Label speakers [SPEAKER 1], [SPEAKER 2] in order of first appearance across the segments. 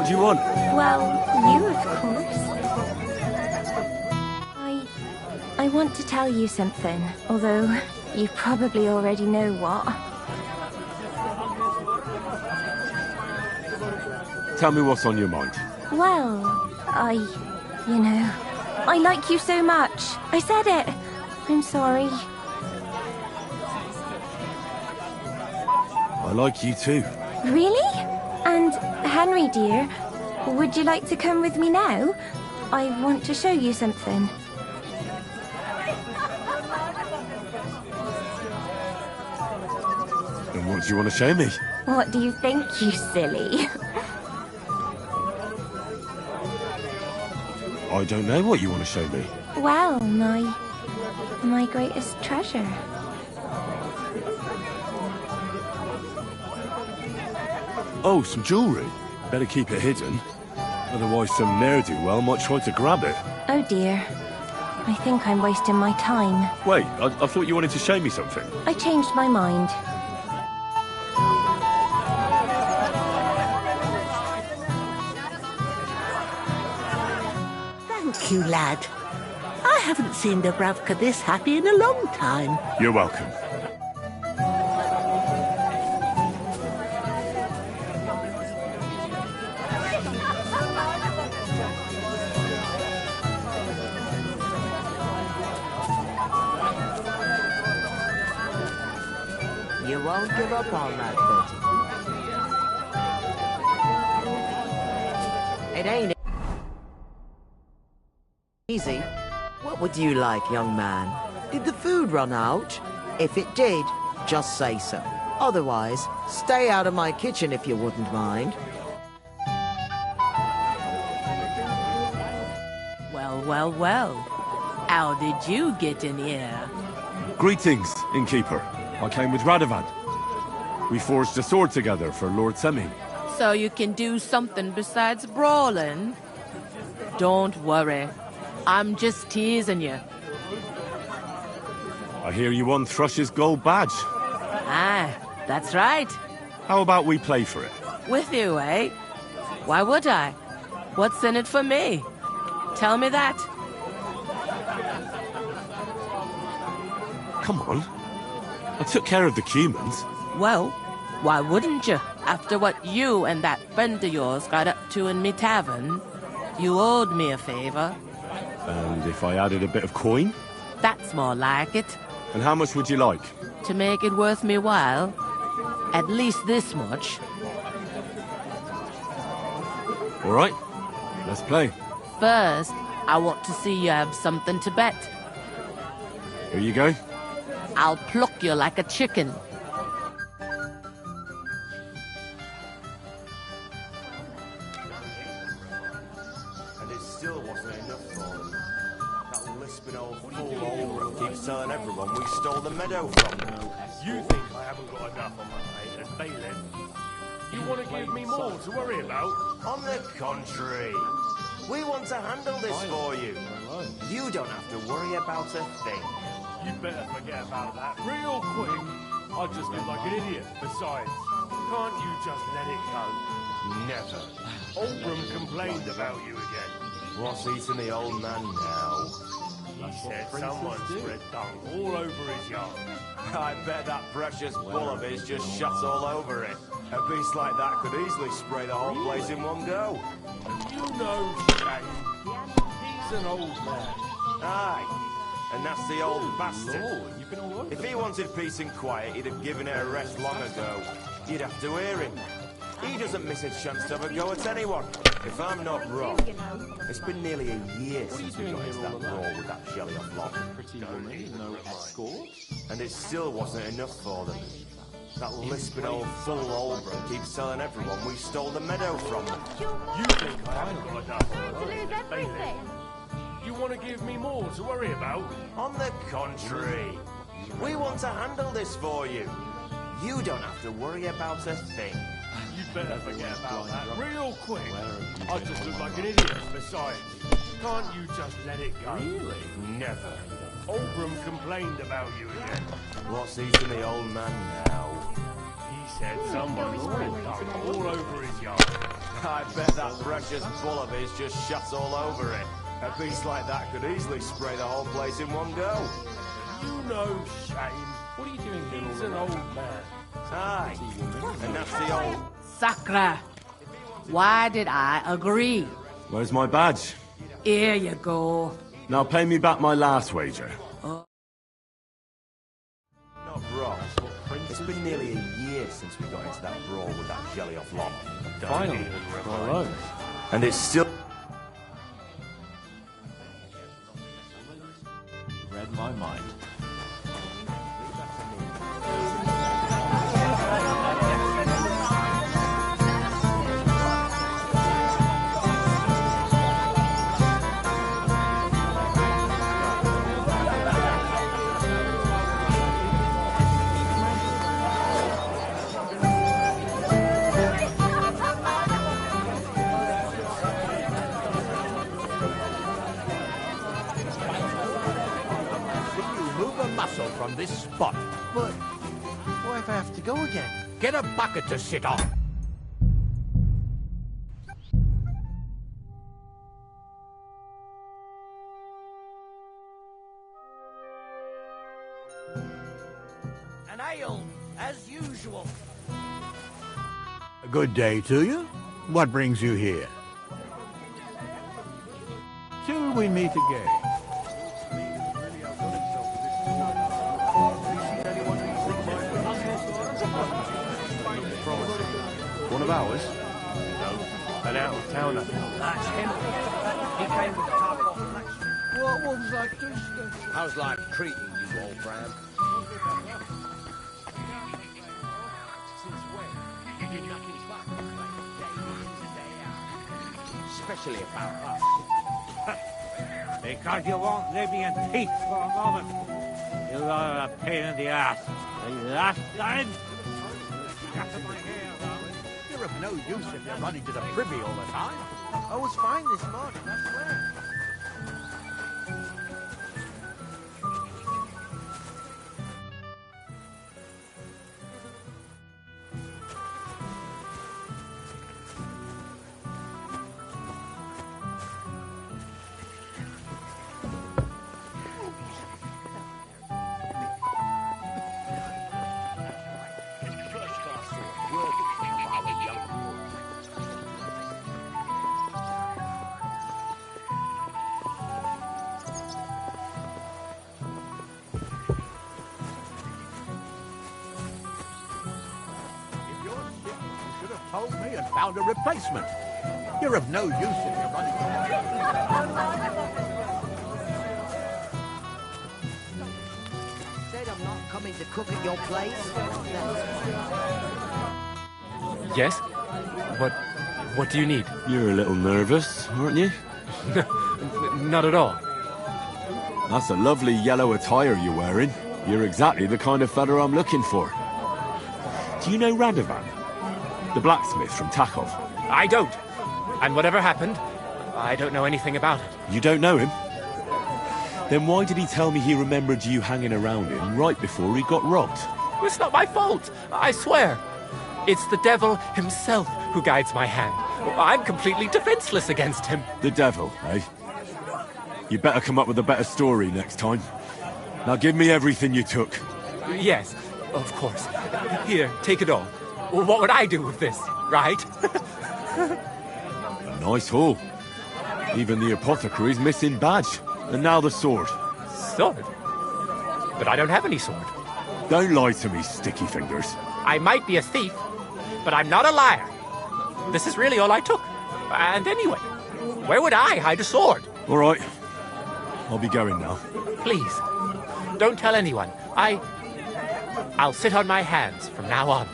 [SPEAKER 1] do you want?
[SPEAKER 2] Well, you, of course. I want to tell you something, although you probably already know what.
[SPEAKER 1] Tell me what's on your mind.
[SPEAKER 2] Well, I like you so much. I said it. I'm sorry.
[SPEAKER 1] I like you too.
[SPEAKER 2] Really? And Henry, dear, would you like to come with me now? I want to show you something.
[SPEAKER 1] And what do you want to show me?
[SPEAKER 2] What do you think, you silly?
[SPEAKER 1] I don't know what you want to show me.
[SPEAKER 2] Well, my greatest treasure.
[SPEAKER 1] Oh, some jewellery. Better keep it hidden. Otherwise some ne'er-do-well might try to grab it.
[SPEAKER 2] Oh dear. I think I'm wasting my time.
[SPEAKER 1] Wait, I thought you wanted to show me something.
[SPEAKER 2] I changed my mind.
[SPEAKER 3] Thank you, lad. I haven't seen Dubravka this happy in a long time.
[SPEAKER 1] You're welcome.
[SPEAKER 4] You won't give up on that, Betty. It ain't easy. What would you like, young man? Did the food run out? If it did, just say so. Otherwise, stay out of my kitchen if you wouldn't mind.
[SPEAKER 5] Well. How did you get in here?
[SPEAKER 1] Greetings, innkeeper. I came with Radovan. We forged a sword together for Lord Semi.
[SPEAKER 5] So you can do something besides brawling? Don't worry. I'm just teasing you.
[SPEAKER 1] I hear you won Thrush's gold badge.
[SPEAKER 5] Ah, that's right.
[SPEAKER 1] How about we play for it?
[SPEAKER 5] With you, eh? Why would I? What's in it for me? Tell me that.
[SPEAKER 1] Come on. I took care of the humans.
[SPEAKER 5] Well, why wouldn't you? After what you and that friend of yours got up to in me tavern, you owed me a favor.
[SPEAKER 1] And if I added a bit of coin?
[SPEAKER 5] That's more like it.
[SPEAKER 1] And how much would you like?
[SPEAKER 5] To make it worth me while, at least this much.
[SPEAKER 1] All right, let's play.
[SPEAKER 5] First, I want to see you have something to bet.
[SPEAKER 1] Here you go.
[SPEAKER 5] I'll pluck you like a chicken.
[SPEAKER 6] And it still wasn't enough for them. That lisping old fool Olbrook keeps telling everyone we stole the meadow from them.
[SPEAKER 7] You think I haven't got enough on my plate as bailiff? You want to give me more to worry about?
[SPEAKER 6] On the contrary, we want to handle this for you. You don't have to worry about a thing.
[SPEAKER 7] You better forget about that real quick. I just look like an idiot. Besides, can't you just let it go?
[SPEAKER 6] Never.
[SPEAKER 7] Oldham complained about you again.
[SPEAKER 6] What's eating the old man now?
[SPEAKER 7] He said someone spread dung all over his yard.
[SPEAKER 6] I bet that precious bull of his just shot all over it. A beast like that could easily spray the whole place in one go.
[SPEAKER 7] You know, Shane, he's an old man.
[SPEAKER 6] Aye. And that's the old bastard.
[SPEAKER 7] Lord, you've been all over.
[SPEAKER 6] If he wanted peace and quiet, he'd have given her a rest long ago. You'd have to hear him. He doesn't miss a chance to have a go at anyone. If I'm not wrong, it's been nearly a year since we got into that brawl with that jelly off lot.
[SPEAKER 7] Pretty woman, no escort.
[SPEAKER 6] And it still wasn't enough for them. That lisping old fool Olbrook keeps telling everyone we stole the meadow from them.
[SPEAKER 7] You think I haven't got enough on my plate as bailiff? You want to give me more to worry about?
[SPEAKER 6] On the contrary, we want to handle this for you. You don't have to worry about a thing.
[SPEAKER 7] You better forget about that real quick. I just look like an idiot. Besides, can't you just let it go?
[SPEAKER 6] Really? Never.
[SPEAKER 7] Oldham complained about you again.
[SPEAKER 6] What's eating the old man now?
[SPEAKER 7] He said someone spread dung all over his yard.
[SPEAKER 6] I bet that precious bull of his just shuts all over it. A beast like that could easily spray the whole place in one go.
[SPEAKER 7] You know, Shane. What are you doing here? He's an old man.
[SPEAKER 6] Aye, and that's the old...
[SPEAKER 8] Sakra, why did I agree?
[SPEAKER 1] Where's my badge?
[SPEAKER 8] Here you go.
[SPEAKER 1] Now pay me back my last wager.
[SPEAKER 6] Not wrong. It's been nearly a year since we got into that brawl with that jelly-off lot.
[SPEAKER 7] Finally, alone.
[SPEAKER 6] And it's still...
[SPEAKER 7] Read my mind.
[SPEAKER 9] From this spot. But why if I have to go again? Get a bucket to sit on. An ale, as usual.
[SPEAKER 10] A good day to you. What brings you here? Till we meet again.
[SPEAKER 6] One of ours? No, an out-of-towner.
[SPEAKER 9] That's him. He came with the top off. What was that? How's life treating you, old Bram? Especially about us.
[SPEAKER 10] Because you won't leave me in peace for a moment. You are a pain in the ass. The last line. You're of no use if you're running to the privy all the time.
[SPEAKER 4] I was fine this morning, I swear.
[SPEAKER 10] Told me and found a replacement. You're of no use if you're running.
[SPEAKER 4] Said I'm not coming to cook at your place.
[SPEAKER 11] Yes? What do you need?
[SPEAKER 1] You're a little nervous, aren't you?
[SPEAKER 11] Not at all.
[SPEAKER 1] That's a lovely yellow attire you're wearing. You're exactly the kind of fella I'm looking for. Do you know Radovan? The blacksmith from Takov?
[SPEAKER 11] I don't. And whatever happened, I don't know anything about it.
[SPEAKER 1] You don't know him? Then why did he tell me he remembered you hanging around him right before he got robbed?
[SPEAKER 11] It's not my fault, I swear. It's the devil himself who guides my hand. I'm completely defenseless against him.
[SPEAKER 1] The devil, eh? You better come up with a better story next time. Now give me everything you took.
[SPEAKER 11] Yes, of course. Here, take it all. What would I do with this, right?
[SPEAKER 1] A nice haul. Even the apothecary's missing badge. And now the sword.
[SPEAKER 11] Sword? But I don't have any sword.
[SPEAKER 1] Don't lie to me, sticky fingers.
[SPEAKER 11] I might be a thief, but I'm not a liar. This is really all I took. And anyway, where would I hide a sword?
[SPEAKER 1] All right. I'll be going now.
[SPEAKER 11] Please, don't tell anyone. I'll sit on my hands from now on.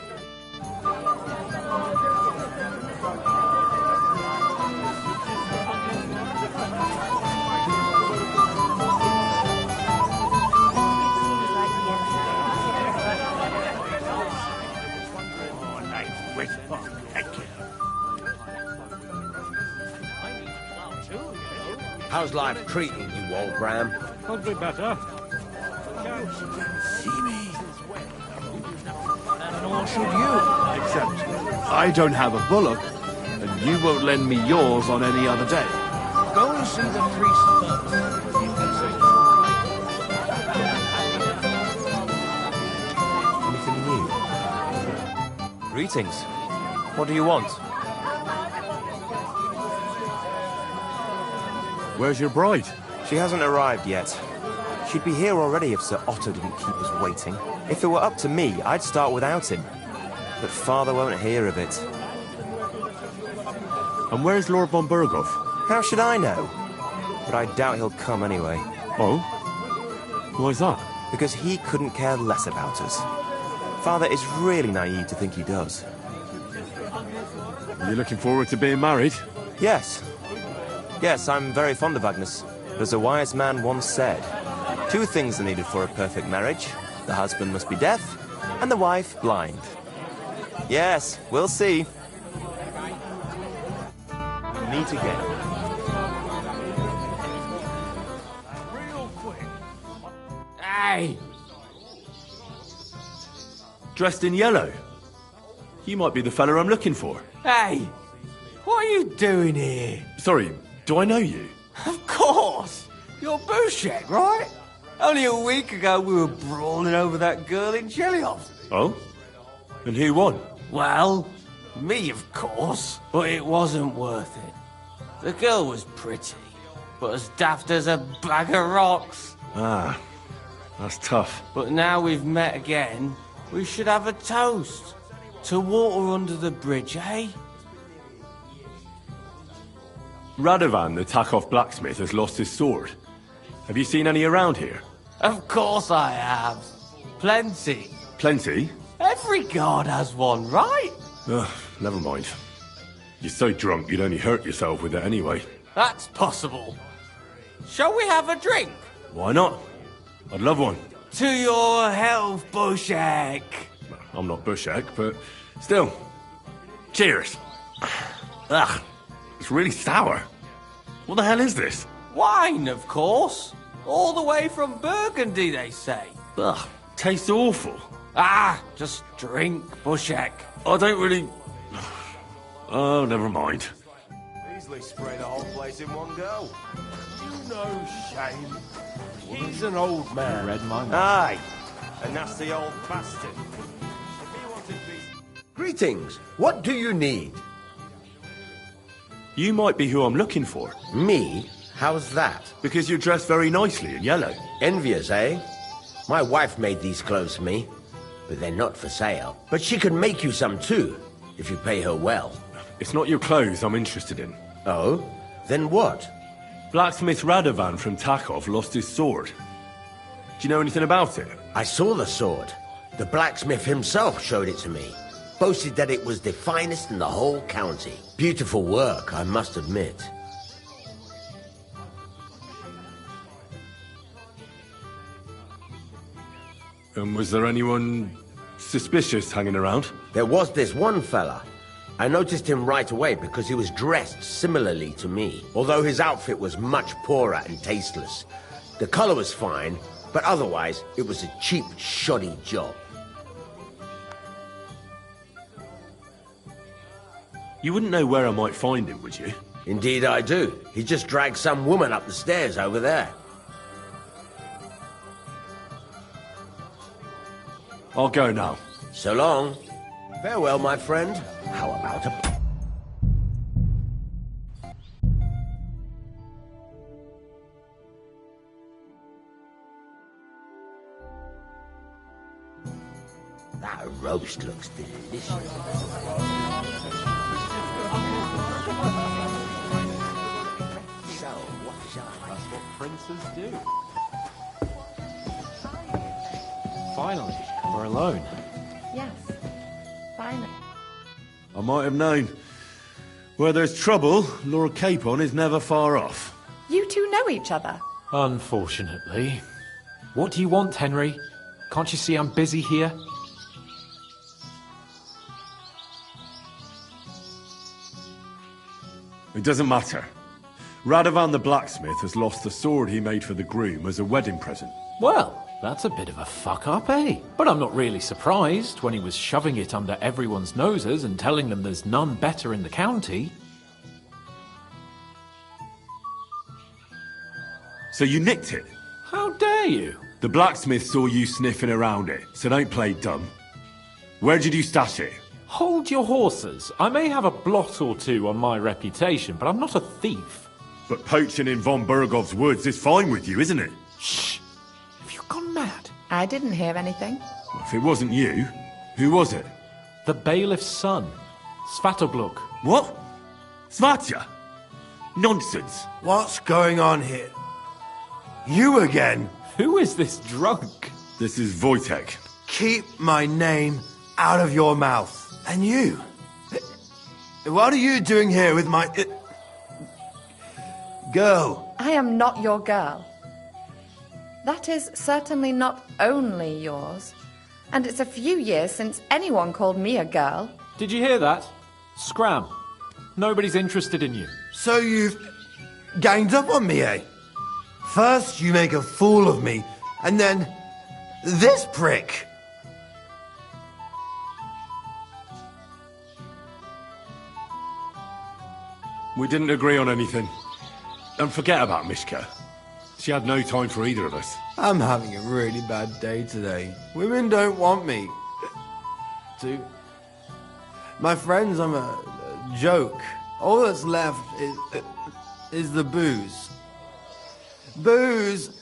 [SPEAKER 9] How's life treating you, old Bram?
[SPEAKER 10] Could be better.
[SPEAKER 9] See me. And nor should you.
[SPEAKER 10] Except I don't have a bullock.
[SPEAKER 12] And you won't lend me yours on any other day.
[SPEAKER 9] Go and see the priest first.
[SPEAKER 6] Anything new? Greetings. What do you want?
[SPEAKER 1] Where's your bride?
[SPEAKER 6] She hasn't arrived yet. She'd be here already if Sir Otto didn't keep us waiting. If it were up to me, I'd start without him. But Father won't hear of it.
[SPEAKER 1] And where's Lord von Burghoff?
[SPEAKER 6] How should I know? But I doubt he'll come anyway.
[SPEAKER 1] Oh? Why's that?
[SPEAKER 6] Because he couldn't care less about us. Father is really naive to think he does.
[SPEAKER 1] Are you looking forward to being married?
[SPEAKER 6] Yes. Yes, I'm very fond of Agnes. But as a wise man once said, 2 things are needed for a perfect marriage. The husband must be deaf, and the wife blind. Yes, we'll see. Meet again.
[SPEAKER 7] Real quick.
[SPEAKER 8] Hey!
[SPEAKER 1] Dressed in yellow? You might be the fella I'm looking for.
[SPEAKER 8] Hey! What are you doing here?
[SPEAKER 1] Sorry, do I know you?
[SPEAKER 8] Of course! You're Bushek, right? Only a week ago we were brawling over that girl in Chelyov.
[SPEAKER 1] Oh? And who won?
[SPEAKER 8] Well, me, of course. But it wasn't worth it. The girl was pretty, but as daft as a bag of rocks.
[SPEAKER 1] Ah, that's tough.
[SPEAKER 8] But now we've met again, we should have a toast. To water under the bridge, eh?
[SPEAKER 1] Radovan, the Takov blacksmith, has lost his sword. Have you seen any around here?
[SPEAKER 8] Of course I have. Plenty.
[SPEAKER 1] Plenty?
[SPEAKER 8] Every guard has one, right?
[SPEAKER 1] Ugh, never mind. You're so drunk you'd only hurt yourself with it anyway.
[SPEAKER 8] That's possible. Shall we have a drink?
[SPEAKER 1] Why not? I'd love one.
[SPEAKER 8] To your health, Bushek.
[SPEAKER 1] I'm not Bushek, but still. Cheers. Ugh, it's really sour. What the hell is this?
[SPEAKER 8] Wine, of course. All the way from Burgundy, they say.
[SPEAKER 1] Ugh, tastes awful.
[SPEAKER 8] Ah, just drink, Bushek.
[SPEAKER 1] I don't really... Oh, never mind.
[SPEAKER 6] Easily spray the whole place in one go.
[SPEAKER 7] You know shame. He's an old man.
[SPEAKER 12] Read my mind.
[SPEAKER 6] Aye, a nasty old bastard. If he wanted peace...
[SPEAKER 9] Greetings. What do you need?
[SPEAKER 1] You might be who I'm looking for.
[SPEAKER 9] Me? How's that?
[SPEAKER 1] Because you're dressed very nicely in yellow.
[SPEAKER 9] Envious, eh? My wife made these clothes for me, but they're not for sale. But she can make you some too, if you pay her well.
[SPEAKER 1] It's not your clothes I'm interested in.
[SPEAKER 9] Oh? Then what?
[SPEAKER 1] Blacksmith Radovan from Takov lost his sword. Do you know anything about it?
[SPEAKER 9] I saw the sword. The blacksmith himself showed it to me. Boasted that it was the finest in the whole county. Beautiful work, I must admit.
[SPEAKER 1] And was there anyone suspicious hanging around?
[SPEAKER 9] There was this one fella. I noticed him right away because he was dressed similarly to me, although his outfit was much poorer and tasteless. The color was fine, but otherwise it was a cheap, shoddy job.
[SPEAKER 1] You wouldn't know where I might find him, would you?
[SPEAKER 9] Indeed I do. He just dragged some woman up the stairs over there.
[SPEAKER 1] I'll go now.
[SPEAKER 9] So long. Farewell, my friend. How about a... That roast looks delicious. So, what shall I...
[SPEAKER 11] That's what princes do. Finally, we're alone.
[SPEAKER 2] Yes. Finally.
[SPEAKER 1] I might have known. Where there's trouble, Lord Capon is never far off.
[SPEAKER 13] You two know each other?
[SPEAKER 14] Unfortunately. What do you want, Henry? Can't you see I'm busy here?
[SPEAKER 1] It doesn't matter. Radovan the blacksmith has lost the sword he made for the groom as a wedding present.
[SPEAKER 14] Well, That's a bit of a fuck-up, eh? But I'm not really surprised when he was shoving it under everyone's noses and telling them there's none better in the county.
[SPEAKER 1] So you nicked it?
[SPEAKER 14] How dare you?
[SPEAKER 1] The blacksmith saw you sniffing around it, so don't play dumb. Where did you stash it?
[SPEAKER 14] Hold your horses. I may have a blot or two on my reputation, but I'm not a thief.
[SPEAKER 1] But poaching in von Bergov's woods is fine with you, isn't it?
[SPEAKER 14] Shh! Have you gone mad?
[SPEAKER 13] I didn't hear anything.
[SPEAKER 1] If it wasn't you, who was it?
[SPEAKER 14] The bailiff's son, Svatobluk.
[SPEAKER 1] What? Svatya? Nonsense.
[SPEAKER 15] What's going on here? You again?
[SPEAKER 14] Who is this drunk?
[SPEAKER 1] This is Wojtek.
[SPEAKER 15] Keep my name out of your mouth. And you? What are you doing here with my... girl?
[SPEAKER 13] I am not your girl. That is certainly not only yours. And it's a few years since anyone called me a girl.
[SPEAKER 14] Did you hear that? Scram. Nobody's interested in you.
[SPEAKER 15] So you've ganged up on me, eh? First you make a fool of me, and then this prick.
[SPEAKER 1] We didn't agree on anything. And forget about Mishka. She had no time for either of us.
[SPEAKER 15] I'm having a really bad day today. Women don't want me. My friends, I'm a joke. All that's left is the booze. Booze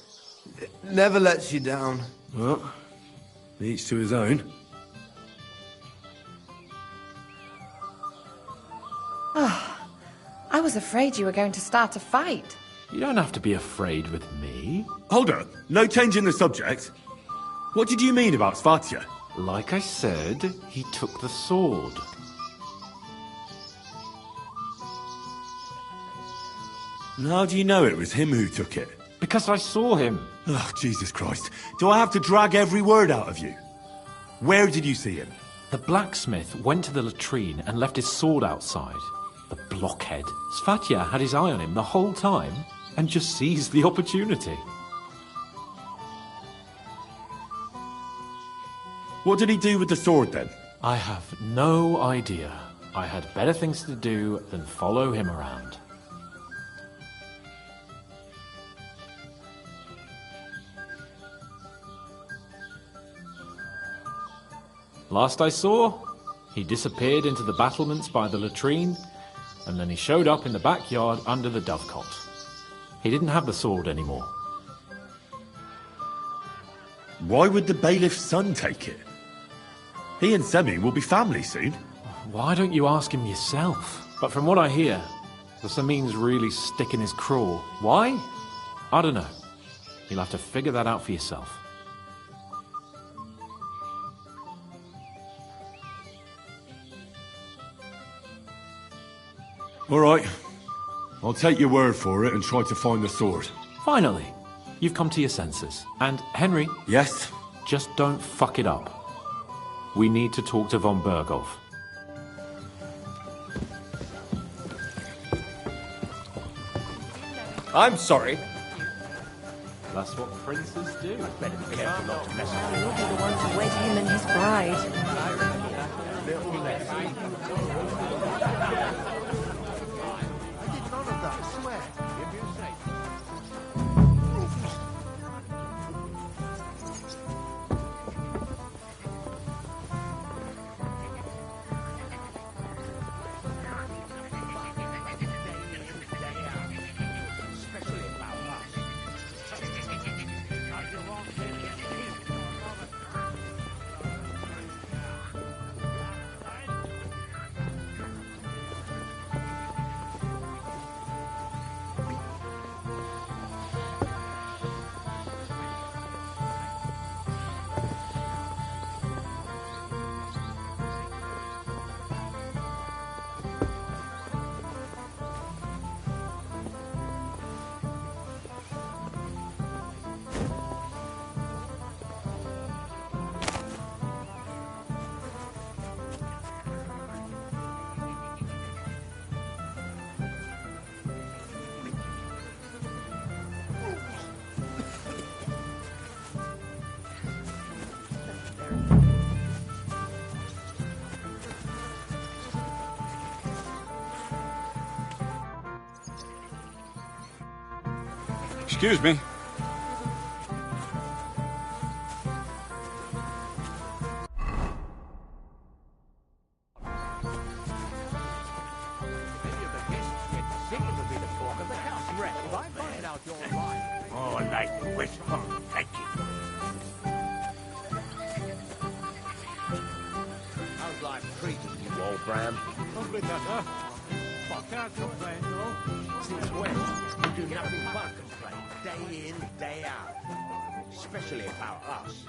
[SPEAKER 15] never lets you down.
[SPEAKER 1] Well, each to his own.
[SPEAKER 13] Oh, I was afraid you were going to start a fight.
[SPEAKER 14] You don't have to be afraid with me.
[SPEAKER 1] Hold up. No change in the subject. What did you mean about Svatya?
[SPEAKER 14] Like I said, he took the sword.
[SPEAKER 1] And how do you know it was him who took it?
[SPEAKER 14] Because I saw him.
[SPEAKER 1] Oh, Jesus Christ. Do I have to drag every word out of you? Where did you see him?
[SPEAKER 14] The blacksmith went to the latrine and left his sword outside. The blockhead. Svatya had his eye on him the whole time and just seized the opportunity.
[SPEAKER 1] What did he do with the sword then?
[SPEAKER 14] I have no idea. I had better things to do than follow him around. Last I saw, he disappeared into the battlements by the latrine, and then he showed up in the backyard under the dovecot. He didn't have the sword anymore.
[SPEAKER 1] Why would the bailiff's son take it? He and Semi will be family soon.
[SPEAKER 14] Why don't you ask him yourself? But from what I hear, the Samin's really sticking his craw. Why? I don't know. You'll have to figure that out for yourself.
[SPEAKER 1] All right. I'll take your word for it and try to find the sword.
[SPEAKER 14] Finally, you've come to your senses. And, Henry...
[SPEAKER 1] Yes?
[SPEAKER 14] Just don't fuck it up. We need to talk to von Bergov.
[SPEAKER 8] I'm sorry.
[SPEAKER 14] That's what princes do.
[SPEAKER 8] Better be careful not to mess with
[SPEAKER 2] We'll be the ones to wed him and his bride.
[SPEAKER 12] Excuse me.
[SPEAKER 10] Oh, I like the whisper. Thank you.
[SPEAKER 9] How's life treating you, old Bram?
[SPEAKER 10] Probably better. I can't complain, though.
[SPEAKER 9] Since when? You do nothing but complain, day in, day out. Especially about us.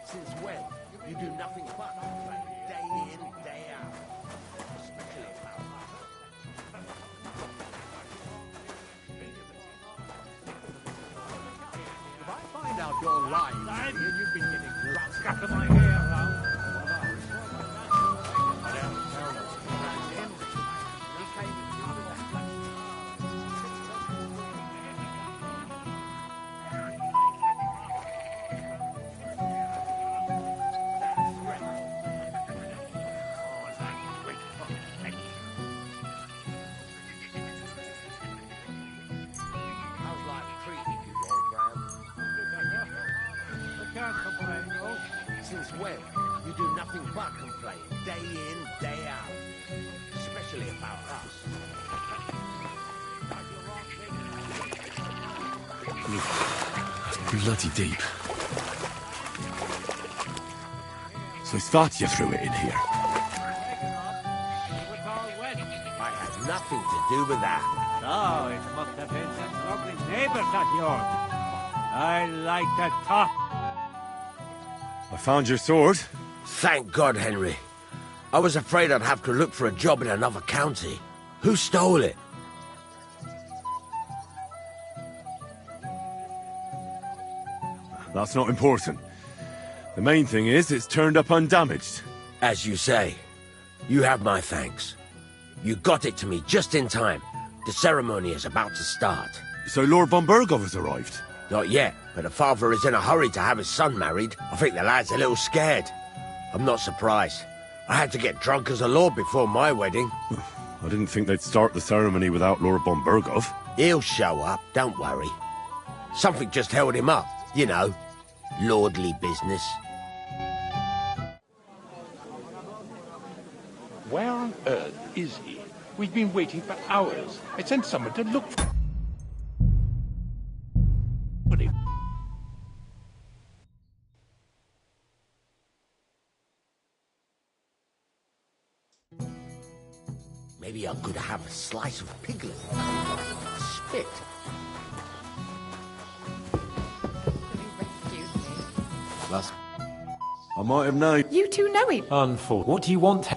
[SPEAKER 9] Since when? You do nothing but complain, day in, day out. Especially about us.
[SPEAKER 10] If I find out you're lying, you've been getting drunk. Scatter my hair around. I don't tell you.
[SPEAKER 9] Since when? You do nothing but complain, day in, day out. Especially about us.
[SPEAKER 1] That's bloody deep. So it's thought you threw it in here.
[SPEAKER 9] I had nothing to do with that.
[SPEAKER 10] Oh, it must have been some lovely neighbors of yours. I like the top.
[SPEAKER 1] I found your sword.
[SPEAKER 9] Thank God, Henry. I was afraid I'd have to look for a job in another county. Who stole it?
[SPEAKER 1] That's not important. The main thing is it's turned up undamaged.
[SPEAKER 9] As you say, you have my thanks. You got it to me just in time. The ceremony is about to start.
[SPEAKER 1] So Lord von Burgov has arrived?
[SPEAKER 9] Not yet, but the father is in a hurry to have his son married. I think the lad's a little scared. I'm not surprised. I had to get drunk as a lord before my wedding.
[SPEAKER 1] I didn't think they'd start the ceremony without Lord von Burgov.
[SPEAKER 9] He'll show up, don't worry. Something just held him up, you know. Lordly business.
[SPEAKER 16] Where on earth is he? We've been waiting for hours. I sent someone to look for him.
[SPEAKER 9] Maybe I could have a slice of piglet. Spit.
[SPEAKER 14] That's
[SPEAKER 1] I might have known.
[SPEAKER 13] You two know each
[SPEAKER 14] unfortunate. What do you want?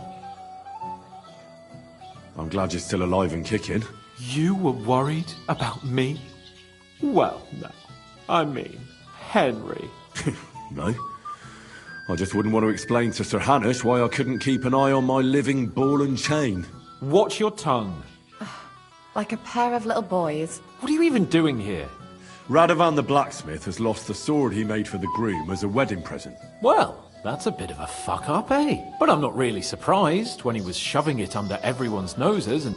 [SPEAKER 1] I'm glad you're still alive and kicking.
[SPEAKER 14] You were worried about me? Well, no. I mean, Henry.
[SPEAKER 1] No. I just wouldn't want to explain to Sir Hanush why I couldn't keep an eye on my living ball and chain.
[SPEAKER 14] Watch your tongue.
[SPEAKER 13] like a pair of little boys.
[SPEAKER 14] What are you even doing here?
[SPEAKER 1] Radovan the blacksmith has lost the sword he made for the groom as a wedding present.
[SPEAKER 14] Well, that's a bit of a fuck-up, eh? But I'm not really surprised when he was shoving it under everyone's noses and...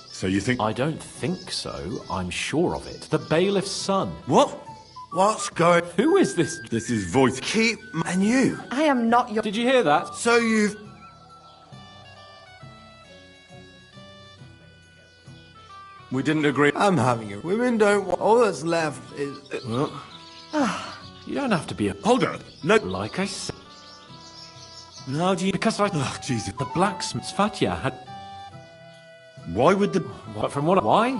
[SPEAKER 1] So you think...
[SPEAKER 14] I don't think so. I'm sure of it. The bailiff's son.
[SPEAKER 1] What?
[SPEAKER 15] What's going...
[SPEAKER 14] Who is this?
[SPEAKER 1] This is voice...
[SPEAKER 15] Keep... And you?
[SPEAKER 13] I am not your...
[SPEAKER 14] Did you hear that?
[SPEAKER 15] So you've...
[SPEAKER 1] We didn't agree...
[SPEAKER 15] I'm having it. Women don't want... All that's left is...
[SPEAKER 1] Well...
[SPEAKER 14] You don't have to be a...
[SPEAKER 1] Hold on. No...
[SPEAKER 14] Like I said...
[SPEAKER 1] How do you...
[SPEAKER 14] Because I...
[SPEAKER 1] Oh, Jesus.
[SPEAKER 14] The blacksmith's Fatya had...
[SPEAKER 1] Why would the...
[SPEAKER 14] What, from what... Why?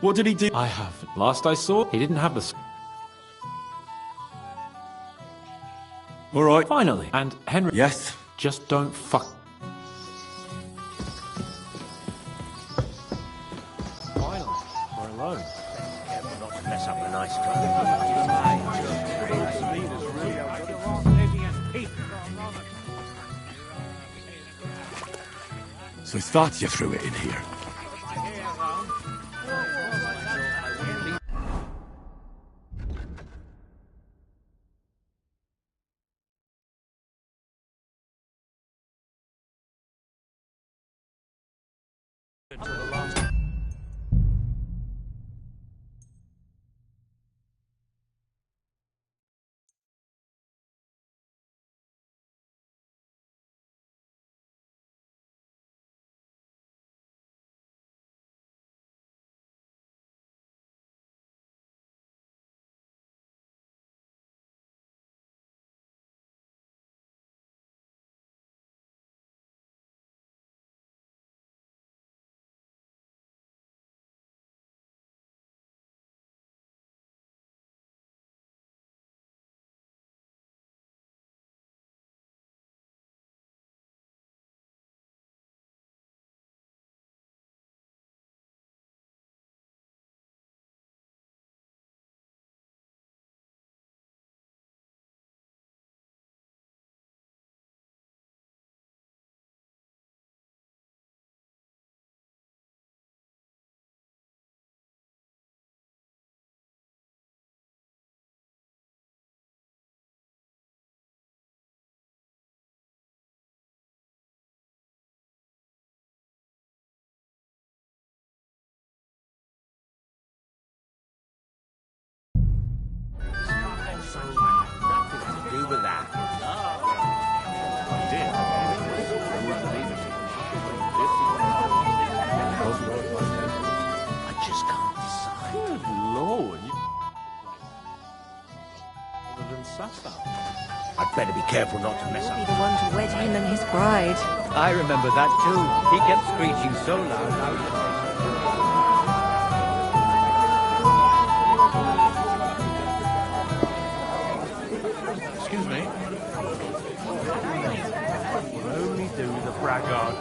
[SPEAKER 1] What did he do?
[SPEAKER 14] I have. Last I saw, he didn't have the...
[SPEAKER 1] All right.
[SPEAKER 14] Finally. And Henry...
[SPEAKER 1] Yes?
[SPEAKER 14] Just don't fuck... Finally. We're alone.
[SPEAKER 9] Careful not to mess up a nice drink.
[SPEAKER 1] So Statya threw it in here.
[SPEAKER 9] Nothing to do with that. I just can't decide.
[SPEAKER 14] Good Lord.
[SPEAKER 9] I'd better be careful not to mess
[SPEAKER 2] You'll be
[SPEAKER 9] up.
[SPEAKER 2] the one to wed him and his bride.
[SPEAKER 10] I remember that too. He kept screeching so loud.
[SPEAKER 7] Excuse me. We'll only do the braggart.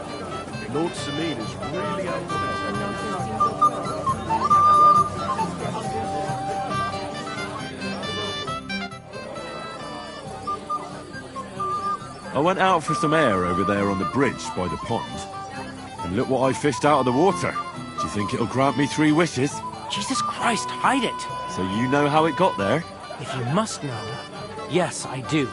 [SPEAKER 7] Lord Samin is really over this.
[SPEAKER 1] I went out for some air over there on the bridge by the pond. And look what I fished out of the water. Do you think it'll grant me 3 wishes?
[SPEAKER 17] Jesus Christ, hide it!
[SPEAKER 1] So you know how it got there?
[SPEAKER 17] If you must know, yes, I do.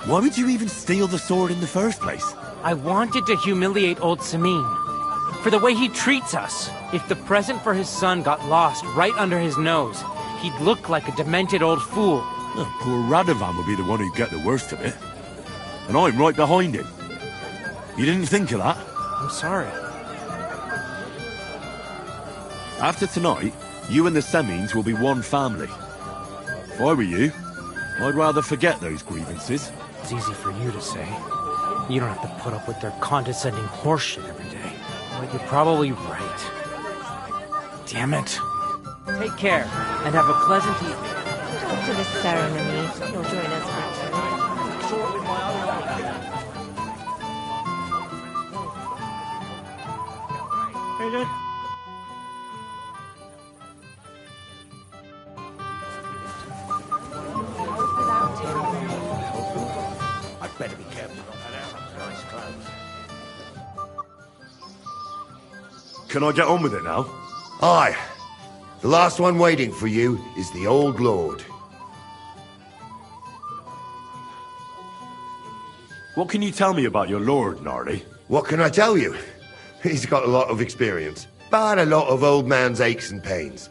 [SPEAKER 1] Why would you even steal the sword in the first place?
[SPEAKER 17] I wanted to humiliate old Samin. For the way he treats us. If the present for his son got lost right under his nose, he'd look like a demented old fool.
[SPEAKER 1] Oh, poor Radovan would be the one who'd get the worst of it. And I'm right behind him. You didn't think of that?
[SPEAKER 17] I'm sorry.
[SPEAKER 1] After tonight, you and the Semines will be one family. If I were you, I'd rather forget those grievances.
[SPEAKER 17] It's easy for you to say. You don't have to put up with their condescending horseshit every day. But you're probably right. Damn it. Take care, and have a pleasant evening.
[SPEAKER 2] After the ceremony, you'll join us for a tour.
[SPEAKER 12] I'd better be careful not to have some nice clothes.
[SPEAKER 18] Can I get on with it now?
[SPEAKER 9] Aye. The last one waiting for you is the Old Lord.
[SPEAKER 18] What can you tell me about your lord, Gnarly?
[SPEAKER 9] What can I tell you? He's got a lot of experience, but a lot of old man's aches and pains.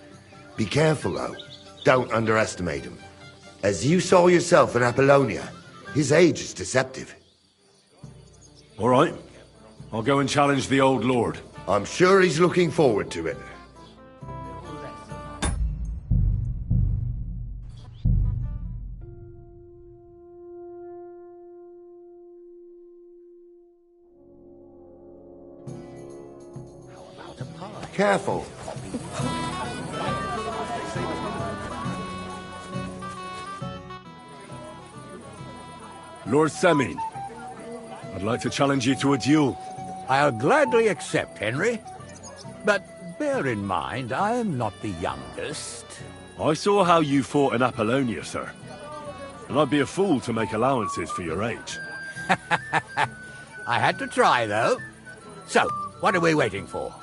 [SPEAKER 9] Be careful, though. Don't underestimate him. As you saw yourself in Apollonia, his age is deceptive.
[SPEAKER 18] All right. I'll go and challenge the Old Lord.
[SPEAKER 9] I'm sure he's looking forward to it. Careful.
[SPEAKER 18] Lord Semin, I'd like to challenge you to a duel.
[SPEAKER 19] I'll gladly accept, Henry. But bear in mind, I am not the youngest.
[SPEAKER 18] I saw how you fought in Apollonia, sir. And I'd be a fool to make allowances for your age.
[SPEAKER 19] I had to try, though. So, what are we waiting for?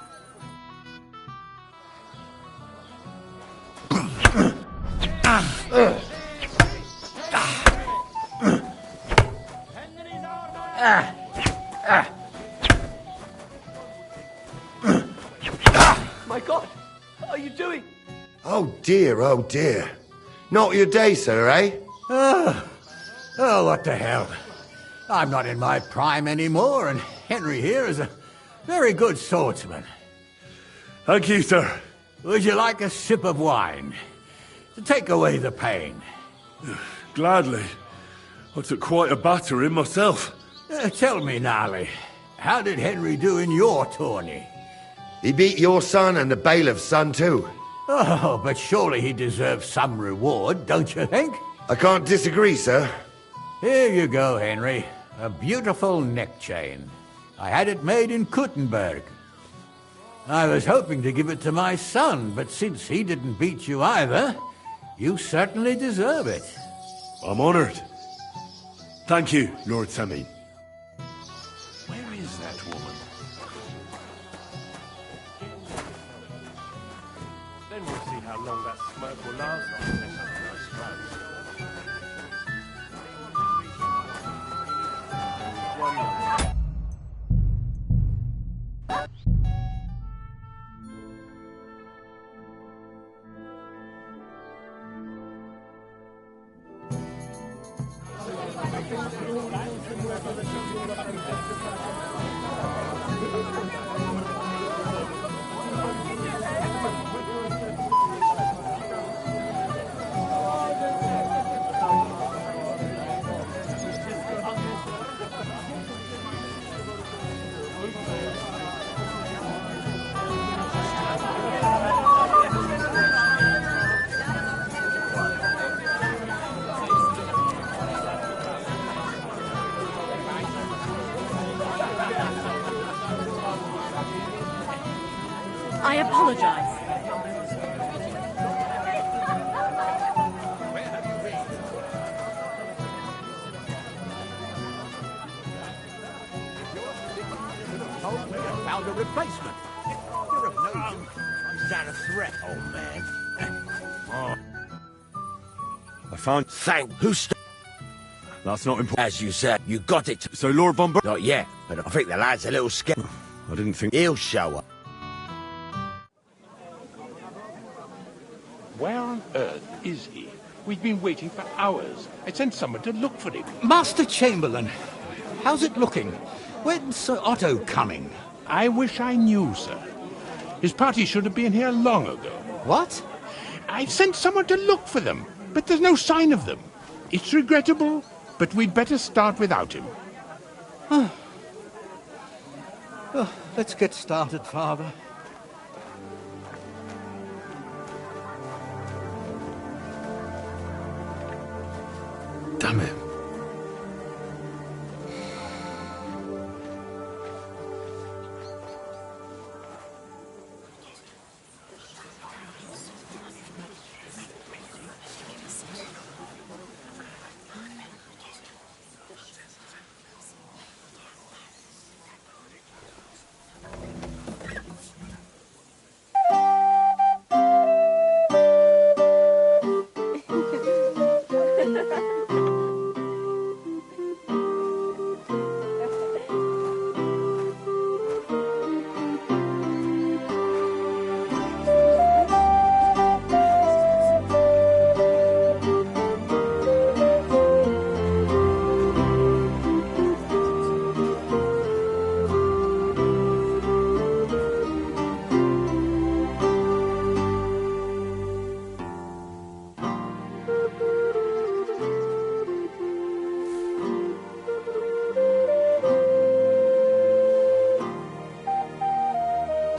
[SPEAKER 12] My God! What are you doing?
[SPEAKER 9] Oh dear, oh dear. Not your day, sir, eh?
[SPEAKER 19] Oh, what the hell. I'm not in my prime anymore, and Henry here is a very good swordsman.
[SPEAKER 18] Thank you, sir.
[SPEAKER 19] Would you like a sip of wine? To take away the pain.
[SPEAKER 18] Gladly. I took quite a battering myself.
[SPEAKER 19] Tell me, Gnarly, how did Henry do in your tourney?
[SPEAKER 9] He beat your son and the bailiff's son, too.
[SPEAKER 19] Oh, but surely he deserves some reward, don't you think?
[SPEAKER 9] I can't disagree, sir.
[SPEAKER 19] Here you go, Henry. A beautiful neck chain. I had it made in Kuttenberg. I was hoping to give it to my son, but since he didn't beat you either, you certainly deserve it.
[SPEAKER 18] I'm honored. Thank you, Lord Semin.
[SPEAKER 12] Where is that woman?
[SPEAKER 7] Then we'll see how long that smoke will last on this nice clothes.
[SPEAKER 20] I apologize.
[SPEAKER 19] Found a replacement. You're of no use. Is that a threat, old man?
[SPEAKER 18] I found...
[SPEAKER 9] Thank... Who's...
[SPEAKER 18] That's not important.
[SPEAKER 9] As you said, you got it.
[SPEAKER 18] So Lord Von Ber...
[SPEAKER 9] Not yet, but I think the lad's a little scared.
[SPEAKER 18] I didn't think...
[SPEAKER 9] He'll show up.
[SPEAKER 16] Where on earth is he? We've been waiting for hours. I sent someone to look for him.
[SPEAKER 19] Master Chamberlain, how's it looking? When's Sir Otto coming?
[SPEAKER 16] I wish I knew, sir. His party should have been here long ago.
[SPEAKER 19] What?
[SPEAKER 16] I sent someone to look for them, but there's no sign of them. It's regrettable, but we'd better start without him.
[SPEAKER 19] Let's get started, Father.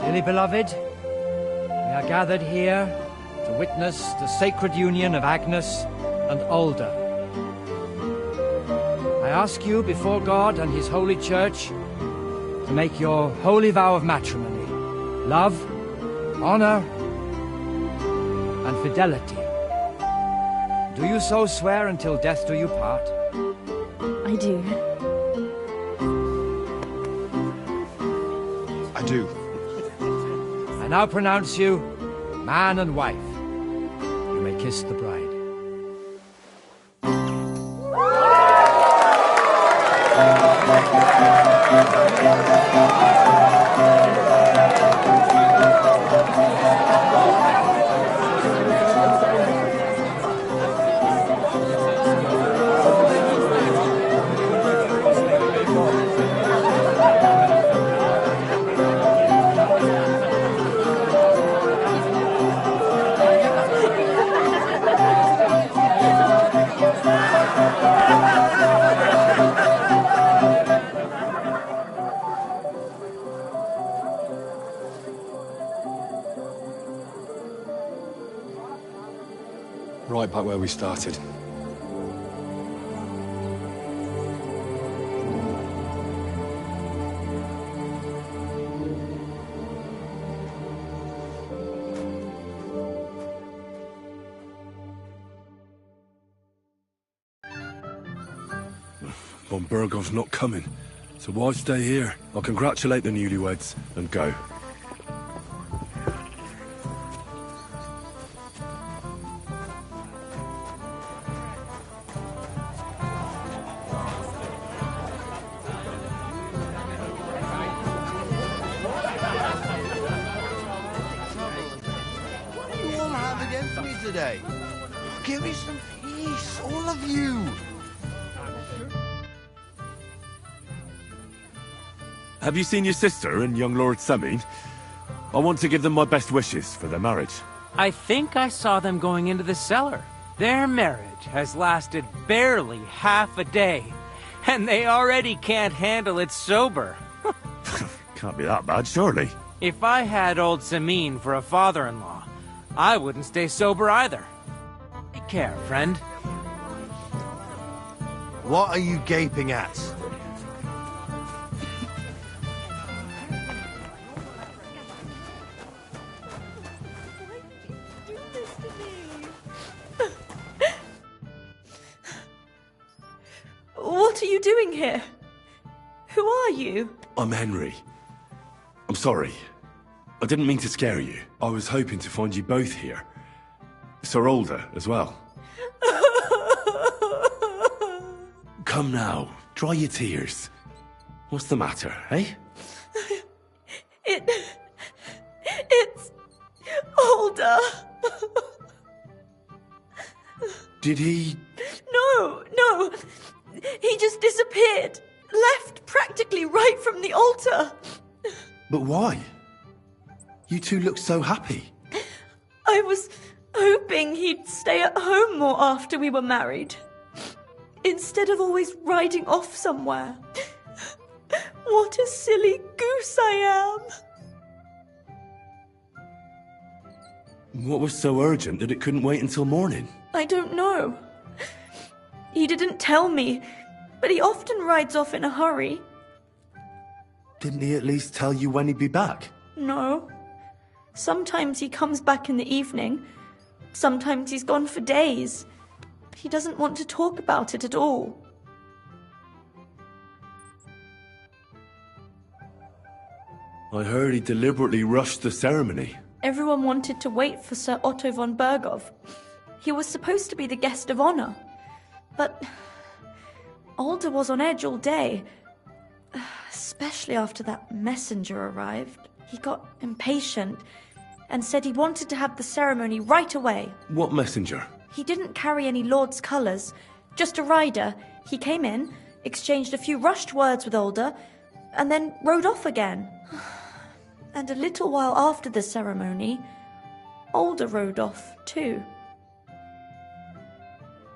[SPEAKER 21] Dearly beloved, we are gathered here to witness the sacred union of Agnes and Alda. I ask you before God and his holy church to make your holy vow of matrimony, love, honor, and fidelity. Do you so swear until death do you part?
[SPEAKER 20] I do.
[SPEAKER 22] I do.
[SPEAKER 21] I now pronounce you man and wife. You may kiss the bride.
[SPEAKER 22] Right back where we started.
[SPEAKER 18] Von Burgov's not coming, so why stay here? I'll congratulate the newlyweds and go.
[SPEAKER 15] What do you all have against me today? Give me some peace, all of you.
[SPEAKER 1] Have you seen your sister and young Lord Semin? I want to give them my best wishes for their marriage.
[SPEAKER 17] I think I saw them going into the cellar. Their marriage has lasted barely half a day, and they already can't handle it sober.
[SPEAKER 1] Can't be that bad, surely.
[SPEAKER 17] If I had old Samin for a father-in-law, I wouldn't stay sober either. Take care, friend.
[SPEAKER 15] What are you gaping at?
[SPEAKER 20] What are you doing here? Who are you?
[SPEAKER 1] I'm Henry. I'm sorry. I didn't mean to scare you. I was hoping to find you both here. Sir Alder as well. Come now, dry your tears. What's the matter, eh?
[SPEAKER 20] It's Alder.
[SPEAKER 1] Did he...
[SPEAKER 20] No. He just disappeared. Left practically right from the altar.
[SPEAKER 1] But why? You two look so happy.
[SPEAKER 20] I was hoping he'd stay at home more after we were married. Instead of always riding off somewhere. What a silly goose I am.
[SPEAKER 1] What was so urgent that it couldn't wait until morning?
[SPEAKER 20] I don't know. He didn't tell me, but he often rides off in a hurry.
[SPEAKER 1] Didn't he at least tell you when he'd be back?
[SPEAKER 20] No. Sometimes he comes back in the evening. Sometimes he's gone for days. He doesn't want to talk about it at all.
[SPEAKER 1] I heard he deliberately rushed the ceremony.
[SPEAKER 20] Everyone wanted to wait for Sir Otto von Bergov. He was supposed to be the guest of honor. But Alder was on edge all day. Especially after that messenger arrived. He got impatient and said he wanted to have the ceremony right away.
[SPEAKER 1] What messenger?
[SPEAKER 20] He didn't carry any lord's colours, just a rider. He came in, exchanged a few rushed words with Alder, and then rode off again. And a little while after the ceremony, Alder rode off too.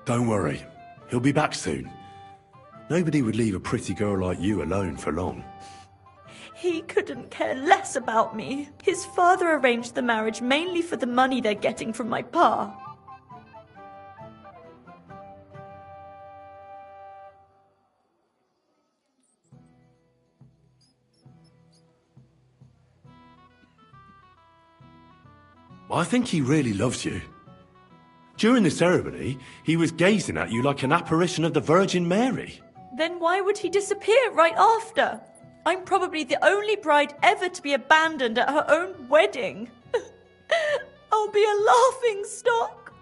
[SPEAKER 1] Don't worry. He'll be back soon. Nobody would leave a pretty girl like you alone for long.
[SPEAKER 20] He couldn't care less about me. His father arranged the marriage mainly for the money they're getting from my pa.
[SPEAKER 18] I think he really loves you. During the ceremony, he was gazing at you like an apparition of the Virgin Mary.
[SPEAKER 20] Then why would he disappear right after? I'm probably the only bride ever to be abandoned at her own wedding. I'll be a laughing stock.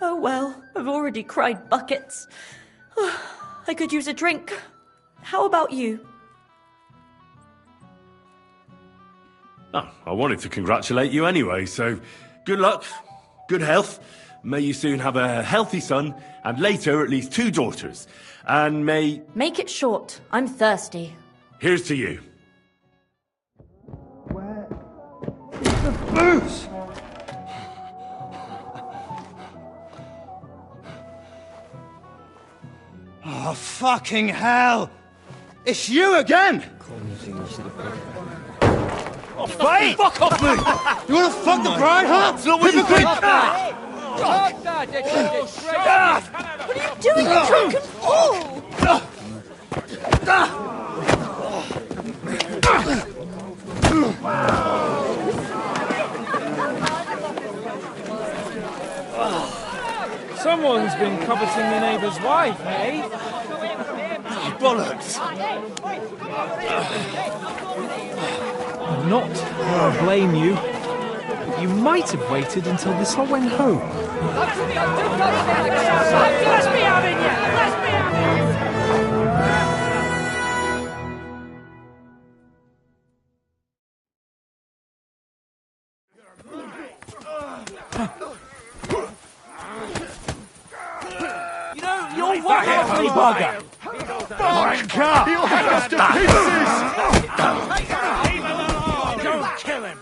[SPEAKER 20] Oh well, I've already cried buckets. I could use a drink. How about you?
[SPEAKER 18] Oh, I wanted to congratulate you anyway, so good luck, good health. May you soon have a healthy son, and later at least 2 daughters. And may...
[SPEAKER 20] Make it short. I'm thirsty.
[SPEAKER 18] Here's to you.
[SPEAKER 15] Booze! Oh, fucking hell! It's you again!
[SPEAKER 7] Oh, fuck off me!
[SPEAKER 15] You wanna fuck the bride, huh?
[SPEAKER 7] It's not what you think!
[SPEAKER 20] What are you doing, you drunken fool?
[SPEAKER 21] Someone's been coveting the neighbour's wife, eh?
[SPEAKER 7] Bollocks!
[SPEAKER 21] Not that I blame you. But you might have waited until this all went home.
[SPEAKER 3] Let me have it, yeah! Let me have it!
[SPEAKER 7] You know, you're one ugly bugger!
[SPEAKER 16] Wanker! He'll hack us to pieces!
[SPEAKER 7] Don't kill him!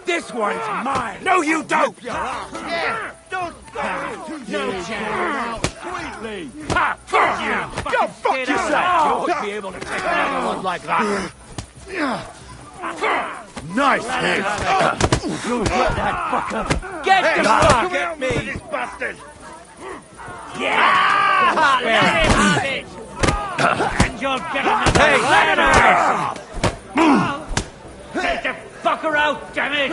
[SPEAKER 7] This one's mine! No, you don't!
[SPEAKER 16] Yeah. Don't
[SPEAKER 7] Sweetly! Ha! Fuck you!
[SPEAKER 16] Go fuck yourself!
[SPEAKER 7] You ought to be able to take another one like that!
[SPEAKER 16] Nice hit!
[SPEAKER 7] You let that fucker! Get the fuck at me!
[SPEAKER 16] This bastard!
[SPEAKER 7] Yeah!
[SPEAKER 3] Let him have it! And you'll get another
[SPEAKER 7] Hey, let
[SPEAKER 3] letter! Take the fucker out, damn it!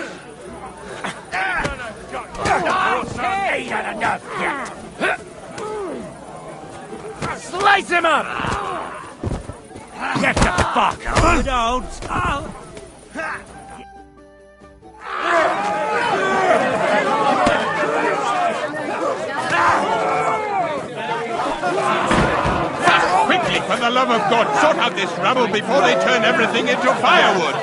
[SPEAKER 7] Ain't had enough yet! Slice him up! Get the fuck out!
[SPEAKER 3] Don't!
[SPEAKER 16] Quickly, for the love of God, sort out this rabble before they turn everything into firewood!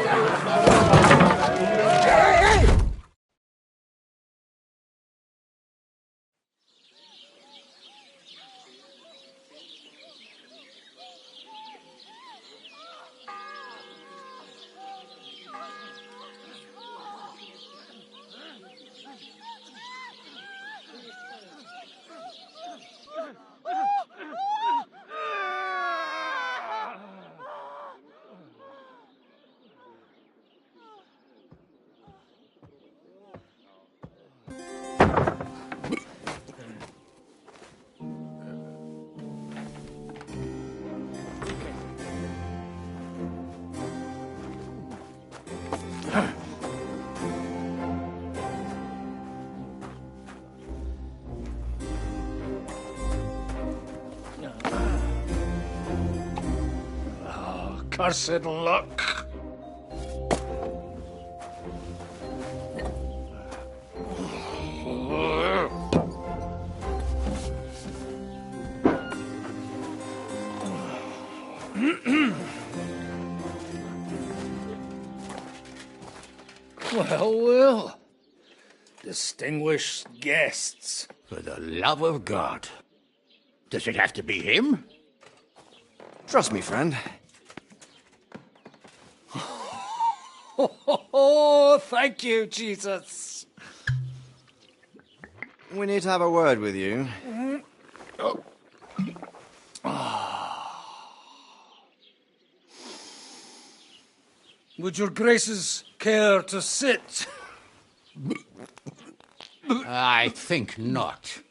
[SPEAKER 12] Cursed luck. Well, well. Distinguished guests.
[SPEAKER 19] For the love of God. Does it have to be him?
[SPEAKER 5] Trust me, friend.
[SPEAKER 12] Oh, thank you, Jesus.
[SPEAKER 5] We need to have a word with you.
[SPEAKER 12] Would your graces care to sit?
[SPEAKER 19] I think not.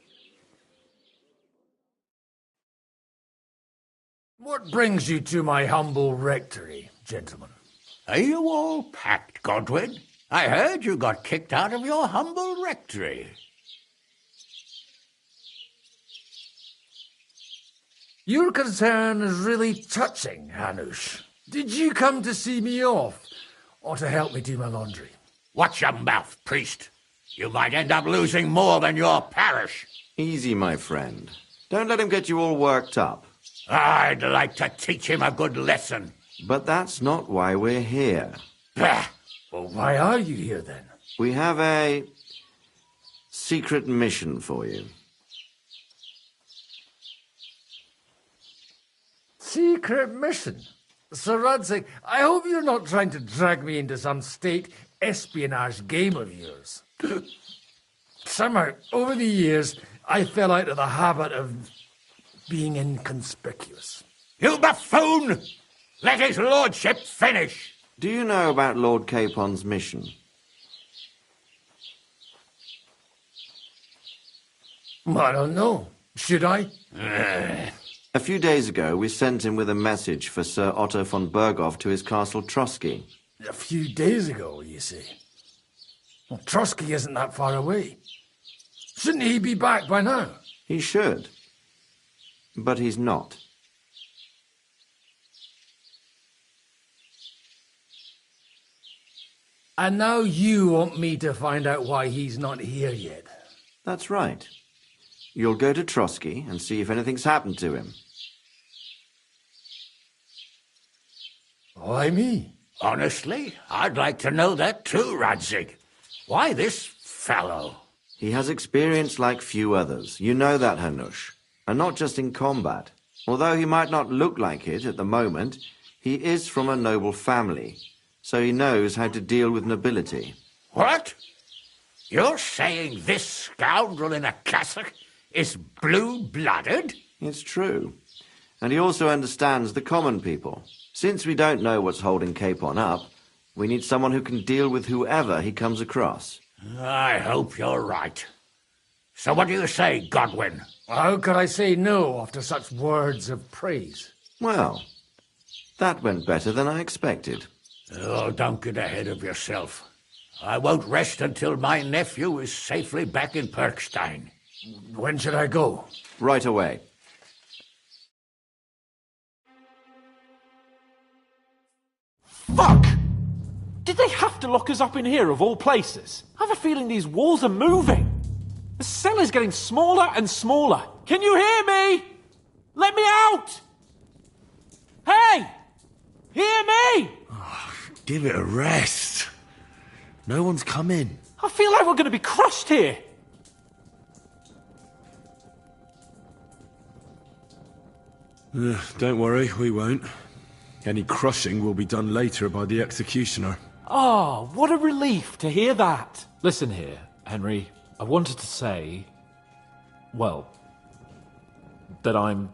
[SPEAKER 4] What brings you to my humble rectory, gentlemen?
[SPEAKER 19] Are you all packed, Godwin? I heard you got kicked out of your humble rectory.
[SPEAKER 4] Your concern is really touching, Hanush. Did you come to see me off, or to help me do my laundry?
[SPEAKER 19] Watch your mouth, priest. You might end up losing more than your parish.
[SPEAKER 5] Easy, my friend. Don't let him get you all worked up.
[SPEAKER 19] I'd like to teach him a good lesson.
[SPEAKER 5] But that's not why we're here.
[SPEAKER 4] Bah! Well, why are you here, then?
[SPEAKER 5] We have a secret mission for you.
[SPEAKER 4] Secret mission? Sir Radzig, I hope you're not trying to drag me into some state espionage game of yours. Somehow, over the years, I fell out of the habit of being inconspicuous.
[SPEAKER 19] You buffoon! Let his lordship finish!
[SPEAKER 5] Do you know about Lord Capon's mission?
[SPEAKER 4] I don't know. Should I?
[SPEAKER 5] A few days ago, we sent him with a message for Sir Otto von Berghoff to his castle Trotsky.
[SPEAKER 4] A few days ago, you see. Well, Trotsky isn't that far away. Shouldn't he be back by now?
[SPEAKER 5] He should. But he's not.
[SPEAKER 4] And now you want me to find out why he's not here yet.
[SPEAKER 5] That's right. You'll go to Trotsky and see if anything's happened to him.
[SPEAKER 4] Why me?
[SPEAKER 19] Honestly, I'd like to know that too, Radzig. Why this fellow?
[SPEAKER 5] He has experience like few others. You know that, Hanush. And not just in combat. Although he might not look like it at the moment, he is from a noble family. So he knows how to deal with nobility.
[SPEAKER 19] What? You're saying this scoundrel in a cassock is blue-blooded?
[SPEAKER 5] It's true. And he also understands the common people. Since we don't know what's holding Capon up, we need someone who can deal with whoever he comes across.
[SPEAKER 19] I hope you're right. So what do you say, Godwin?
[SPEAKER 4] How could I say no after such words of praise?
[SPEAKER 5] Well, that went better than I expected.
[SPEAKER 19] Oh, don't get ahead of yourself. I won't rest until my nephew is safely back in Perkstein.
[SPEAKER 4] When should I go?
[SPEAKER 5] Right away.
[SPEAKER 14] Fuck! Did they have to lock us up in here, of all places? I have a feeling these walls are moving. The cell is getting smaller and smaller. Can you hear me? Let me out! Hey! Hear me!
[SPEAKER 18] Give it a rest. No one's coming.
[SPEAKER 14] I feel like we're going to be crushed here.
[SPEAKER 18] Don't worry, we won't. Any crushing will be done later by the executioner.
[SPEAKER 14] Oh, what a relief to hear that. Listen here, Henry. I wanted to say, well, that I'm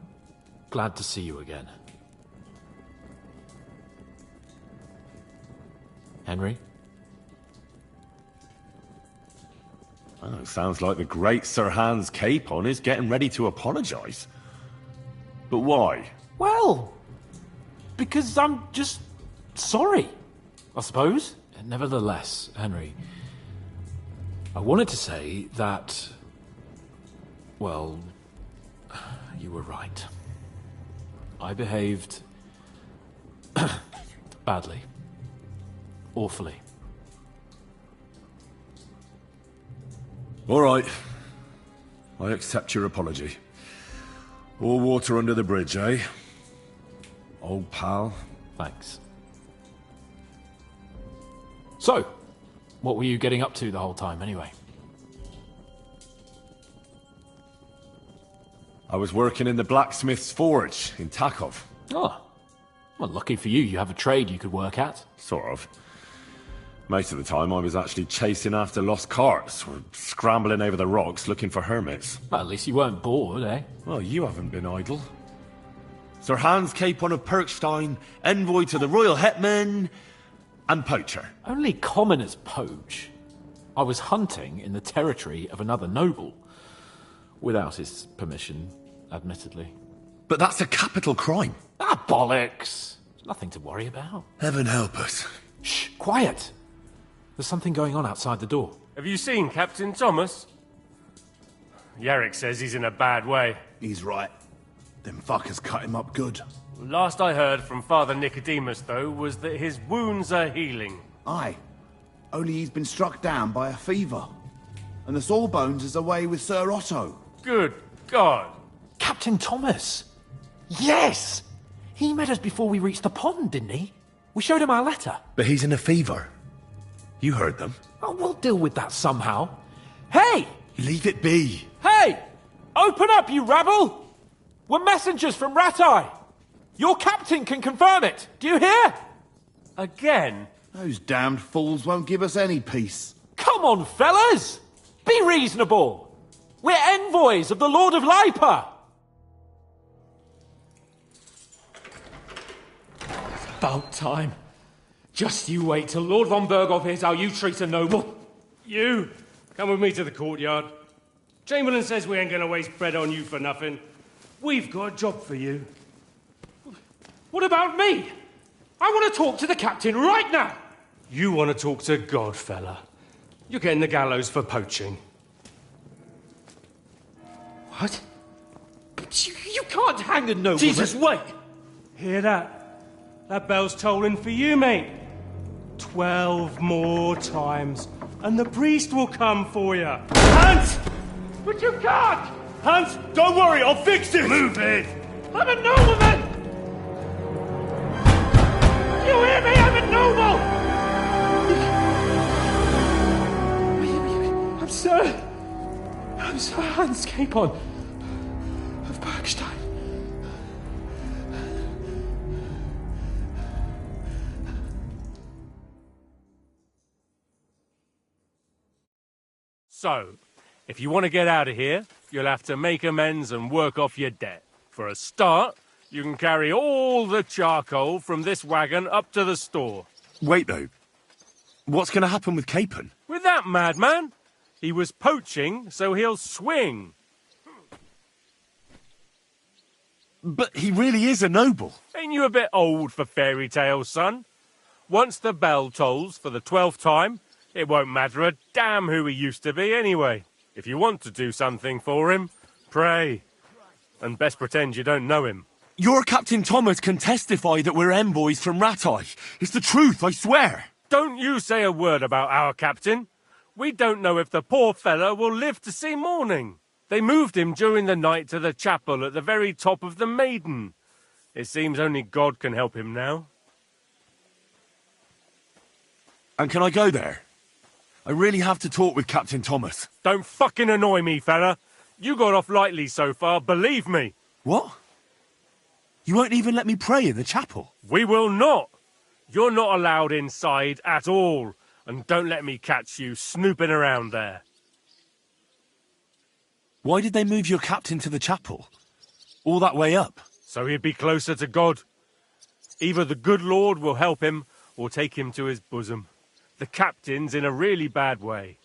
[SPEAKER 14] glad to see you again. Henry?
[SPEAKER 18] Oh, sounds like the great Sir Hans Capon is getting ready to apologise. But why?
[SPEAKER 14] Well, because I'm just sorry, I suppose. Nevertheless, Henry, I wanted to say that, well, you were right. I behaved badly. Awfully.
[SPEAKER 18] All right. I accept your apology. All water under the bridge, eh? Old pal.
[SPEAKER 14] Thanks. So, what were you getting up to the whole time, anyway?
[SPEAKER 18] I was working in the blacksmith's forge in Takov.
[SPEAKER 14] Oh. Well, lucky for you, you have a trade you could work at.
[SPEAKER 18] Sort of. Most of the time I was actually chasing after lost carts, or scrambling over the rocks looking for hermits.
[SPEAKER 14] Well, at least you weren't bored, eh?
[SPEAKER 18] Well, you haven't been idle. Sir Hans Capon of Perkstein, envoy to the royal hetman. and poacher.
[SPEAKER 14] Only commoners poach. I was hunting in the territory of another noble. Without his permission, admittedly.
[SPEAKER 18] But that's a capital crime.
[SPEAKER 14] Ah, bollocks! Nothing to worry about.
[SPEAKER 18] Heaven help us.
[SPEAKER 14] Shh, quiet! There's something going on outside the door.
[SPEAKER 6] Have you seen Captain Thomas? Yarrick says he's in a bad way.
[SPEAKER 11] He's right. Them fuckers cut him up good.
[SPEAKER 6] Last I heard from Father Nicodemus, though, was that his wounds are healing.
[SPEAKER 11] Aye. Only he's been struck down by a fever. And the Sawbones is away with Sir Otto.
[SPEAKER 6] Good God.
[SPEAKER 14] Captain Thomas! Yes! He met us before we reached the pond, didn't he? We showed him our letter.
[SPEAKER 18] But he's in a fever. You heard them.
[SPEAKER 14] Oh, we'll deal with that somehow. Hey!
[SPEAKER 18] Leave it be.
[SPEAKER 14] Hey! Open up, you rabble! We're messengers from Ratai. Your captain can confirm it. Do you hear?
[SPEAKER 6] Again?
[SPEAKER 11] Those damned fools won't give us any peace.
[SPEAKER 14] Come on, fellas! Be reasonable! We're envoys of the Lord of Lipa!
[SPEAKER 3] It's about time. Just you wait till Lord von Berghoff hears how you treat a noble.
[SPEAKER 6] You, come with me to the courtyard. Chamberlain says we ain't gonna waste bread on you for nothing. We've got a job for you.
[SPEAKER 3] What about me? I want to talk to the captain right now.
[SPEAKER 6] You want to talk to God, fella. You're getting the gallows for poaching.
[SPEAKER 3] What? But you can't hang a nobleman.
[SPEAKER 6] Jesus, wait! Hear that? That bell's tolling for you, mate. 12 more times, and the priest will come for you. Hunt!
[SPEAKER 3] But you can't!
[SPEAKER 6] Hunt, don't worry, I'll fix it! Move it!
[SPEAKER 3] I'm a nobleman! You hear me? I'm a noble! I'm Sir Hans Capon of Bergstein.
[SPEAKER 6] So, if you want to get out of here, you'll have to make amends and work off your debt. For a start, you can carry all the charcoal from this wagon up to the store.
[SPEAKER 18] Wait, though. What's going to happen with Capon?
[SPEAKER 6] With that madman? He was poaching, so he'll swing.
[SPEAKER 18] But he really is a noble.
[SPEAKER 6] Ain't you a bit old for fairy tales, son? Once the bell tolls for the 12th time, it won't matter a damn who he used to be anyway. If you want to do something for him, pray. And best pretend you don't know him.
[SPEAKER 18] Your Captain Thomas can testify that we're envoys from Ratai. It's the truth, I swear.
[SPEAKER 6] Don't you say a word about our captain. We don't know if the poor fella will live to see morning. They moved him during the night to the chapel at the very top of the Maiden. It seems only God can help him now.
[SPEAKER 18] And can I go there? I really have to talk with Captain Thomas.
[SPEAKER 6] Don't fucking annoy me, fella. You got off lightly so far, believe me.
[SPEAKER 18] What? You won't even let me pray in the chapel?
[SPEAKER 6] We will not. You're not allowed inside at all. And don't let me catch you snooping around there.
[SPEAKER 18] Why did they move your captain to the chapel? All that way up?
[SPEAKER 6] So he'd be closer to God. Either the good Lord will help him, or take him to his bosom. The captain's in a really bad way.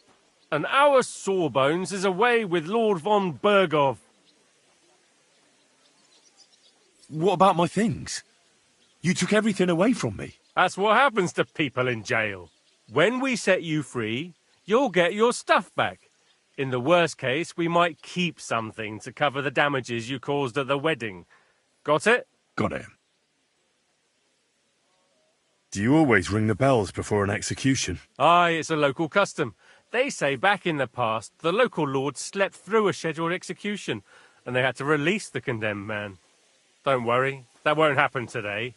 [SPEAKER 6] And our Sawbones is away with Lord von Berghoff.
[SPEAKER 18] What about my things? You took everything away from me.
[SPEAKER 6] That's what happens to people in jail. When we set you free, you'll get your stuff back. In the worst case, we might keep something to cover the damages you caused at the wedding. Got it?
[SPEAKER 18] Got it. Do you always ring the bells before an execution?
[SPEAKER 6] Aye, it's a local custom. They say back in the past, the local lord slept through a scheduled execution, and they had to release the condemned man. Don't worry, that won't happen today.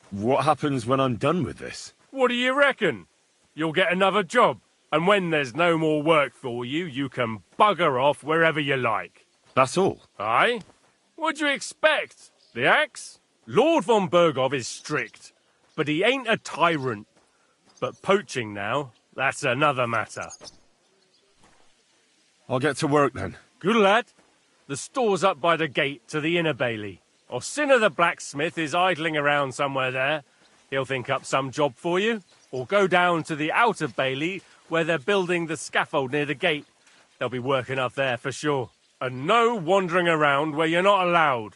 [SPEAKER 18] What happens when I'm done with this?
[SPEAKER 6] What do you reckon? You'll get another job, and when there's no more work for you, you can bugger off wherever you like.
[SPEAKER 18] That's all?
[SPEAKER 6] Aye? What'd you expect? The axe? Lord von Berghoff is strict, but he ain't a tyrant. But poaching now, that's another matter.
[SPEAKER 18] I'll get to work then.
[SPEAKER 6] Good lad. The store's up by the gate to the inner bailey. Orsina the blacksmith is idling around somewhere there. He'll think up some job for you. Or go down to the outer bailey where they're building the scaffold near the gate. They'll be working up there for sure. And no wandering around where you're not allowed.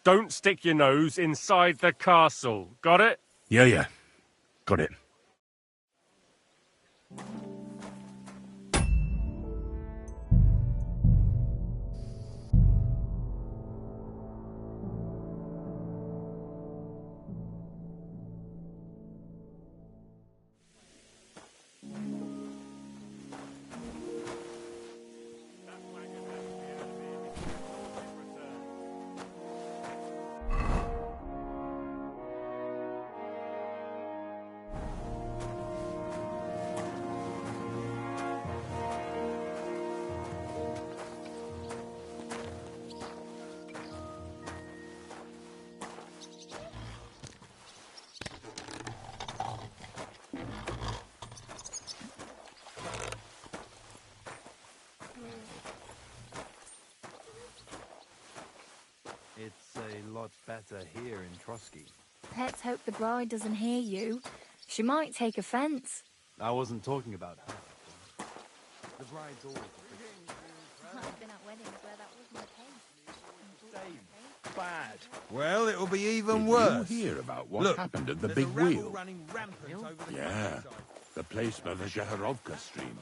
[SPEAKER 6] Don't stick your nose inside the castle. Got it?
[SPEAKER 18] Yeah. Got it.
[SPEAKER 8] It's a lot better here in Trotsky.
[SPEAKER 13] Let's hope the bride doesn't hear you. She might take offense.
[SPEAKER 8] I wasn't talking about her. The bride's always
[SPEAKER 13] I've been at weddings where that wasn't the case.
[SPEAKER 8] bad.
[SPEAKER 15] Well, it'll be even
[SPEAKER 16] Did
[SPEAKER 15] worse.
[SPEAKER 16] you hear about what
[SPEAKER 15] Look,
[SPEAKER 16] happened at the
[SPEAKER 15] there's a
[SPEAKER 16] big
[SPEAKER 15] rabble
[SPEAKER 16] wheel?
[SPEAKER 15] running rampant over the
[SPEAKER 16] Yeah,
[SPEAKER 15] countryside.
[SPEAKER 16] the place by the Zaharovka stream.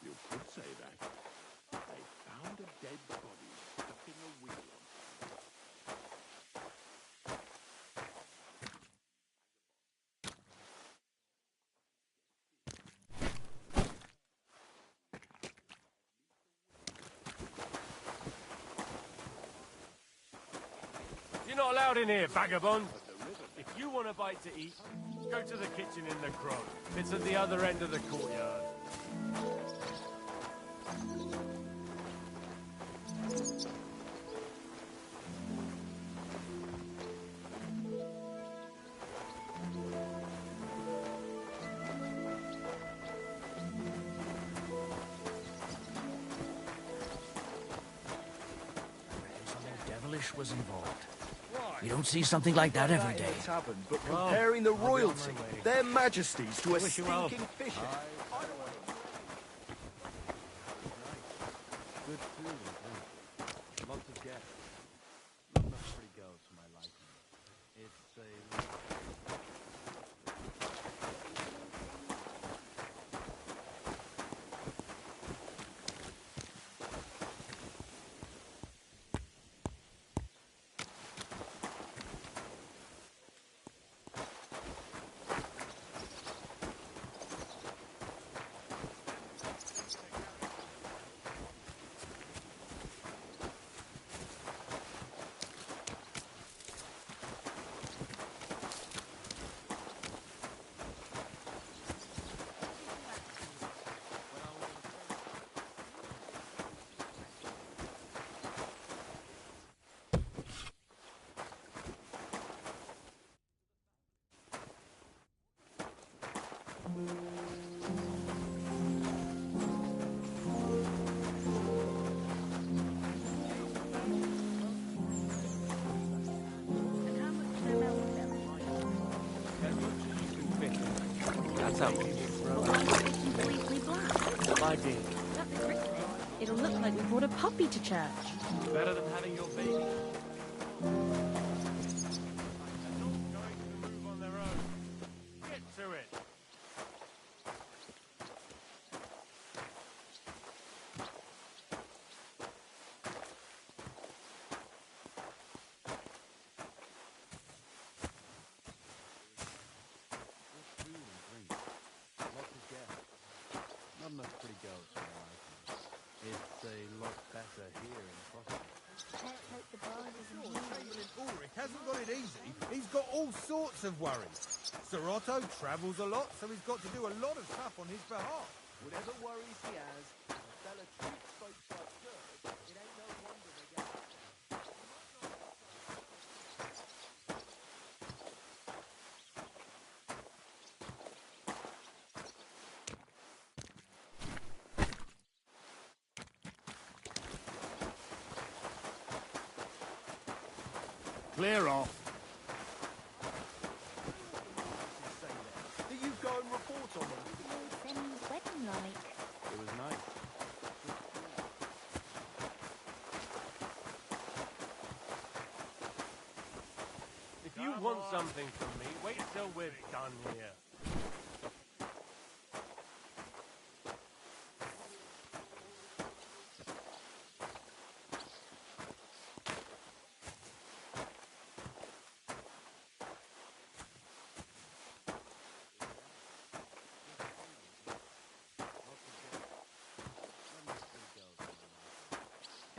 [SPEAKER 16] You could say that. They found a dead body stuck in a wheel.
[SPEAKER 6] You're not allowed in here, vagabond. If you want a bite to eat, go to the kitchen in the grove. It's at the other end of the courtyard.
[SPEAKER 23] Something devilish was involved. You don't see something like that every day.
[SPEAKER 24] But comparing the royalty, their majesties, to a
[SPEAKER 23] Wish you well.
[SPEAKER 24] stinking fisher.
[SPEAKER 8] Good food and drink. Lots of guests. Not enough pretty girls for my liking. It's a...
[SPEAKER 17] That's how
[SPEAKER 20] Completely black.
[SPEAKER 17] I did.
[SPEAKER 20] It'll look like we brought a puppy to church.
[SPEAKER 17] Better than having your baby.
[SPEAKER 6] Get to it.
[SPEAKER 8] Lots of guests. Not enough pretty girls for my liking. It's a lot better here in Trotsky.
[SPEAKER 13] Let's hope the bride doesn't hear you.
[SPEAKER 15] Ulrich hasn't got it easy. He's got all sorts of worries. Sir Otto travels a lot, so he's got to do a lot of stuff on his behalf.
[SPEAKER 8] Whatever worries he has, a fella treats folks like dirt. It ain't no wonder they get...
[SPEAKER 7] Clear off.
[SPEAKER 24] Do you go and report on them?
[SPEAKER 13] Ben's wedding like.
[SPEAKER 8] It was nice.
[SPEAKER 6] If you want something from me, wait till we're done here.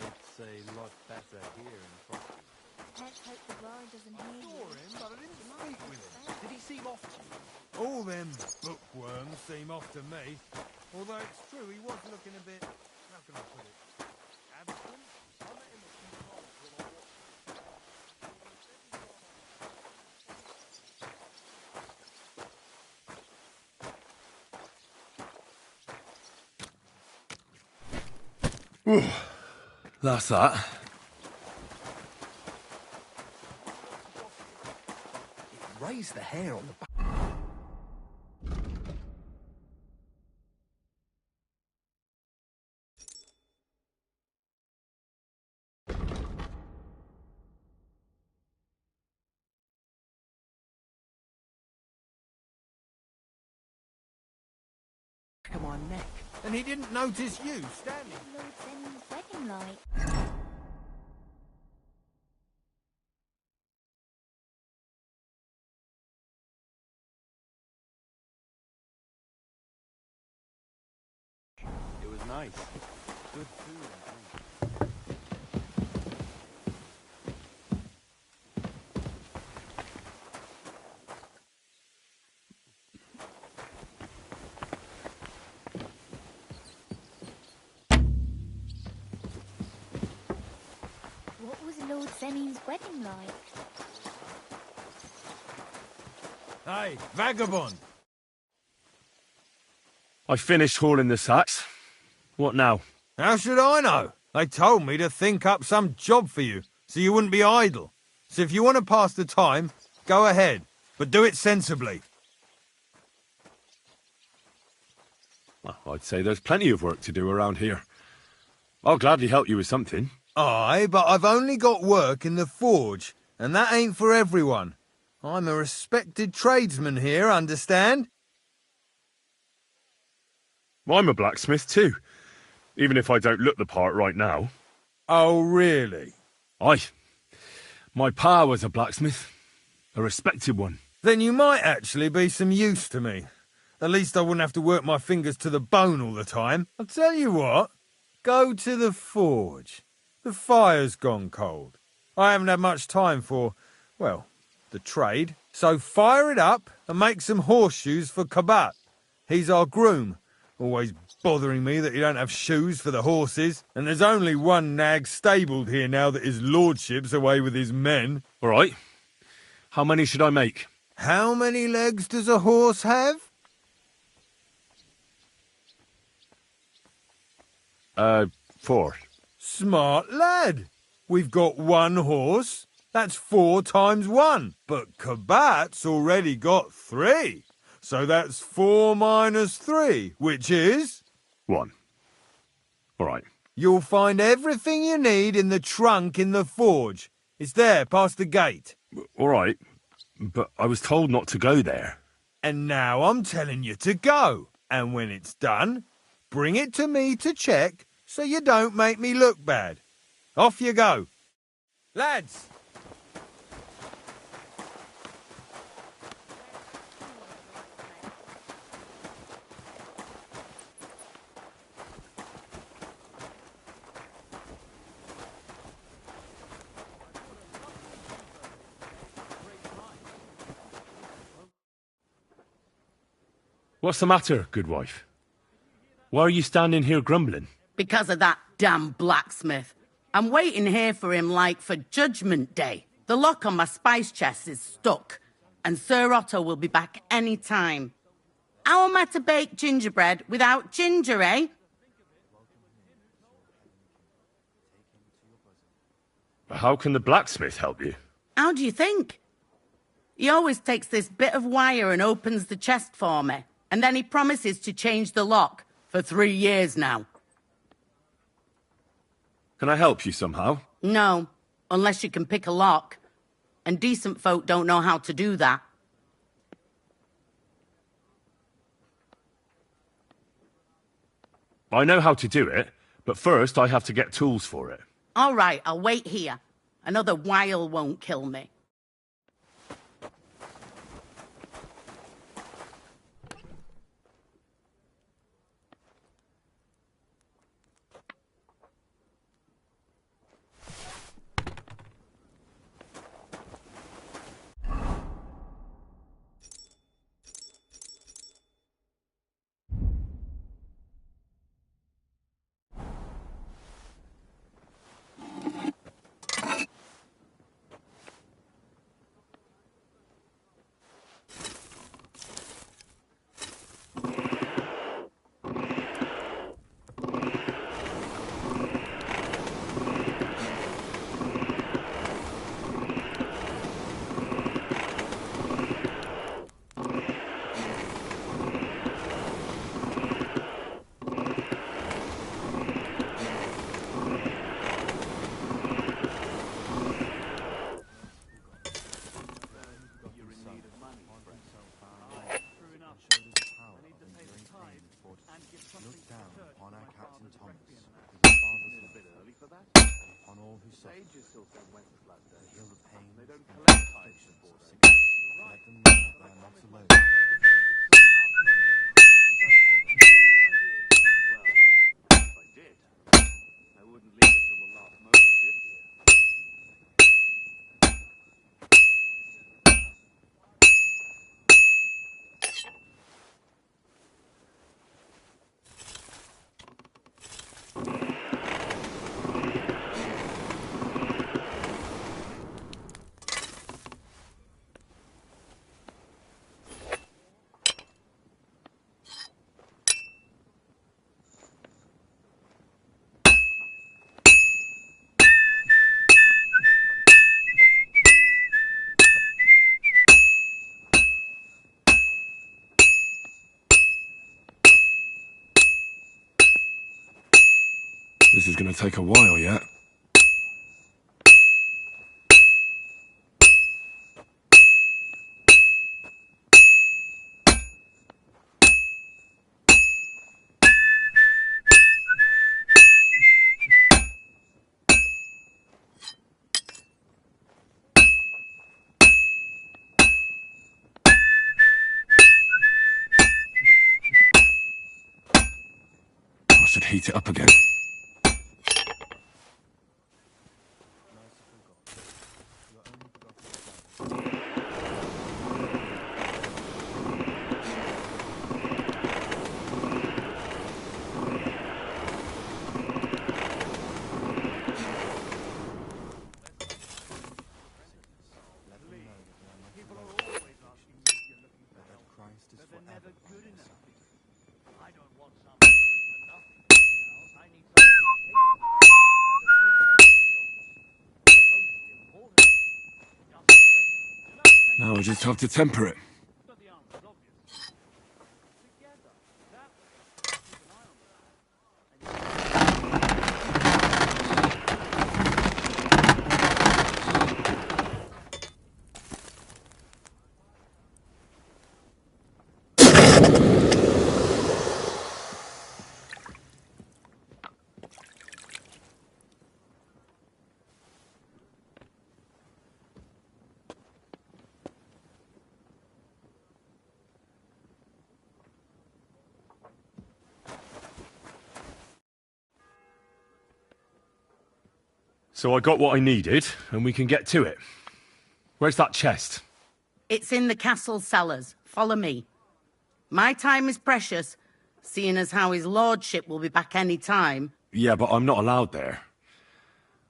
[SPEAKER 8] It's a lot better here in Frosty.
[SPEAKER 13] Let's hope the bride doesn't hear you.
[SPEAKER 7] But I didn't speak with him.
[SPEAKER 24] Did he seem off to you?
[SPEAKER 7] All them bookworms seem off to me. Although it's true, he was looking a bit... How can I put it? Absent? I met him a few times when I watched...
[SPEAKER 18] That's that.
[SPEAKER 24] It raised the hair on the back. Of my neck.
[SPEAKER 7] And he didn't notice you standing.
[SPEAKER 13] Lord Ben's wedding like.
[SPEAKER 8] It was nice. Good food and drink.
[SPEAKER 13] What was Lord Ben's wedding like?
[SPEAKER 7] Hey, vagabond!
[SPEAKER 18] I finished hauling the sacks. What now?
[SPEAKER 7] How should I know? They told me to think up some job for you, so you wouldn't be idle. So if you want to pass the time, go ahead, but do it sensibly.
[SPEAKER 18] Well, I'd say there's plenty of work to do around here. I'll gladly help you with something.
[SPEAKER 7] Aye, but I've only got work in the forge, and that ain't for everyone. I'm a respected tradesman here, understand?
[SPEAKER 18] I'm a blacksmith too, even if I don't look the part right now.
[SPEAKER 7] Oh, really?
[SPEAKER 18] Aye. My pa was a blacksmith. A respected one.
[SPEAKER 7] Then you might actually be some use to me. At least I wouldn't have to work my fingers to the bone all the time. I'll tell you what. Go to the forge. The fire's gone cold. I haven't had much time for, well, the trade. So fire it up and make some horseshoes for Kabat. He's our groom. Always bothering me that you don't have shoes for the horses. And there's only one nag stabled here now that his lordship's away with his men.
[SPEAKER 18] All right. How many should I make?
[SPEAKER 7] How many legs does a horse have?
[SPEAKER 18] 4.
[SPEAKER 7] Smart lad. We've got one horse. That's 4 times 1. But Kabat's already got 3. So that's 4 minus 3, which is...
[SPEAKER 18] 1. All right.
[SPEAKER 7] You'll find everything you need in the trunk in the forge. It's there, past the gate.
[SPEAKER 18] All right. But I was told not to go there.
[SPEAKER 7] And now I'm telling you to go. And when it's done, bring it to me to check so you don't make me look bad. Off you go. Lads!
[SPEAKER 18] What's the matter, good wife? Why are you standing here grumbling?
[SPEAKER 2] Because of that damn blacksmith. I'm waiting here for him like for Judgment Day. The lock on my spice chest is stuck, and Sir Otto will be back any time. How am I to bake gingerbread without ginger, eh?
[SPEAKER 18] How can the blacksmith help you?
[SPEAKER 2] How do you think? He always takes this bit of wire and opens the chest for me, and then he promises to change the lock for 3 years now.
[SPEAKER 18] Can I help you somehow?
[SPEAKER 2] No, unless you can pick a lock. And decent folk don't know how to do that.
[SPEAKER 18] I know how to do it, but first I have to get tools for it.
[SPEAKER 2] All right, I'll wait here. Another while won't kill me.
[SPEAKER 18] This is going to take a while yet. I should heat it up again. Now I just have to temper it. So I got what I needed, and we can get to it. Where's that chest?
[SPEAKER 2] It's in the castle cellars. Follow me. My time is precious, seeing as how his lordship will be back any time.
[SPEAKER 18] Yeah, but I'm not allowed there.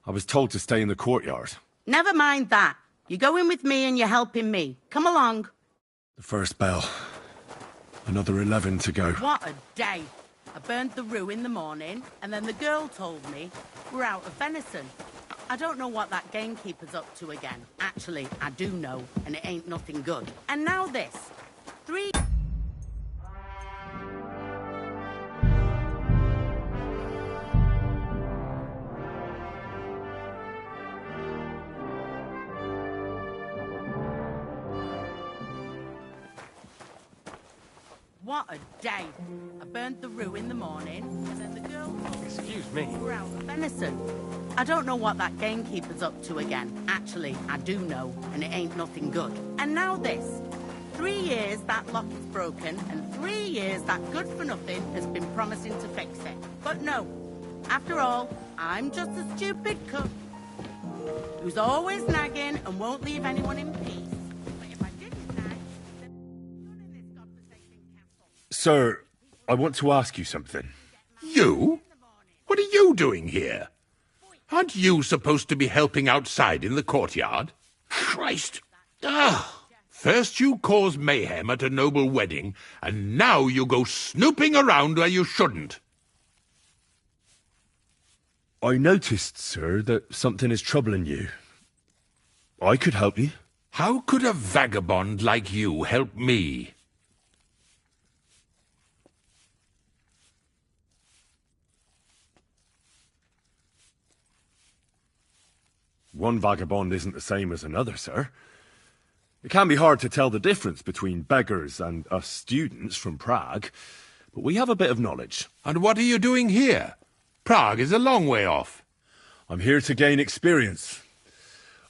[SPEAKER 18] I was told to stay in the courtyard.
[SPEAKER 2] Never mind that. You're going with me and you're helping me. Come along.
[SPEAKER 18] The first bell. Another 11 to go.
[SPEAKER 2] What a day. I burned the rue in the morning, and then the girl told me we're out of venison. I don't know what that gamekeeper's up to again. Actually, I do know, and it ain't nothing good. And now this. 3... What a day. I burnt the roux in the morning, and then the girl...
[SPEAKER 6] Excuse me.
[SPEAKER 2] ...were out of venison. I don't know what that gamekeeper's up to again. Actually, I do know, and it ain't nothing good. And now this. 3 years that lock is broken, and 3 years that good-for-nothing has been promising to fix it. But no. After all, I'm just a stupid cook who's always nagging and won't leave anyone in peace.
[SPEAKER 16] Sir, I want to ask you something. You? What are you doing here? Aren't you supposed to be helping outside in the courtyard? Christ! First you cause mayhem at a noble wedding, and now you go snooping around where you shouldn't.
[SPEAKER 18] I noticed, sir, that something is troubling you. I could help you.
[SPEAKER 16] How could a vagabond like you help me?
[SPEAKER 18] One vagabond isn't the same as another, sir. It can be hard to tell the difference between beggars and us students from Prague, but we have a bit of knowledge.
[SPEAKER 16] And what are you doing here? Prague is a long way off.
[SPEAKER 18] I'm here to gain experience.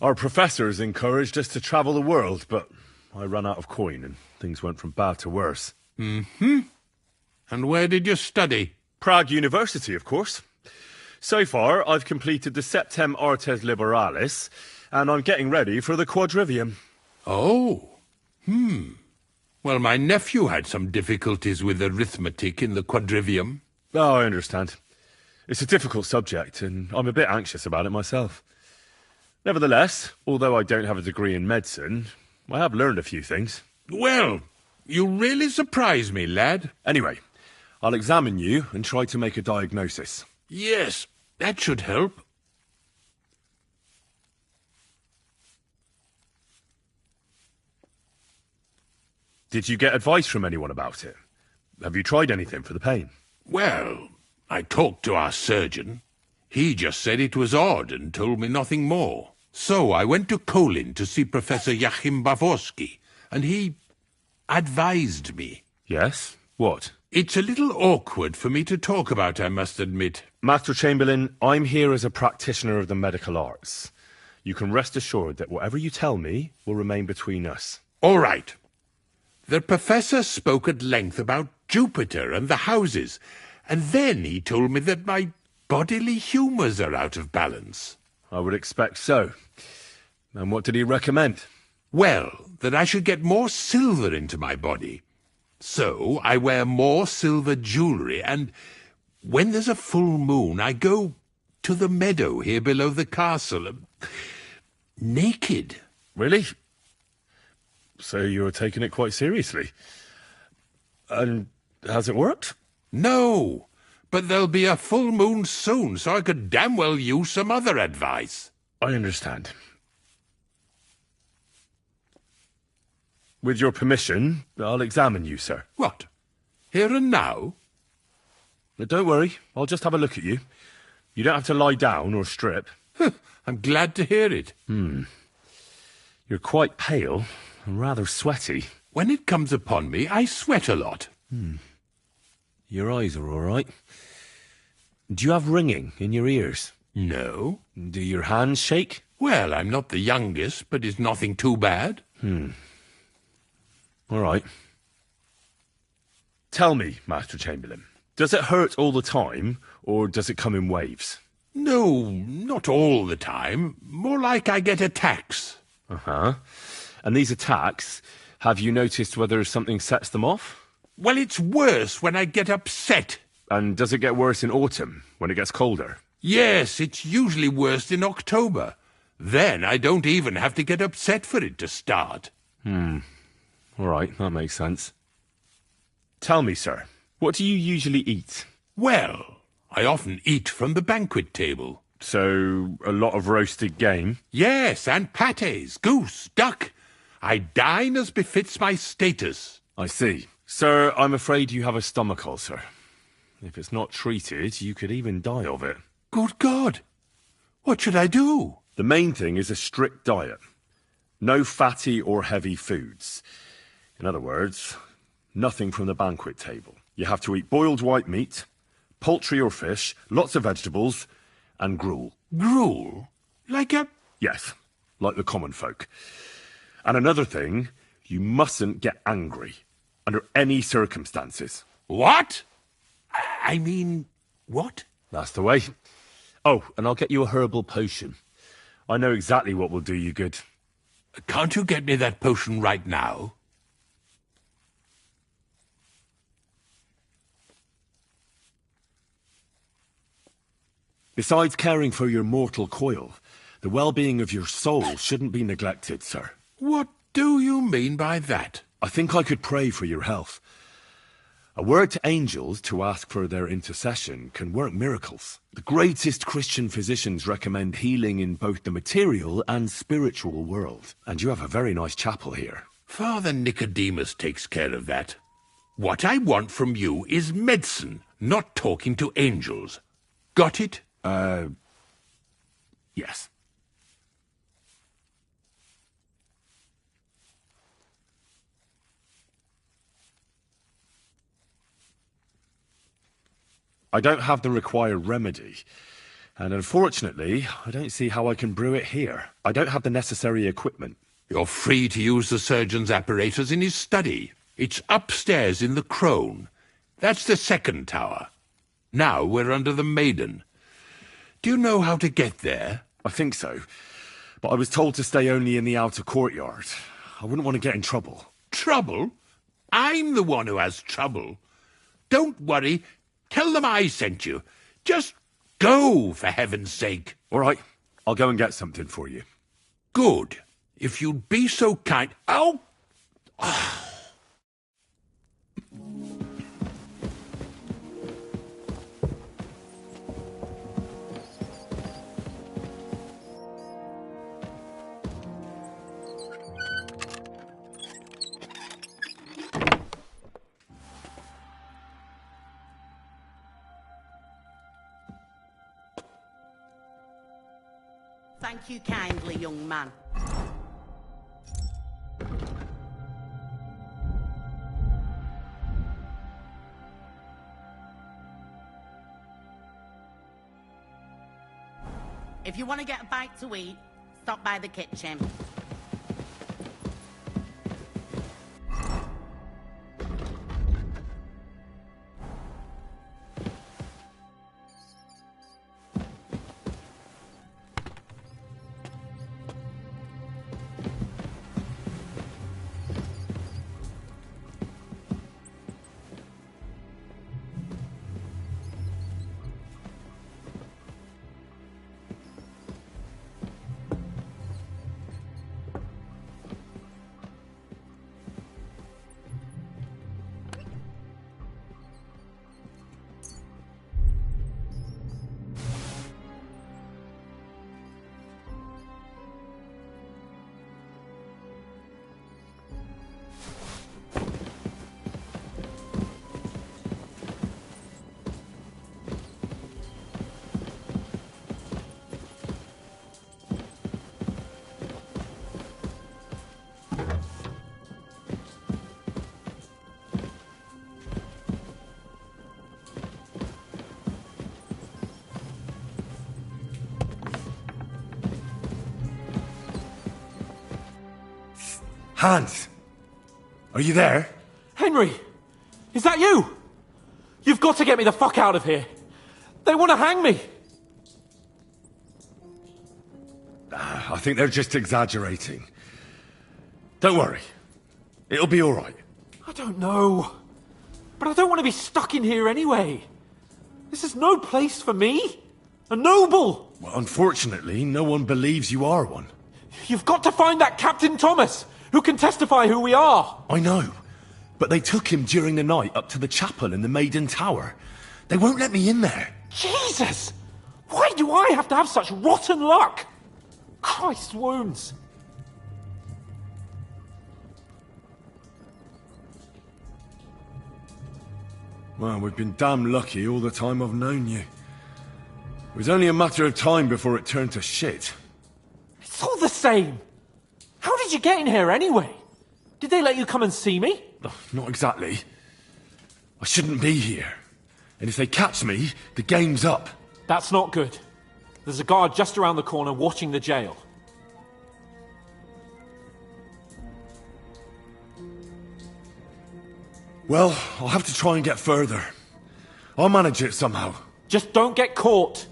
[SPEAKER 18] Our professors encouraged us to travel the world, but I ran out of coin and things went from bad to worse.
[SPEAKER 16] Mm-hmm. And where did you study?
[SPEAKER 18] Prague University, of course. So far, I've completed the Septem Artes Liberalis, and I'm getting ready for the Quadrivium.
[SPEAKER 16] Oh. Well, my nephew had some difficulties with arithmetic in the Quadrivium.
[SPEAKER 18] Oh, I understand. It's a difficult subject, and I'm a bit anxious about it myself. Nevertheless, although I don't have a degree in medicine, I have learned a few things.
[SPEAKER 16] Well, you really surprise me, lad.
[SPEAKER 18] Anyway, I'll examine you and try to make a diagnosis.
[SPEAKER 16] Yes, that should help.
[SPEAKER 18] Did you get advice from anyone about it? Have you tried anything for the pain?
[SPEAKER 16] Well, I talked to our surgeon. He just said it was odd and told me nothing more. So I went to Kolin to see Professor Joachim Bavorsky, and he advised me.
[SPEAKER 18] Yes? What?
[SPEAKER 16] It's a little awkward for me to talk about, I must admit.
[SPEAKER 18] Master Chamberlain, I'm here as a practitioner of the medical arts. You can rest assured that whatever you tell me will remain between us.
[SPEAKER 16] All right. The professor spoke at length about Jupiter and the houses, and then he told me that my bodily humours are out of balance.
[SPEAKER 18] I would expect so. And what did he recommend?
[SPEAKER 16] Well, that I should get more silver into my body. So I wear more silver jewellery, and when there's a full moon, I go to the meadow here below the castle, naked.
[SPEAKER 18] Really? So you're taking it quite seriously. And has it worked?
[SPEAKER 16] No, but there'll be a full moon soon, so I could damn well use some other advice.
[SPEAKER 18] I understand. With your permission, I'll examine you, sir.
[SPEAKER 16] What? Here and now?
[SPEAKER 18] Don't worry, I'll just have a look at you. You don't have to lie down or strip.
[SPEAKER 16] I'm glad to hear it.
[SPEAKER 18] You're quite pale and rather sweaty.
[SPEAKER 16] When it comes upon me, I sweat a lot.
[SPEAKER 18] Your eyes are all right. Do you have ringing in your ears?
[SPEAKER 16] No.
[SPEAKER 18] Do your hands shake?
[SPEAKER 16] Well, I'm not the youngest, but it's nothing too bad.
[SPEAKER 18] All right. Tell me, Master Chamberlain, does it hurt all the time, or does it come in waves?
[SPEAKER 16] No, not all the time. More like I get attacks.
[SPEAKER 18] Uh-huh. And these attacks, have you noticed whether something sets them off?
[SPEAKER 16] Well, it's worse when I get upset.
[SPEAKER 18] And does it get worse in autumn, when it gets colder?
[SPEAKER 16] Yes, it's usually worst in October. Then I don't even have to get upset for it to start.
[SPEAKER 18] All right, that makes sense. Tell me, sir, what do you usually eat?
[SPEAKER 16] Well, I often eat from the banquet table.
[SPEAKER 18] So, a lot of roasted game?
[SPEAKER 16] Yes, and pâtés, goose, duck. I dine as befits my status.
[SPEAKER 18] I see. Sir, I'm afraid you have a stomach ulcer. If it's not treated, you could even die of it.
[SPEAKER 16] Good God! What should I do?
[SPEAKER 18] The main thing is a strict diet. No fatty or heavy foods. In other words, nothing from the banquet table. You have to eat boiled white meat, poultry or fish, lots of vegetables, and gruel.
[SPEAKER 16] Gruel? Like a...
[SPEAKER 18] Yes, like the common folk. And another thing, you mustn't get angry, under any circumstances.
[SPEAKER 16] What? I mean, what?
[SPEAKER 18] That's the way. Oh, and I'll get you a herbal potion. I know exactly what will do you good.
[SPEAKER 16] Can't you get me that potion right now?
[SPEAKER 18] Besides caring for your mortal coil, the well-being of your soul shouldn't be neglected, sir.
[SPEAKER 16] What do you mean by that?
[SPEAKER 18] I think I could pray for your health. A word to angels to ask for their intercession can work miracles. The greatest Christian physicians recommend healing in both the material and spiritual world. And you have a very nice chapel here.
[SPEAKER 16] Father Nicodemus takes care of that. What I want from you is medicine, not talking to angels. Got it?
[SPEAKER 18] Yes. I don't have the required remedy, and unfortunately, I don't see how I can brew it here. I don't have the necessary equipment.
[SPEAKER 16] You're free to use the surgeon's apparatus in his study. It's upstairs in the Crone. That's the second tower. Now we're under the Maiden. Do you know how to get there?
[SPEAKER 18] I think so, but I was told to stay only in the outer courtyard. I wouldn't want to get in trouble.
[SPEAKER 16] Trouble? I'm the one who has trouble. Don't worry. Tell them I sent you. Just go, for heaven's sake.
[SPEAKER 18] All right, I'll go and get something for you.
[SPEAKER 16] Good. If you'd be so kind... Oh!
[SPEAKER 2] Thank you kindly, young man. If you want to get a bite to eat, stop by the kitchen.
[SPEAKER 18] Hans! Are you there?
[SPEAKER 14] Henry! Is that you? You've got to get me the fuck out of here. They want to hang me.
[SPEAKER 18] I think they're just exaggerating. Don't worry. It'll be all right.
[SPEAKER 14] I don't know. But I don't want to be stuck in here anyway. This is no place for me. A noble.
[SPEAKER 18] Well, unfortunately, no one believes you are one.
[SPEAKER 14] You've got to find that Captain Thomas, who can testify who we are.
[SPEAKER 18] I know. But they took him during the night up to the chapel in the Maiden Tower. They won't let me in there.
[SPEAKER 14] Jesus! Why do I have to have such rotten luck? Christ's wounds.
[SPEAKER 18] Well, we've been damn lucky all the time I've known you. It was only a matter of time before it turned to shit.
[SPEAKER 14] It's all the same. How did you get in here anyway? Did they let you come and see me?
[SPEAKER 18] Oh, not exactly. I shouldn't be here. And if they catch me, the game's up.
[SPEAKER 14] That's not good. There's a guard just around the corner watching the jail.
[SPEAKER 18] Well, I'll have to try and get further. I'll manage it somehow.
[SPEAKER 14] Just don't get caught.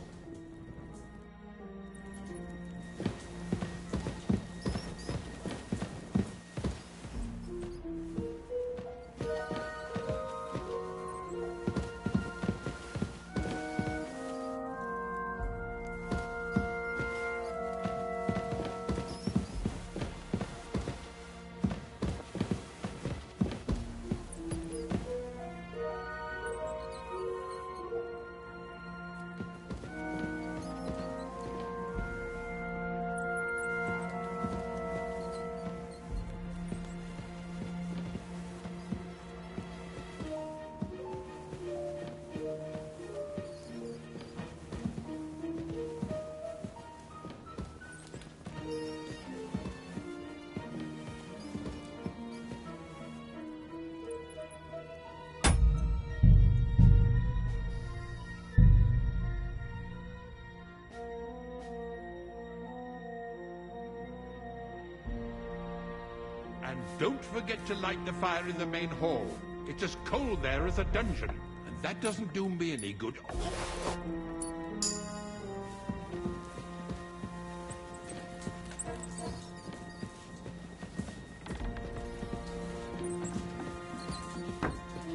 [SPEAKER 16] And don't forget to light the fire in the main hall. It's as cold there as a dungeon, and that doesn't do me any good.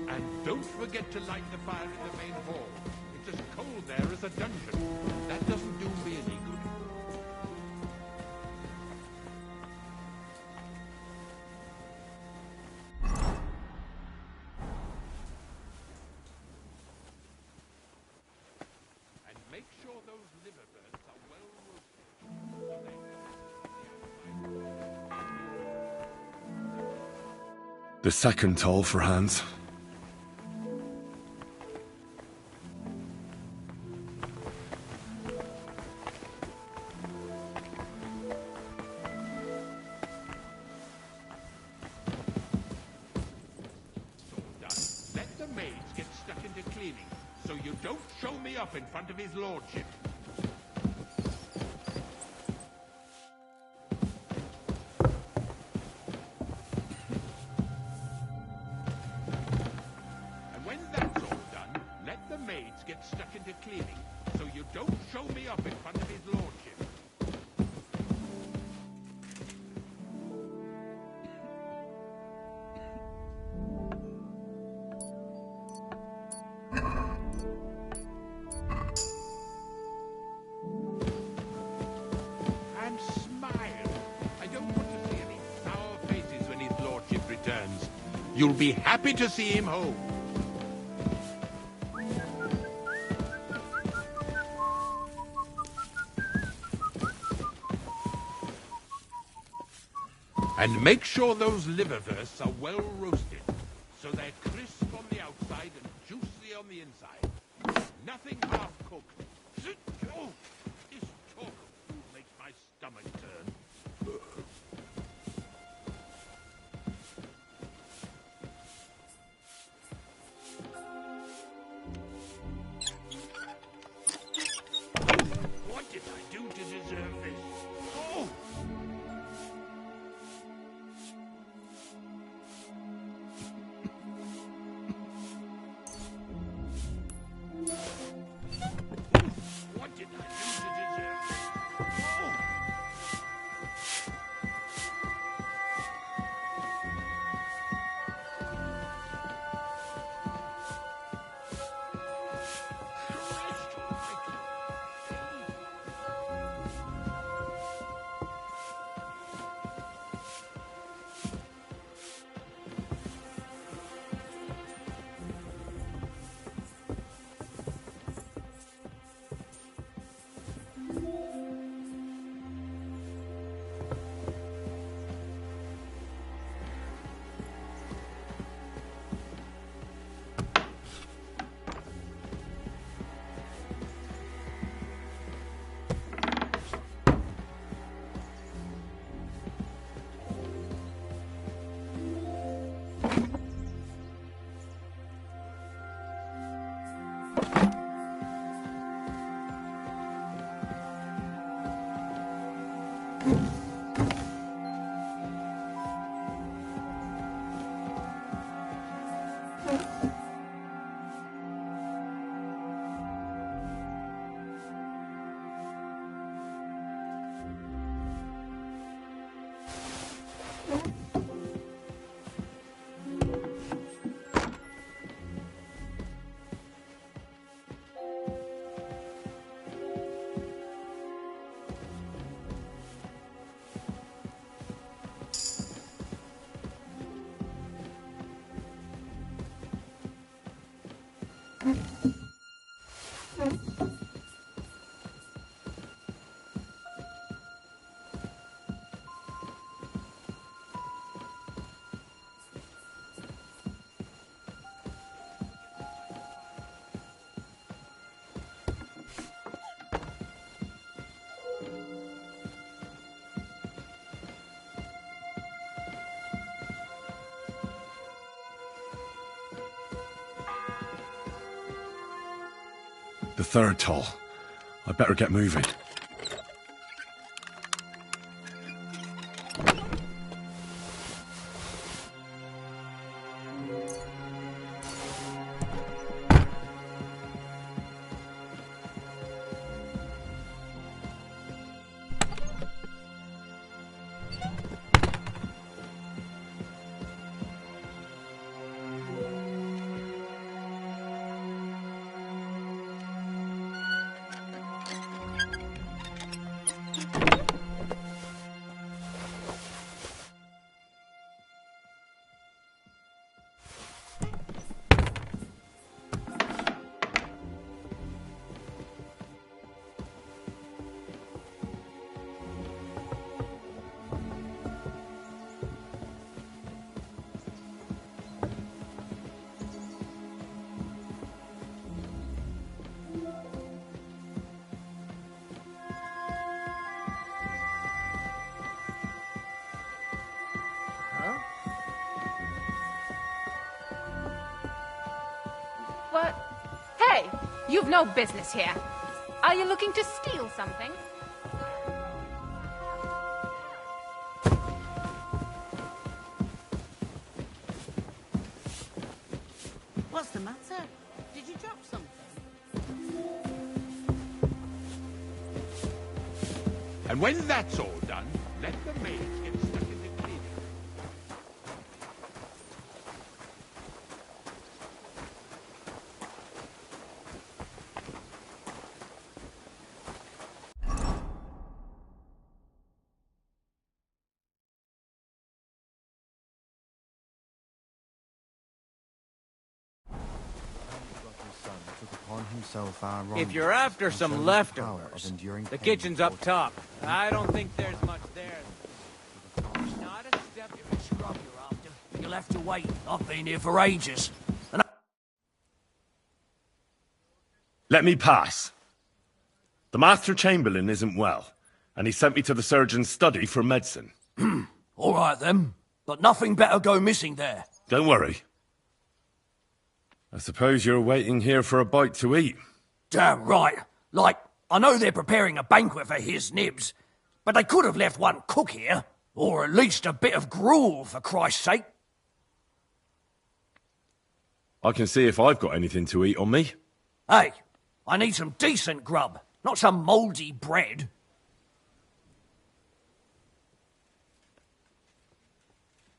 [SPEAKER 16] And don't forget to light the fire in the main hall. It's as cold there as a dungeon. That doesn't do me any good. And make sure those liver burns are well roasted.
[SPEAKER 18] The second toll for Hans.
[SPEAKER 16] Let the maids get stuck into cleaning, so you don't show me up in front of his lordship. And when that's all done, let the maids get stuck into cleaning, so you don't show me up in front of his lordship. And smile. I don't want to see any sour faces when his lordship returns. You'll be happy to see him home. And make sure those liverwursts are well roasted, so they're crisp on the outside and juicy on the inside. Nothing half cooked. Oh, this talk of food makes my stomach turn. What did I do to deserve this? Oh! What did I do to deserve this? Oh! Christ almighty.
[SPEAKER 18] The third toll. I'd better get moving.
[SPEAKER 1] What? Hey! You've no business here. Are you looking to steal something?
[SPEAKER 2] What's the matter? Did you drop something?
[SPEAKER 16] And when that's all done, let the maids get stuck into cleaning.
[SPEAKER 17] If you're after some leftovers, the kitchen's up top. I don't think there's much there. Not a step.
[SPEAKER 23] Scrub you're after. You'll have to wait. I've been here for ages. And
[SPEAKER 18] Let me pass. The Master Chamberlain isn't well, and he sent me to the surgeon's study for medicine.
[SPEAKER 23] all right then, but nothing better go missing there.
[SPEAKER 18] Don't worry. I suppose you're waiting here for a bite to eat.
[SPEAKER 23] Damn right. Like, I know they're preparing a banquet for his nibs, but they could have left one cook here, or at least a bit of gruel, for Christ's sake.
[SPEAKER 18] I can see if I've got anything to eat on me.
[SPEAKER 23] Hey, I need some decent grub, not some mouldy bread.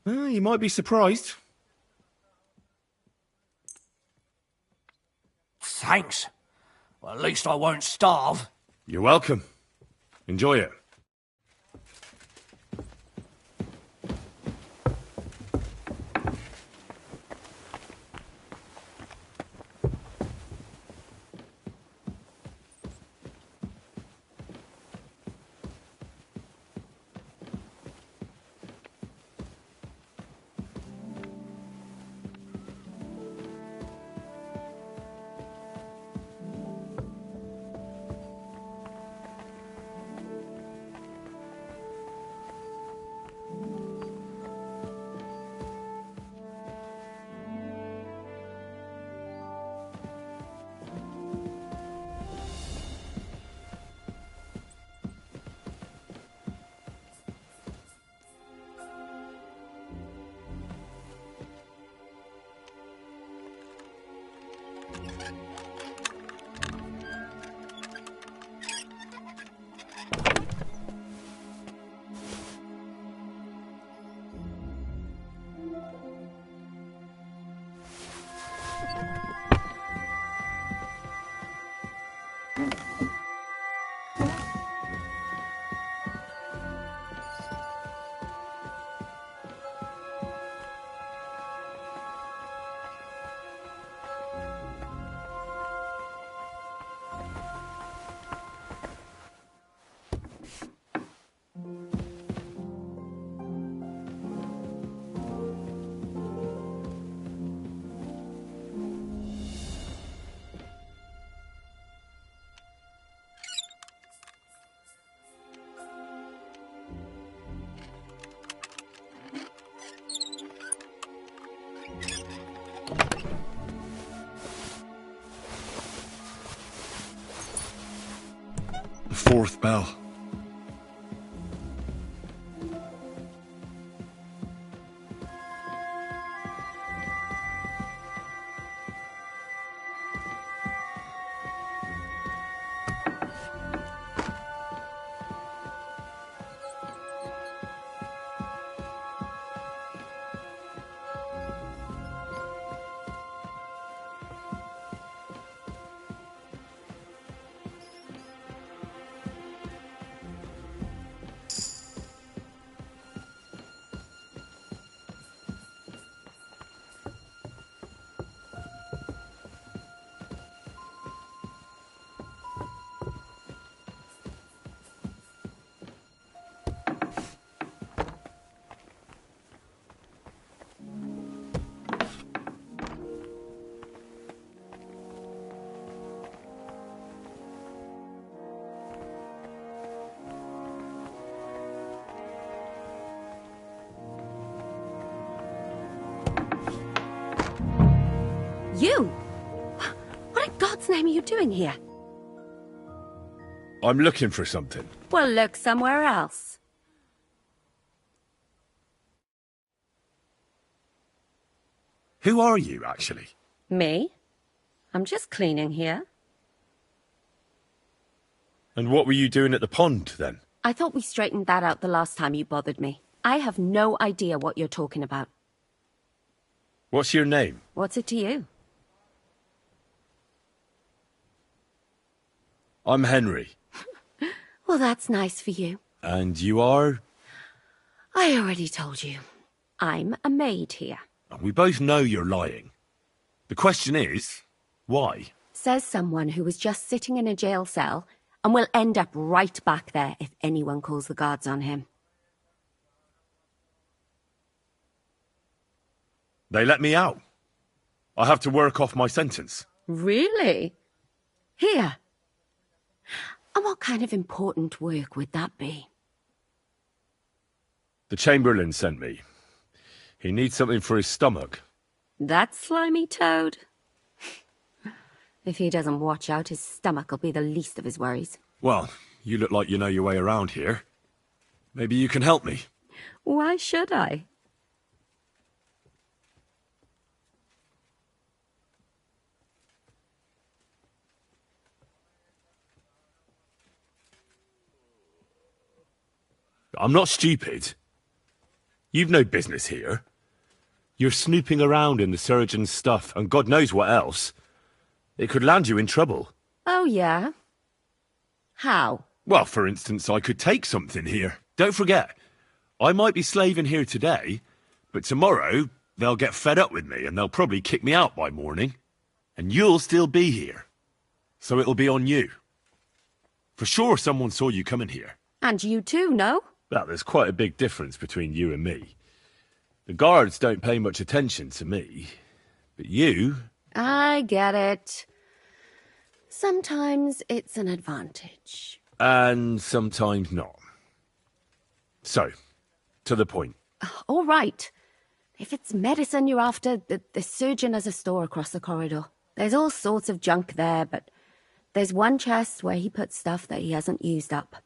[SPEAKER 18] You might be surprised.
[SPEAKER 23] Thanks. Well, at least I won't starve.
[SPEAKER 18] You're welcome. Enjoy it. 4th bell.
[SPEAKER 9] You? What in God's name are you doing here?
[SPEAKER 18] I'm looking for something.
[SPEAKER 9] Well, look somewhere else.
[SPEAKER 18] Who are you, actually?
[SPEAKER 9] Me? I'm just cleaning here.
[SPEAKER 18] And what were you doing at the pond, then?
[SPEAKER 9] I thought we straightened that out the last time you bothered me. I have no idea what you're talking about.
[SPEAKER 18] What's your name?
[SPEAKER 9] What's it to you?
[SPEAKER 18] I'm Henry.
[SPEAKER 9] Well, that's nice for you.
[SPEAKER 18] And you are?
[SPEAKER 9] I already told you. I'm a maid here.
[SPEAKER 18] We both know you're lying. The question is, why?
[SPEAKER 9] Says someone who was just sitting in a jail cell and will end up right back there if anyone calls the guards on him.
[SPEAKER 18] They let me out. I have to work off my sentence.
[SPEAKER 9] Really? Here. And what kind of important work would that be?
[SPEAKER 18] The Chamberlain sent me. He needs something for his stomach.
[SPEAKER 9] That slimy toad? If he doesn't watch out, his stomach will be the least of his worries.
[SPEAKER 18] Well, you look like you know your way around here. Maybe you can help me.
[SPEAKER 9] Why should I?
[SPEAKER 18] I'm not stupid. You've no business here. You're snooping around in the surgeon's stuff, and God knows what else. It could land you in trouble.
[SPEAKER 9] Oh, yeah? How?
[SPEAKER 18] Well, for instance, I could take something here. Don't forget, I might be slaving here today, but tomorrow they'll get fed up with me, and they'll probably kick me out by morning. And you'll still be here. So it'll be on you. For sure someone saw you coming here.
[SPEAKER 9] And you too, no?
[SPEAKER 18] Well, there's quite a big difference between you and me. The guards don't pay much attention to me, but you...
[SPEAKER 9] I get it. Sometimes it's an advantage.
[SPEAKER 18] And sometimes not. So, to the point.
[SPEAKER 9] All right. If it's medicine you're after, the surgeon has a store across the corridor. There's all sorts of junk there, but there's one chest where he puts stuff that he hasn't used up.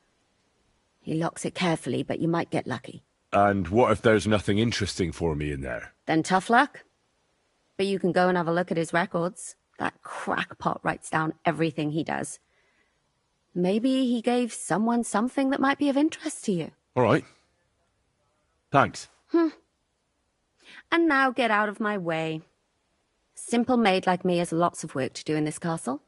[SPEAKER 9] He locks it carefully, but you might get lucky.
[SPEAKER 18] And what if there's nothing interesting for me in there?
[SPEAKER 9] Then tough luck. But you can go and have a look at his records. That crackpot writes down everything he does. Maybe he gave someone something that might be of interest to you.
[SPEAKER 18] All right. Thanks.
[SPEAKER 9] And now get out of my way. Simple maid like me has lots of work to do in this castle.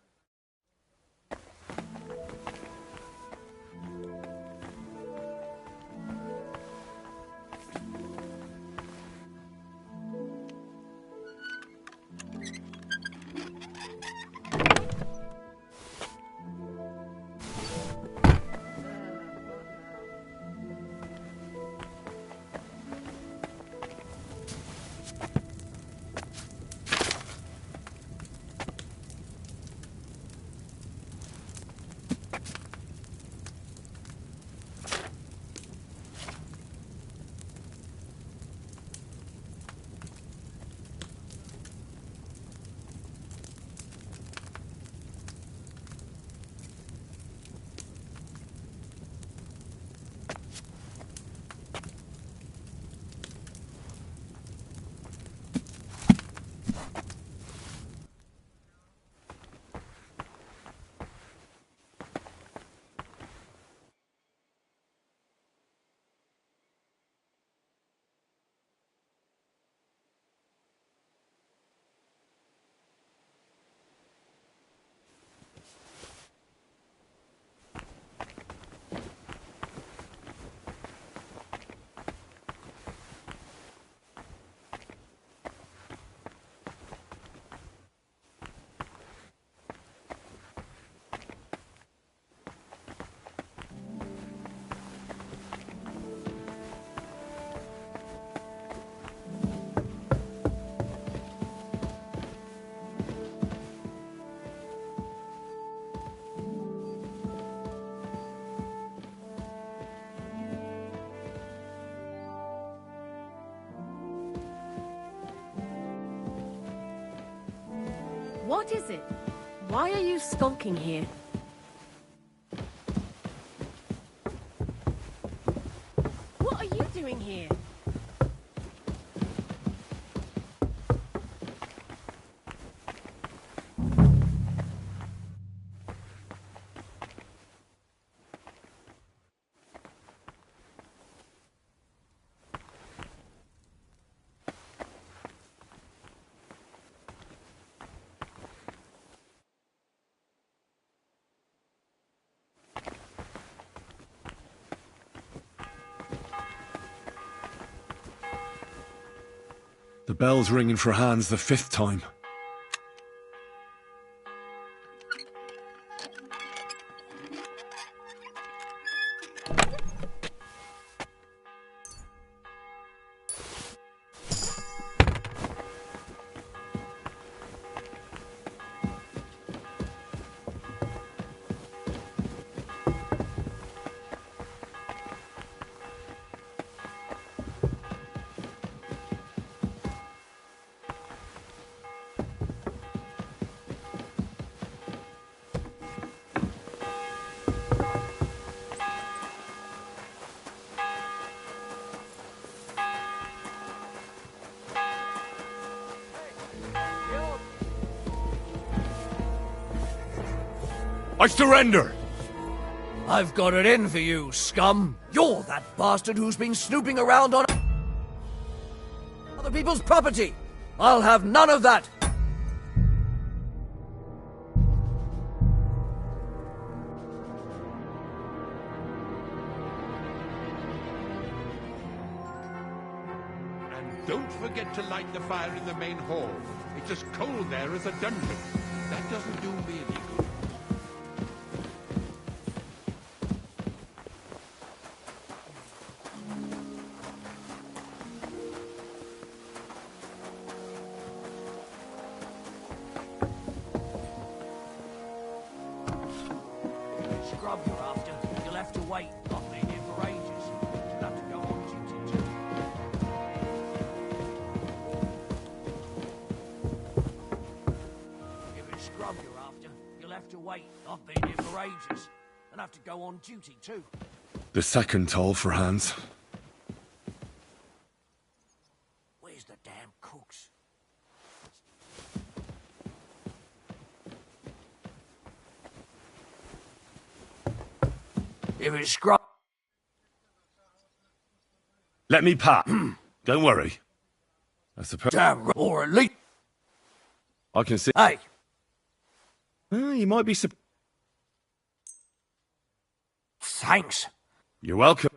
[SPEAKER 10] What is it? Why are you skulking here? What are you doing here?
[SPEAKER 18] The bell's ringing for Hans the 5th time. I surrender!
[SPEAKER 23] I've got it in for you, scum. You're that bastard who's been snooping around on other people's property. I'll have none of that.
[SPEAKER 16] And don't forget to light the fire in the main hall. It's as cold there as a dungeon. That doesn't do me any good.
[SPEAKER 23] Scrub you're after. You'll have to wait. I've been here for ages. You'll have to go on duty too. If it's scrub you're after, you'll have to wait. I've been here for ages. I'll have to go on duty too.
[SPEAKER 18] The second toll for Hans.
[SPEAKER 23] Where's the damn cooks? If it's scrub...
[SPEAKER 18] Let me pat. Don't worry. I suppose...
[SPEAKER 23] Damn, or at least...
[SPEAKER 18] I can see...
[SPEAKER 23] Hey!
[SPEAKER 18] You might be...
[SPEAKER 23] Thanks.
[SPEAKER 18] You're welcome.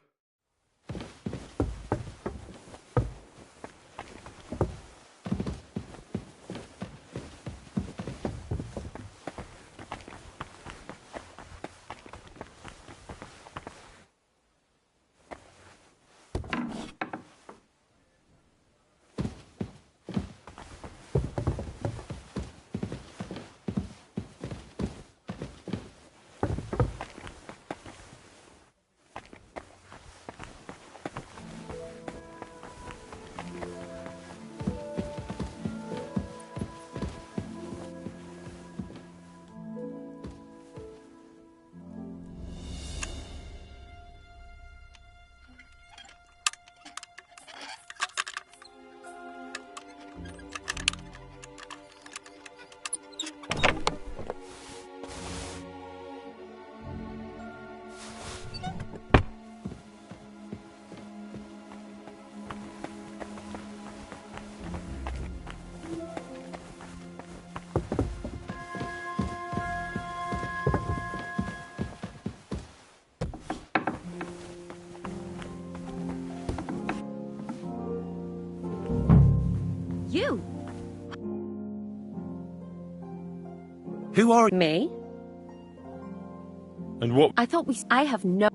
[SPEAKER 9] you?
[SPEAKER 18] Who are
[SPEAKER 9] Me?
[SPEAKER 18] And what?
[SPEAKER 9] I thought I have no...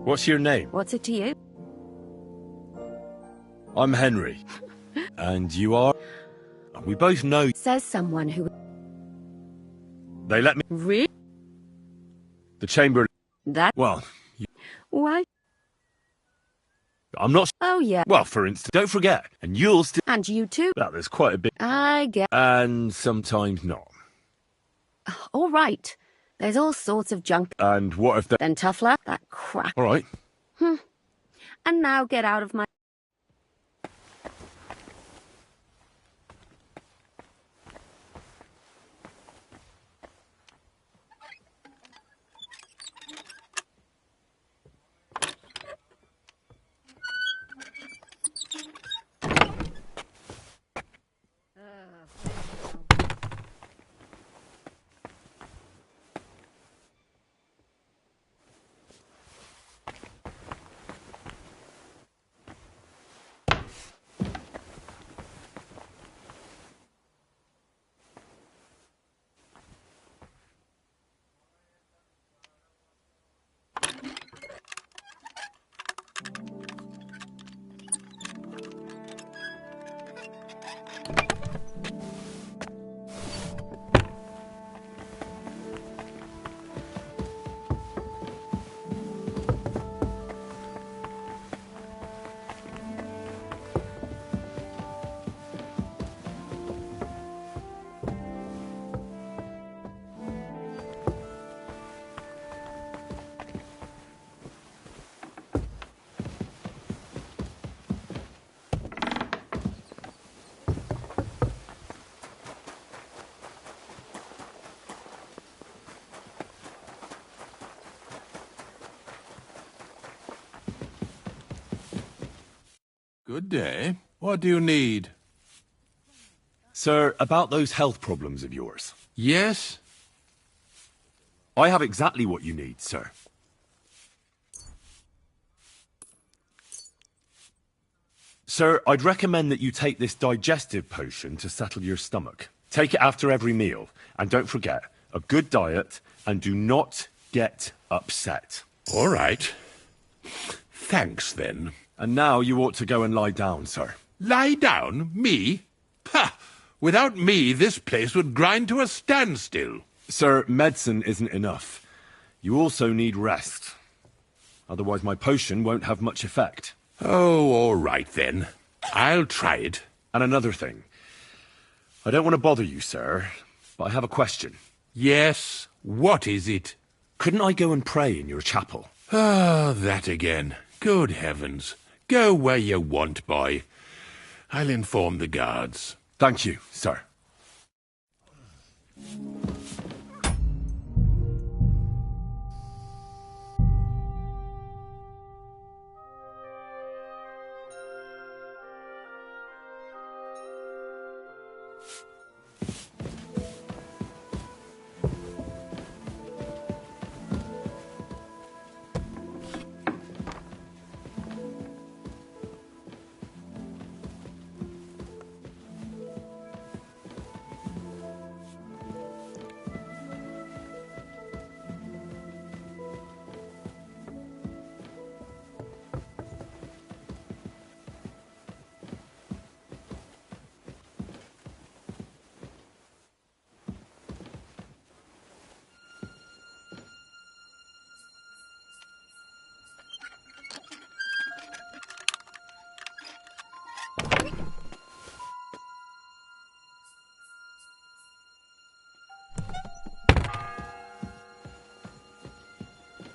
[SPEAKER 18] What's your name?
[SPEAKER 9] What's it to you?
[SPEAKER 18] I'm Henry. And you are? We both know...
[SPEAKER 9] Says someone who...
[SPEAKER 18] They let me...
[SPEAKER 9] Really?
[SPEAKER 18] The chamber...
[SPEAKER 9] That...
[SPEAKER 18] Well...
[SPEAKER 9] Why?
[SPEAKER 18] I'm not...
[SPEAKER 9] Oh, yeah.
[SPEAKER 18] Well, for instance, don't forget. And you'll still...
[SPEAKER 9] And you too.
[SPEAKER 18] Well, there's quite a bit...
[SPEAKER 9] I get...
[SPEAKER 18] And sometimes not.
[SPEAKER 9] All right. There's all sorts of junk.
[SPEAKER 18] And what if they...
[SPEAKER 9] Then tough luck. That crap.
[SPEAKER 18] All right.
[SPEAKER 9] And now get out of my...
[SPEAKER 16] Good day. What do you need?
[SPEAKER 18] Sir, about those health problems of yours.
[SPEAKER 16] Yes?
[SPEAKER 18] I have exactly what you need, sir. Sir, I'd recommend that you take this digestive potion to settle your stomach. Take it after every meal. And don't forget, a good diet, and do not get upset.
[SPEAKER 16] All right. Thanks, then.
[SPEAKER 18] And now you ought to go and lie down, sir.
[SPEAKER 16] Lie down? Me? Ha! Without me, this place would grind to a standstill.
[SPEAKER 18] Sir, medicine isn't enough. You also need rest. Otherwise my potion won't have much effect.
[SPEAKER 16] Oh, all right then. I'll try it.
[SPEAKER 18] And another thing. I don't want to bother you, sir, but I have a question.
[SPEAKER 16] Yes? What is it?
[SPEAKER 18] Couldn't I go and pray in your chapel?
[SPEAKER 16] Ah, that again. Good heavens. Go where you want, boy. I'll inform the guards.
[SPEAKER 18] Thank you, sir.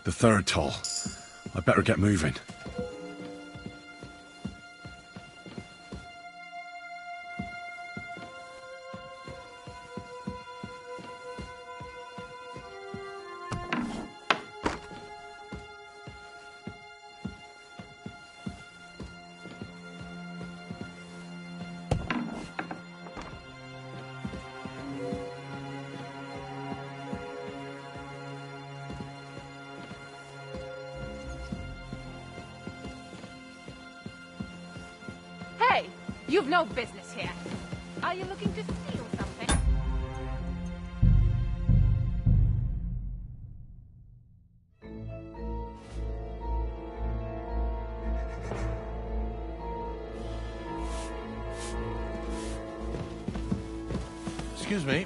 [SPEAKER 18] The third toll. I better get moving.
[SPEAKER 1] You've no business here. Are you looking to steal something?
[SPEAKER 16] Excuse me.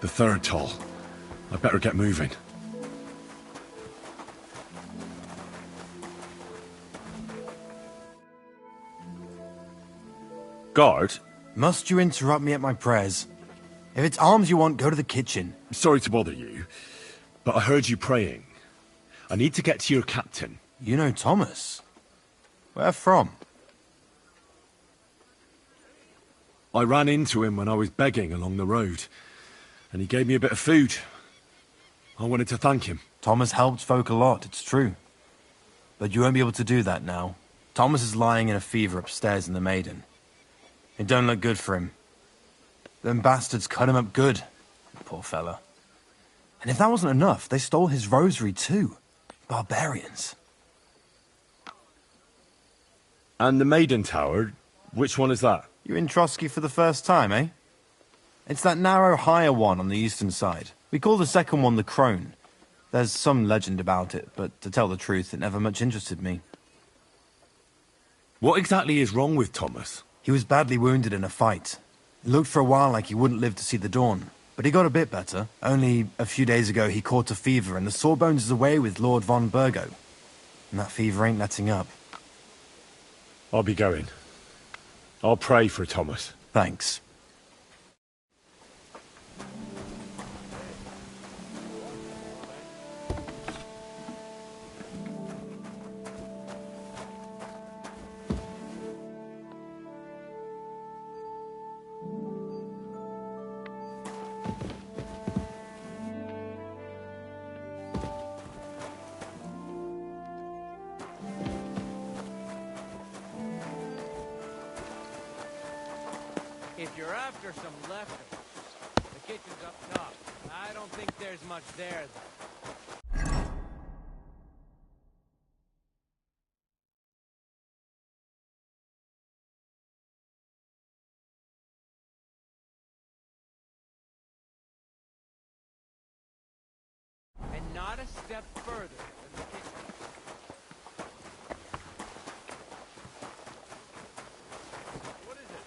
[SPEAKER 18] The third toll. I better get moving. Guard?
[SPEAKER 12] Must you interrupt me at my prayers? If it's arms you want, go to the kitchen.
[SPEAKER 18] Sorry to bother you, but I heard you praying. I need to get to your captain.
[SPEAKER 12] You know Thomas? Where from?
[SPEAKER 18] I ran into him when I was begging along the road, and he gave me a bit of food. I wanted to thank him.
[SPEAKER 12] Thomas helped folk a lot, it's true. But you won't be able to do that now. Thomas is lying in a fever upstairs in the Maiden. It don't look good for him. Them bastards cut him up good. Poor fella. And if that wasn't enough, they stole his rosary too. Barbarians.
[SPEAKER 18] And the Maiden Tower, which one is that?
[SPEAKER 12] You in Trotsky for the first time, eh? It's that narrow, higher one on the eastern side. We call the second one the Crone. There's some legend about it, but to tell the truth, it never much interested me.
[SPEAKER 18] What exactly is wrong with Thomas?
[SPEAKER 12] He was badly wounded in a fight. It looked for a while like he wouldn't live to see the dawn, but he got a bit better. Only a few days ago he caught a fever and the Sawbones is away with Lord von Burgo. And that fever ain't letting up.
[SPEAKER 18] I'll be going. I'll pray for Thomas.
[SPEAKER 12] Thanks.
[SPEAKER 17] If you're after some leftovers, the kitchen's up top. I don't think there's much there, though. And not a step further than the kitchen. What is it?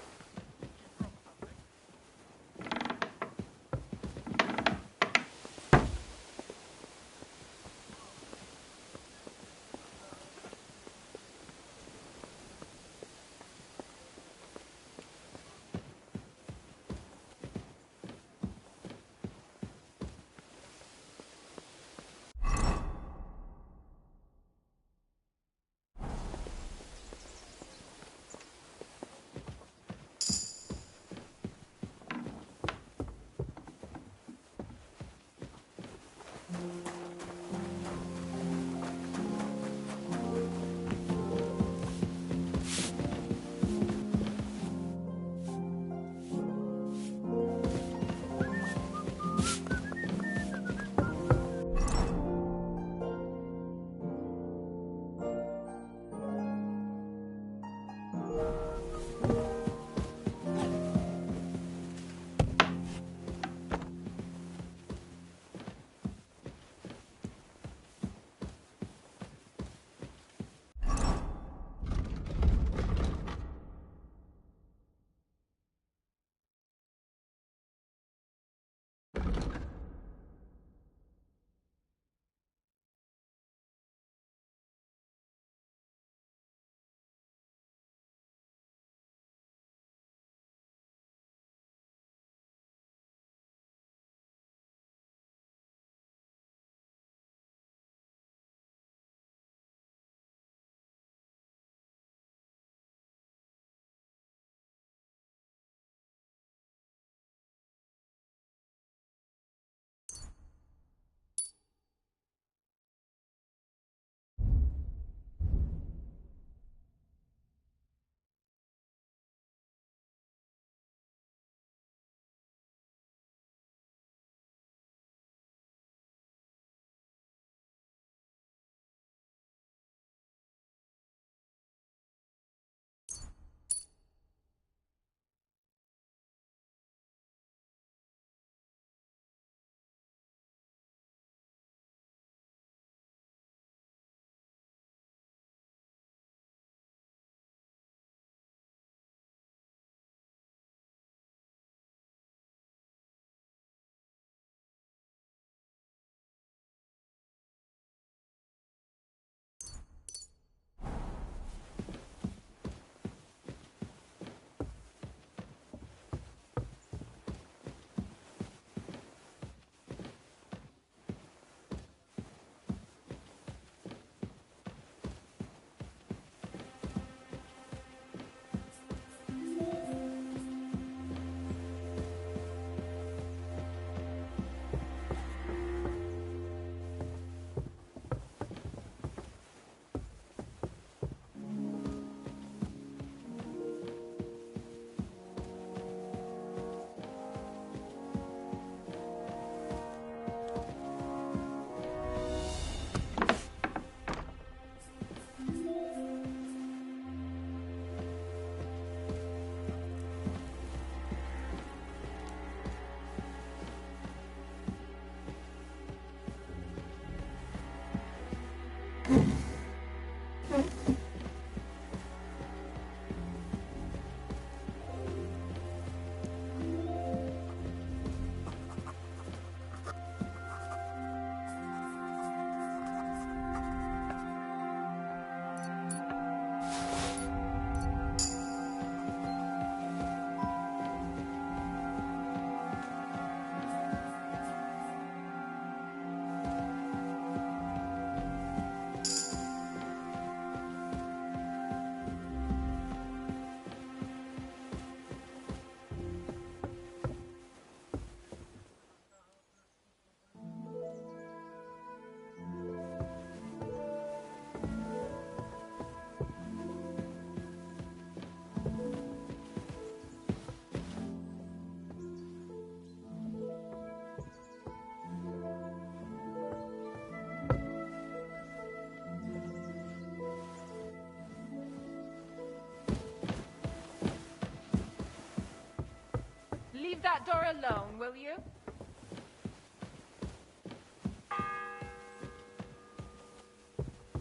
[SPEAKER 1] Leave that door alone, will you?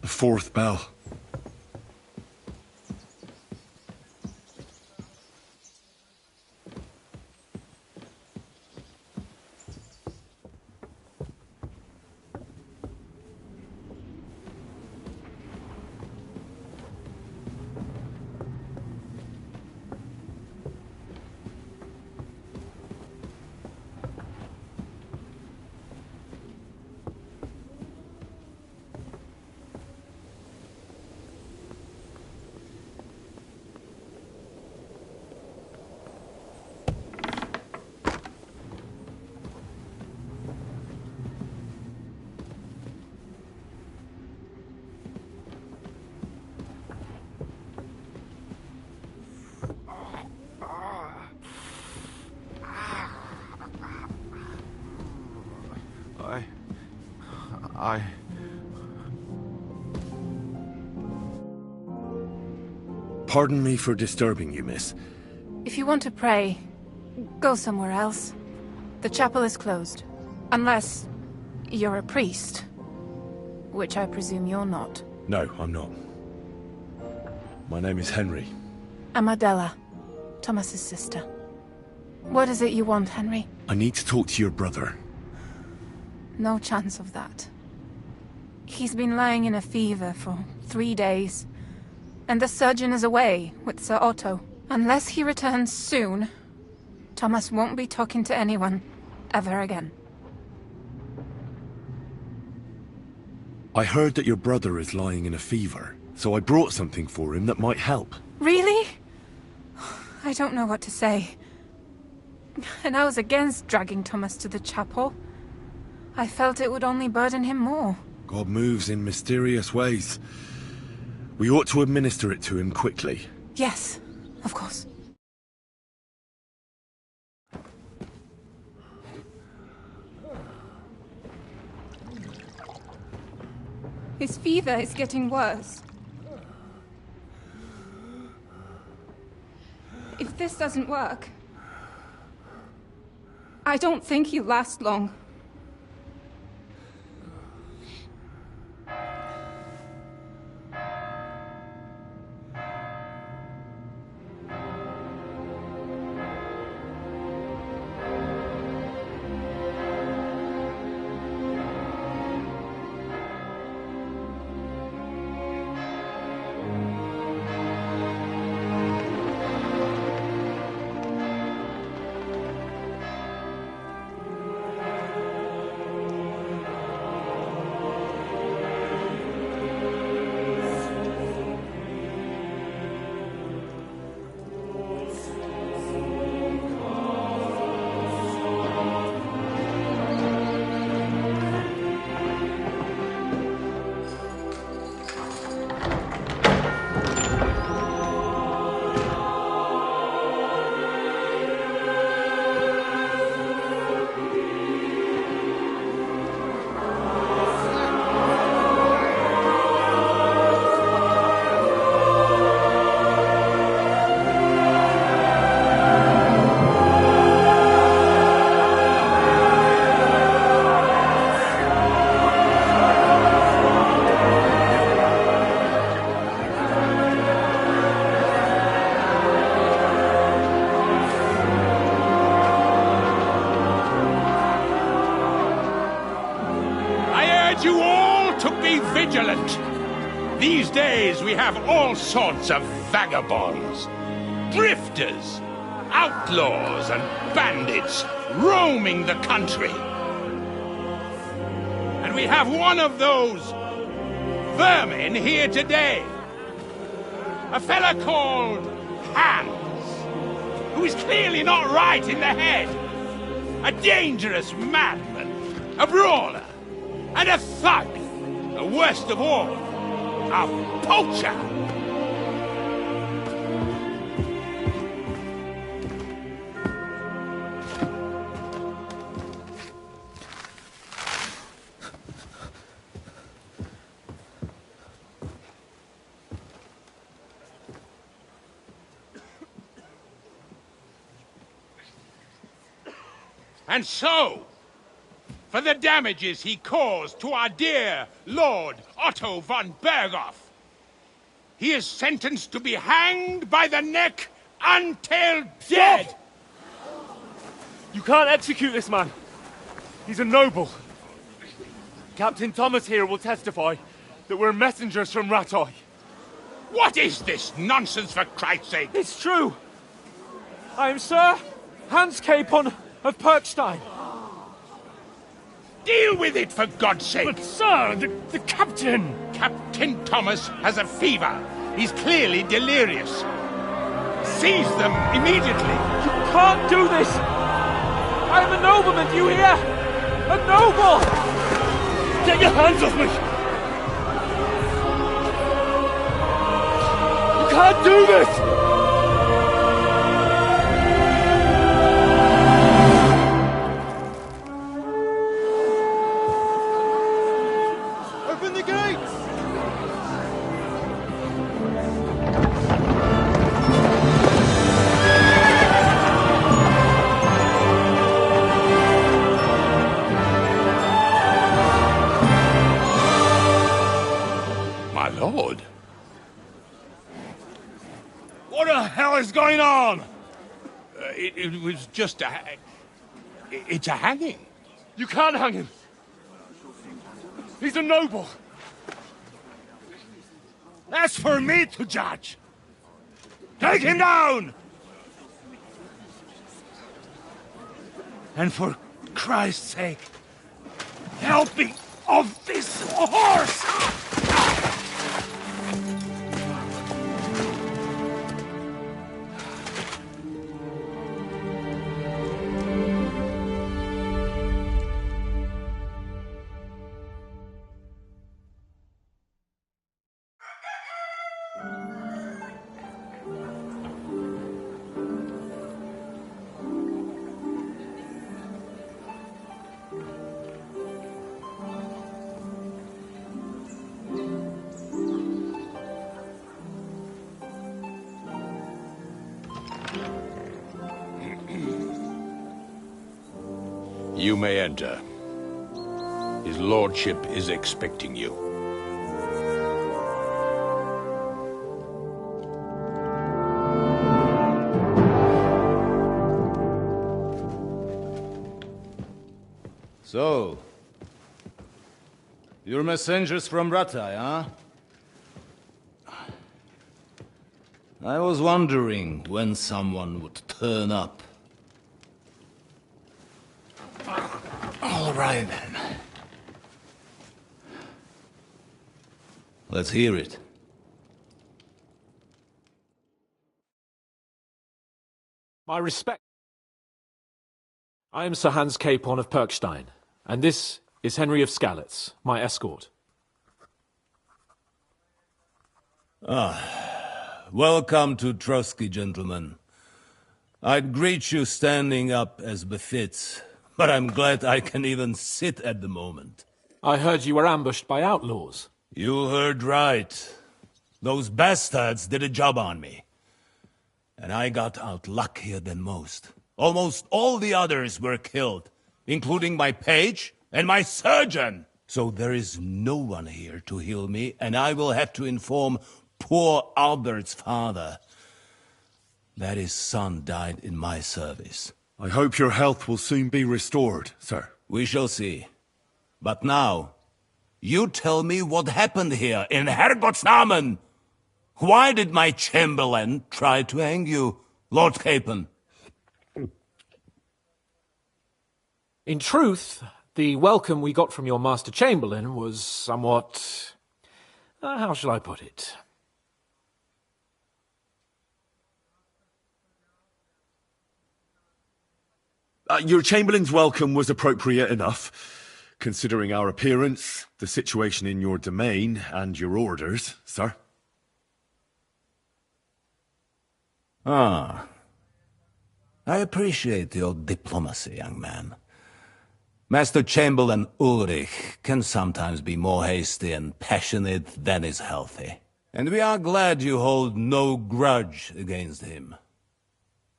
[SPEAKER 18] The fourth bell. Pardon me for disturbing you, miss.
[SPEAKER 1] If you want to pray, go somewhere else. The chapel is closed. Unless you're a priest. Which I presume you're not.
[SPEAKER 18] No, I'm not. My name is Henry.
[SPEAKER 1] I'm Adela, Thomas's sister. What is it you want, Henry?
[SPEAKER 18] I need to talk to your brother.
[SPEAKER 1] No chance of that. He's been lying in a fever for 3 days. And the surgeon is away with Sir Otto. Unless he returns soon, Thomas won't be talking to anyone ever again.
[SPEAKER 18] I heard that your brother is lying in a fever, so I brought something for him that might help.
[SPEAKER 1] Really? I don't know what to say. And I was against dragging Thomas to the chapel. I felt it would only burden him more.
[SPEAKER 18] God moves in mysterious ways. We ought to administer it to him quickly.
[SPEAKER 1] Yes, of course. His fever is getting worse. If this doesn't work, I don't think he'll last long.
[SPEAKER 16] urge you all to be vigilant. These days we have all sorts of vagabonds, drifters, outlaws and bandits roaming the country. And we have one of those vermin here today. A fella called Hans, who is clearly not right in the head. A dangerous madman, a brawler, and a thug. The worst of all, a poacher. And so, for the damages he caused to our dear Lord Otto von Berghoff, he is sentenced to be hanged by the neck until dead.
[SPEAKER 3] Stop! You can't execute this man. He's a noble. Captain Thomas here will testify that we're messengers from Ratoi.
[SPEAKER 16] What is this nonsense, for Christ's sake?
[SPEAKER 3] It's true. I am Sir Hans Capon of Perkstein.
[SPEAKER 16] Deal with it, for God's sake!
[SPEAKER 3] But, sir, the captain...
[SPEAKER 16] Captain Thomas has a fever. He's clearly delirious. Seize them immediately.
[SPEAKER 3] You can't do this! I am a nobleman, do you hear? A noble! Get your hands off me! You can't do this!
[SPEAKER 16] Lord.
[SPEAKER 3] What the hell is going on?
[SPEAKER 16] It was just a... It's a hanging.
[SPEAKER 3] You can't hang him. He's a noble. That's for me to judge. Take him down! And for Christ's sake, help me off this horse!
[SPEAKER 16] You may enter. His lordship is expecting you.
[SPEAKER 8] So, you're messengers from Ratai, huh? I was wondering when someone would turn up. All right, then. Let's hear it.
[SPEAKER 14] My respect. I am Sir Hans Capon of Perkstein, and this is Henry of Skalitz, my escort.
[SPEAKER 8] Welcome to Trotsky, gentlemen. I'd greet you standing up as befits, but I'm glad I can even sit at the moment.
[SPEAKER 14] I heard you were ambushed by outlaws.
[SPEAKER 8] You heard right. Those bastards did a job on me. And I got out luckier than most. Almost all the others were killed, including my page and my surgeon. So there is no one here to heal me, and I will have to inform poor Albert's father that his son died in my service.
[SPEAKER 4] I hope your health will soon be restored, sir.
[SPEAKER 8] We shall see. But now, You tell me what happened here in Herrgottsnamen. Why did my chamberlain try to hang you, Lord Capon?
[SPEAKER 14] In truth, the welcome we got from your Master Chamberlain was somewhat... how shall I put it?
[SPEAKER 18] Your Chamberlain's welcome was appropriate enough, considering our appearance, the situation in your domain, and your orders, sir.
[SPEAKER 8] Ah. I appreciate your diplomacy, young man. Master Chamberlain Ulrich can sometimes be more hasty and passionate than is healthy. And we are glad you hold no grudge against him.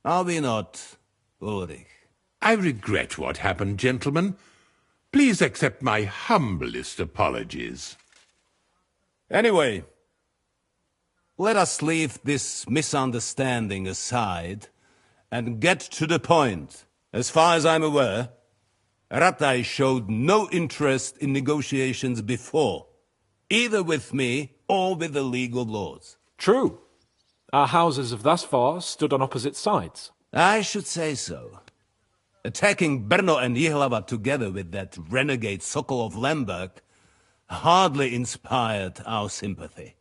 [SPEAKER 8] Are we not, Ulrich?
[SPEAKER 16] I regret what happened, gentlemen. Please accept my humblest apologies.
[SPEAKER 8] Anyway, let us leave this misunderstanding aside and get to the point. As far as I'm aware, Ratai showed no interest in negotiations before, either with me or with the League of Lords.
[SPEAKER 14] True. Our houses have thus far stood on opposite sides.
[SPEAKER 8] I should say so. Attacking Brno and Jihlava together with that renegade Sokol of Lemberg hardly inspired our sympathy.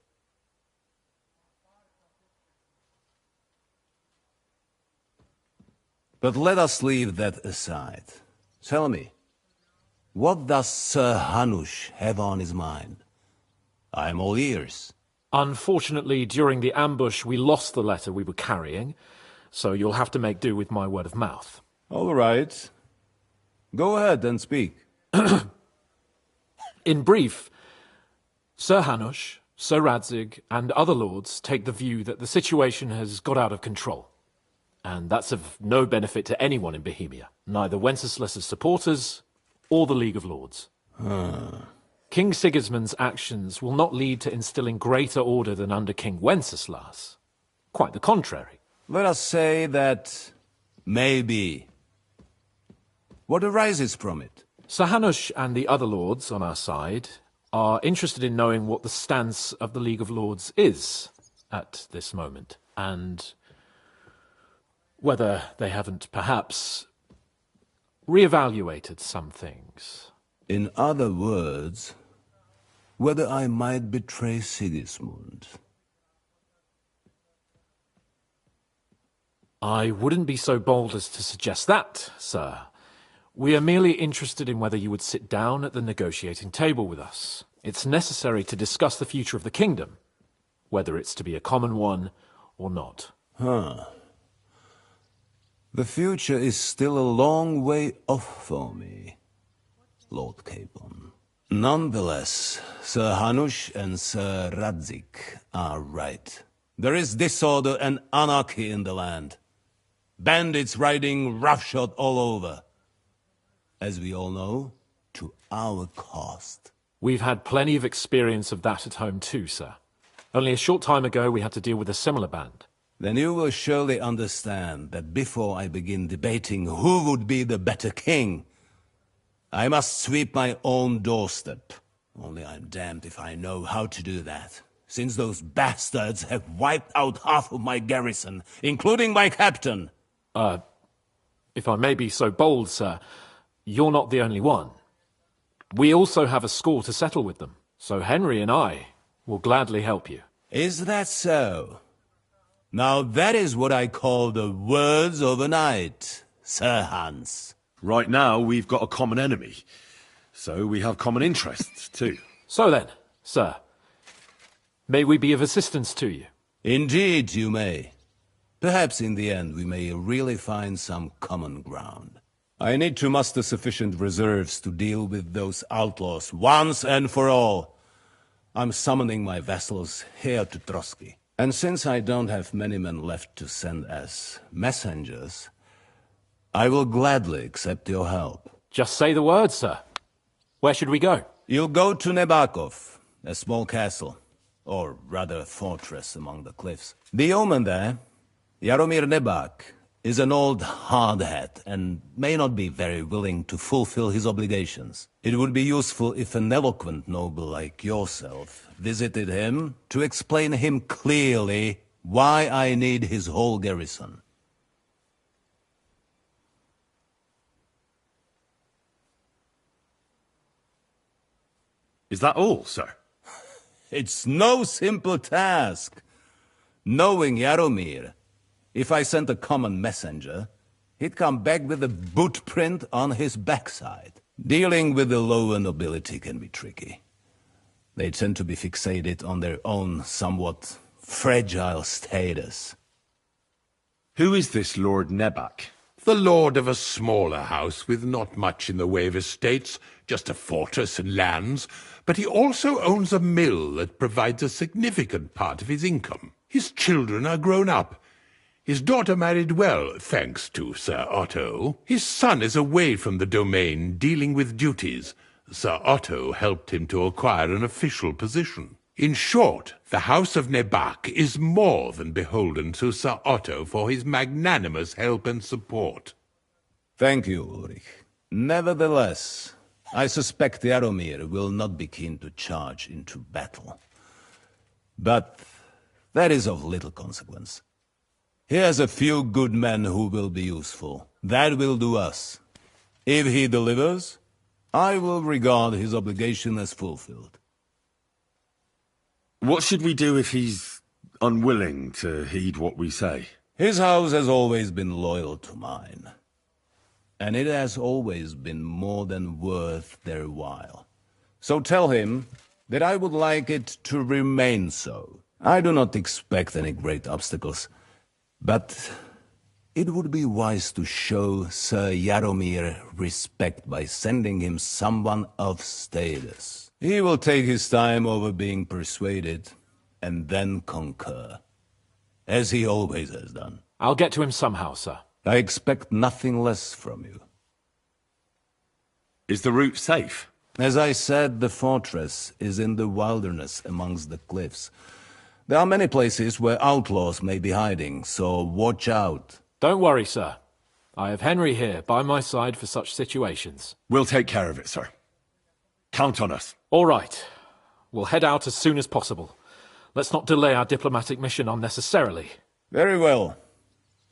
[SPEAKER 8] But let us leave that aside. Tell me, what does Sir Hanush have on his mind? I am all ears.
[SPEAKER 14] Unfortunately, during the ambush, we lost the letter we were carrying, so you'll have to make do with my word of mouth.
[SPEAKER 8] All right. Go ahead and speak.
[SPEAKER 14] In brief, Sir Hanush, Sir Radzig, and other lords take the view that the situation has got out of control. And that's of no benefit to anyone in Bohemia, neither Wenceslas's supporters or the League of Lords. King Sigismund's actions will not lead to instilling greater order than under King Wenceslas. Quite the contrary.
[SPEAKER 8] Let us say that maybe. What arises from it?
[SPEAKER 14] Sir Hanush and the other lords on our side are interested in knowing what the stance of the League of Lords is at this moment, and whether they haven't perhaps reevaluated some things.
[SPEAKER 8] In other words, whether I might betray Sigismund.
[SPEAKER 14] I wouldn't be so bold as to suggest that, sir. We are merely interested in whether you would sit down at the negotiating table with us. It's necessary to discuss the future of the kingdom, whether it's to be a common one or not.
[SPEAKER 8] The future is still a long way off for me, Lord Capon. Nonetheless, Sir Hanush and Sir Radzig are right. There is disorder and anarchy in the land. Bandits riding roughshod all over. As we all know, to our cost.
[SPEAKER 14] We've had plenty of experience of that at home too, sir. Only a short time ago we had to deal with a similar band.
[SPEAKER 8] Then you will surely understand that before I begin debating who would be the better king, I must sweep my own doorstep. Only I'm damned if I know how to do that, since those bastards have wiped out half of my garrison, including my captain.
[SPEAKER 14] If I may be so bold, sir, you're not the only one. We also have a score to settle with them, so Henry and I will gladly help you.
[SPEAKER 8] Is that so? Now that is what I call the words of a knight, Sir Hans.
[SPEAKER 18] Right now, we've got a common enemy, so we have common interests, too.
[SPEAKER 14] So then, sir, may we be of assistance to you?
[SPEAKER 8] Indeed you may. Perhaps in the end we may really find some common ground. I need to muster sufficient reserves to deal with those outlaws once and for all. I'm summoning my vassals here to Trotsky. And since I don't have many men left to send as messengers, I will gladly accept your help.
[SPEAKER 14] Just say the word, sir. Where should we go?
[SPEAKER 8] You'll go to Nebakov, a small castle, or rather a fortress among the cliffs. The yeoman there, Jaromir Nebak, is an old hardhat and may not be very willing to fulfill his obligations. It would be useful if an eloquent noble like yourself visited him to explain him clearly why I need his whole garrison.
[SPEAKER 18] Is that all, sir?
[SPEAKER 8] It's no simple task. Knowing Jaromir, if I sent a common messenger, he'd come back with a boot print on his backside. Dealing with the lower nobility can be tricky. They tend to be fixated on their own somewhat fragile status.
[SPEAKER 18] Who is this Lord Nebak?
[SPEAKER 16] The lord of a smaller house with not much in the way of estates, just a fortress and lands, but he also owns a mill that provides a significant part of his income. His children are grown up. His daughter married well, thanks to Sir Otto. His son is away from the domain, dealing with duties. Sir Otto helped him to acquire an official position. In short, the House of Nebak is more than beholden to Sir Otto for his magnanimous help and support.
[SPEAKER 8] Thank you, Ulrich. Nevertheless, I suspect Jaromir will not be keen to charge into battle. But that is of little consequence. He has a few good men who will be useful. That will do us. If he delivers, I will regard his obligation as fulfilled.
[SPEAKER 18] What should we do if he's unwilling to heed what we say?
[SPEAKER 8] His house has always been loyal to mine. And it has always been more than worth their while. So tell him that I would like it to remain so. I do not expect any great obstacles, but it would be wise to show Sir Jaromir respect by sending him someone of status. He will take his time over being persuaded, and then concur, as he always has done.
[SPEAKER 14] I'll get to him somehow, sir.
[SPEAKER 8] I expect nothing less from you.
[SPEAKER 18] Is the route safe?
[SPEAKER 8] As I said, the fortress is in the wilderness amongst the cliffs. There are many places where outlaws may be hiding, so watch out.
[SPEAKER 14] Don't worry, sir. I have Henry here by my side for such situations.
[SPEAKER 18] We'll take care of it, sir. Count on us.
[SPEAKER 14] All right. We'll head out as soon as possible. Let's not delay our diplomatic mission unnecessarily.
[SPEAKER 8] Very well.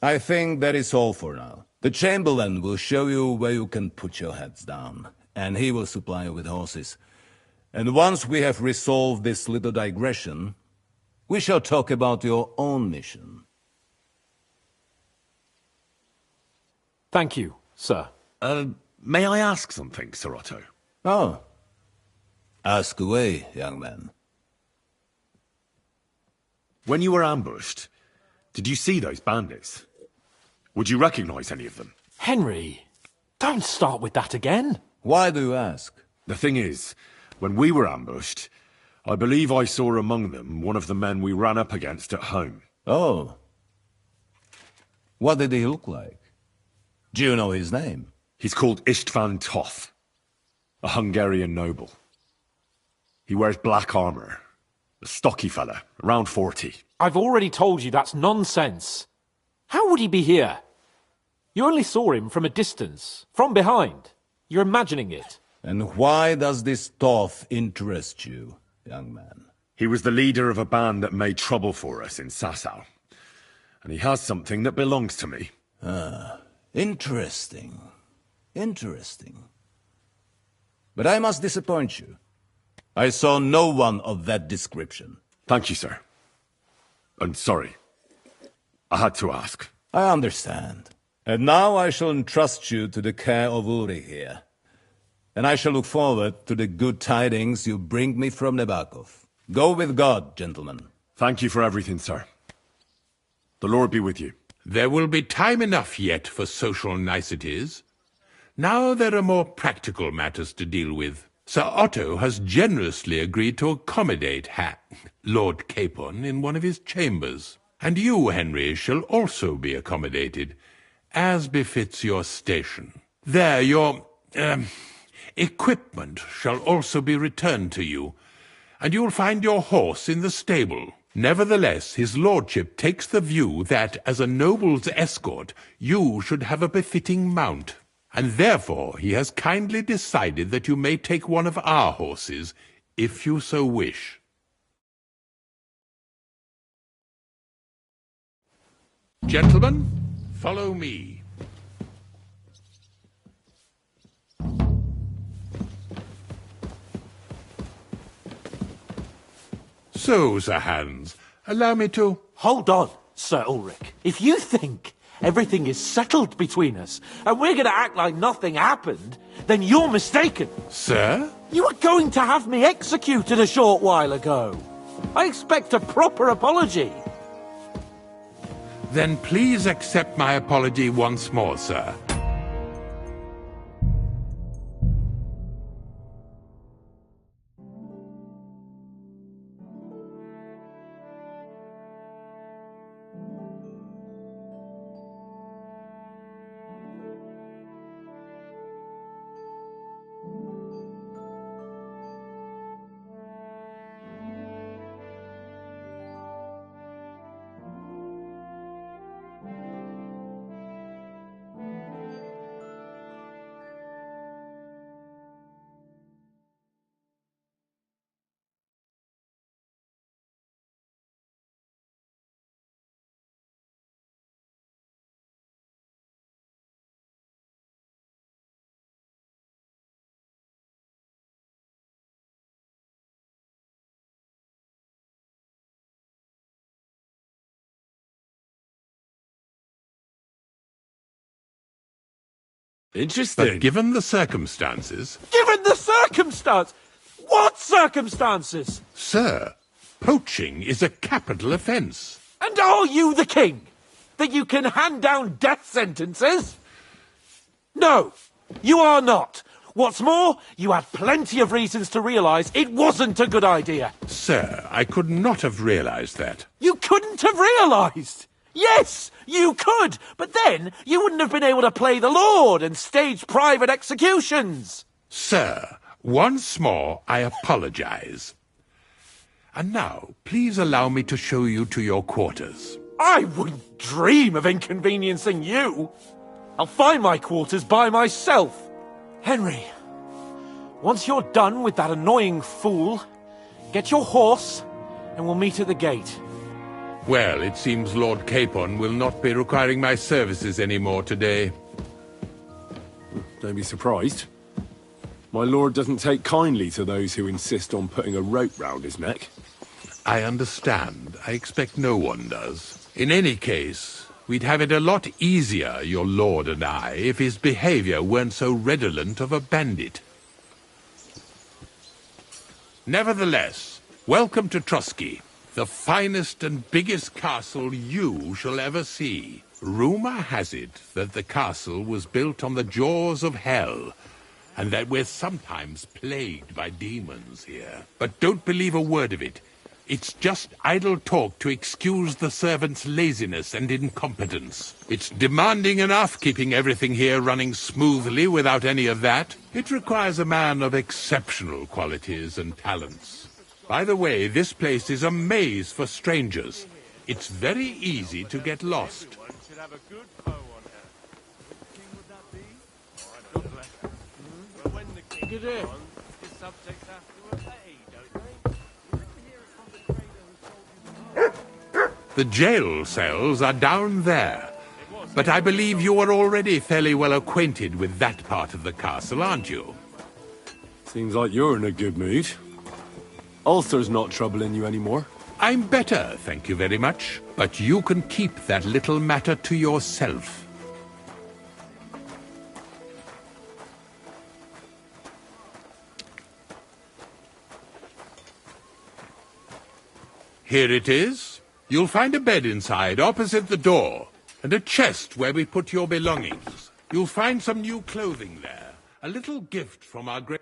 [SPEAKER 8] I think that is all for now. The Chamberlain will show you where you can put your heads down, and he will supply you with horses. And once we have resolved this little digression, we shall talk about your own mission.
[SPEAKER 14] Thank you, sir.
[SPEAKER 18] May I ask something, Sir Otto?
[SPEAKER 8] Oh. Ask away, young man.
[SPEAKER 18] When you were ambushed, did you see those bandits? Would you recognize any of them?
[SPEAKER 14] Henry, don't start with that again.
[SPEAKER 8] Why do you ask?
[SPEAKER 18] The thing is, when we were ambushed, I believe I saw among them one of the men we ran up against at home.
[SPEAKER 8] Oh. What did he look like? Do you know his name?
[SPEAKER 18] He's called Istvan Toth, a Hungarian noble. He wears black armor. A stocky fella, around 40.
[SPEAKER 14] I've already told you that's nonsense. How would he be here? You only saw him from a distance, from behind. You're imagining it.
[SPEAKER 8] And why does this Toth interest you, young man?
[SPEAKER 18] He was the leader of a band that made trouble for us in Sasau. And he has something that belongs to me.
[SPEAKER 8] Ah, interesting. Interesting. But I must disappoint you. I saw no one of that description.
[SPEAKER 18] Thank you, sir. I'm sorry. I had to ask.
[SPEAKER 8] I understand. And now I shall entrust you to the care of Uri here. And I shall look forward to the good tidings you bring me from Nebakov. Go with God, gentlemen.
[SPEAKER 18] Thank you for everything, sir. The Lord be with you.
[SPEAKER 16] There will be time enough yet for social niceties. Now there are more practical matters to deal with. Sir Otto has generously agreed to accommodate Lord Capon in one of his chambers. And you, Henry, shall also be accommodated, as befits your station. There, your equipment shall also be returned to you, and you'll find your horse in the stable. Nevertheless, his lordship takes the view that, as a noble's escort, you should have a befitting mount, and therefore he has kindly decided that you may take one of our horses, if you so wish. Gentlemen, follow me. So, Sir Hans, allow me to...
[SPEAKER 14] Hold on, Sir Ulrich. If you think everything is settled between us, and we're going to act like nothing happened, then you're mistaken.
[SPEAKER 16] Sir?
[SPEAKER 14] You were going to have me executed a short while ago. I expect a proper apology.
[SPEAKER 16] Then please accept my apology once more, sir.
[SPEAKER 18] Interesting.
[SPEAKER 16] But given the circumstances...
[SPEAKER 14] Given the circumstance? What circumstances?
[SPEAKER 16] Sir, poaching is a capital offence.
[SPEAKER 14] And are you the king? That you can hand down death sentences? No, you are not. What's more, you had plenty of reasons to realise it wasn't a good idea.
[SPEAKER 16] Sir, I could not have realised that.
[SPEAKER 14] You couldn't have realised? Yes, you could, but then you wouldn't have been able to play the Lord and stage private executions.
[SPEAKER 16] Sir, once more I apologise. And now, please allow me to show you to your quarters.
[SPEAKER 14] I wouldn't dream of inconveniencing you. I'll find my quarters by myself. Henry, once you're done with that annoying fool, get your horse and we'll meet at the gate.
[SPEAKER 16] Well, it seems Lord Capon will not be requiring my services anymore today.
[SPEAKER 18] Don't be surprised. My lord doesn't take kindly to those who insist on putting a rope round his neck.
[SPEAKER 16] I understand. I expect no one does. In any case, we'd have it a lot easier, your lord and I, if his behavior weren't so redolent of a bandit. Nevertheless, welcome to Trotsky, the finest and biggest castle you shall ever see. Rumor has it that the castle was built on the jaws of hell, and that we're sometimes plagued by demons here. But don't believe a word of it. It's just idle talk to excuse the servants' laziness and incompetence. It's demanding enough keeping everything here running smoothly without any of that. It requires a man of exceptional qualities and talents. By the way, this place is a maze for strangers. It's very easy to get lost. The jail cells are down there. But I believe you are already fairly well acquainted with that part of the castle, aren't you?
[SPEAKER 18] Seems like you're in a good mood. Ulster's not troubling you anymore.
[SPEAKER 16] I'm better, thank you very much. But you can keep that little matter to yourself. Here it is. You'll find a bed inside, opposite the door, and a chest where we put your belongings. You'll find some new clothing there, a little gift from our great...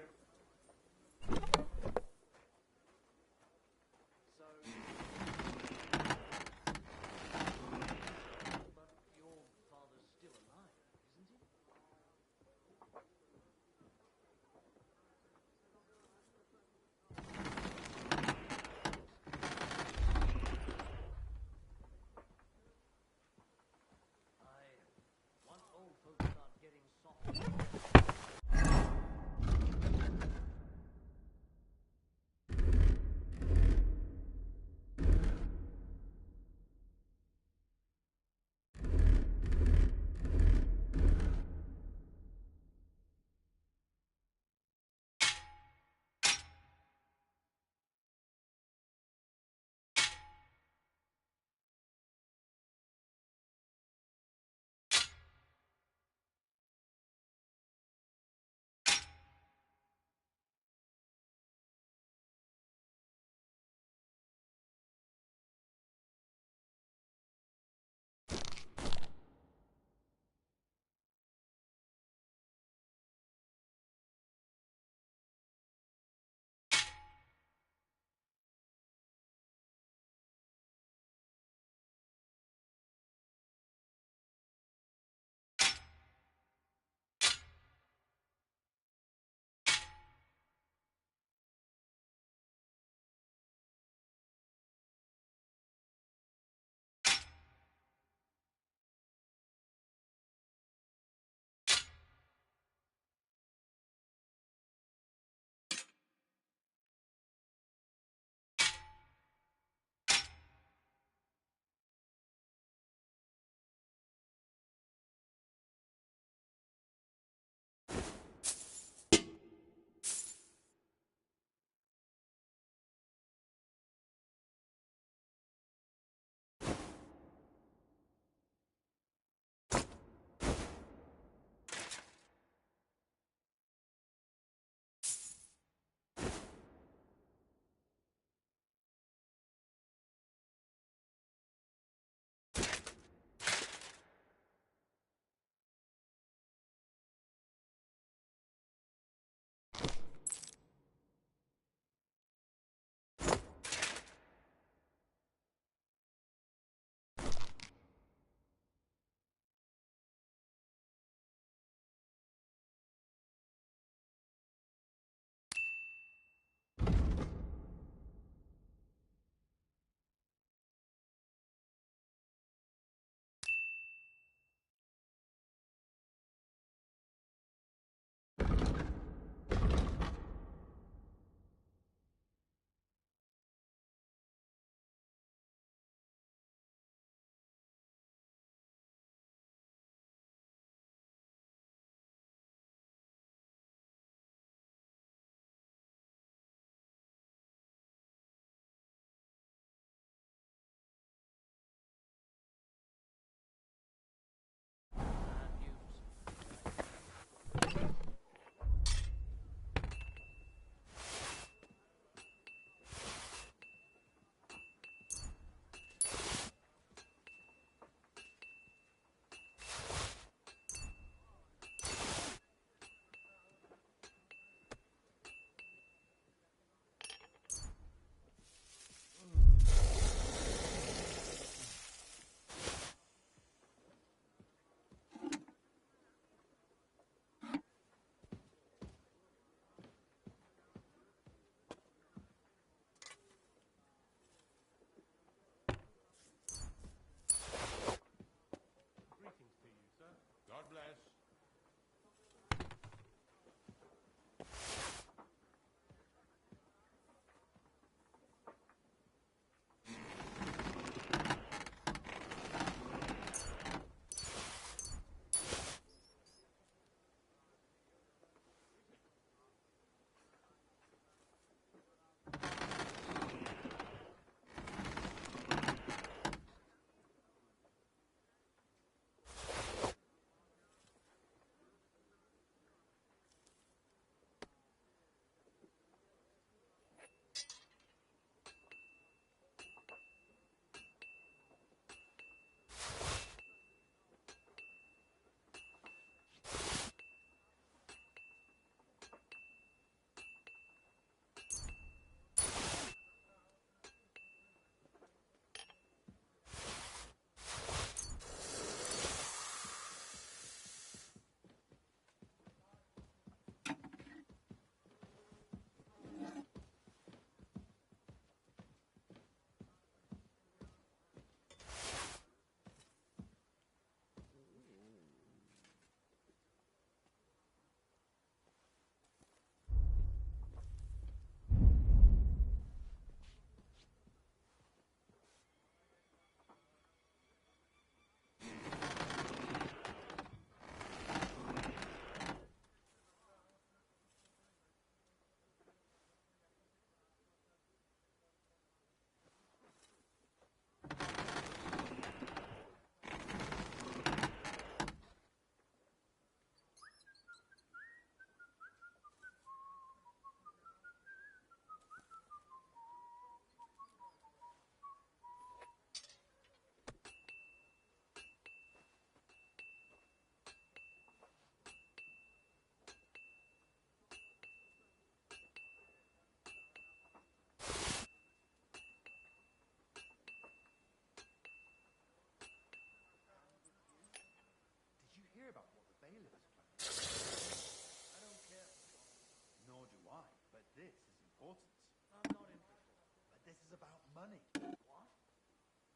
[SPEAKER 11] money. What?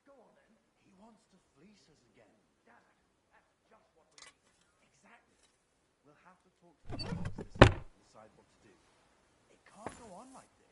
[SPEAKER 11] Go on then. He wants to fleece us again. Dad, that's just what we need. Exactly. We'll have to talk to the boss this week and decide what to do. It can't go on like this.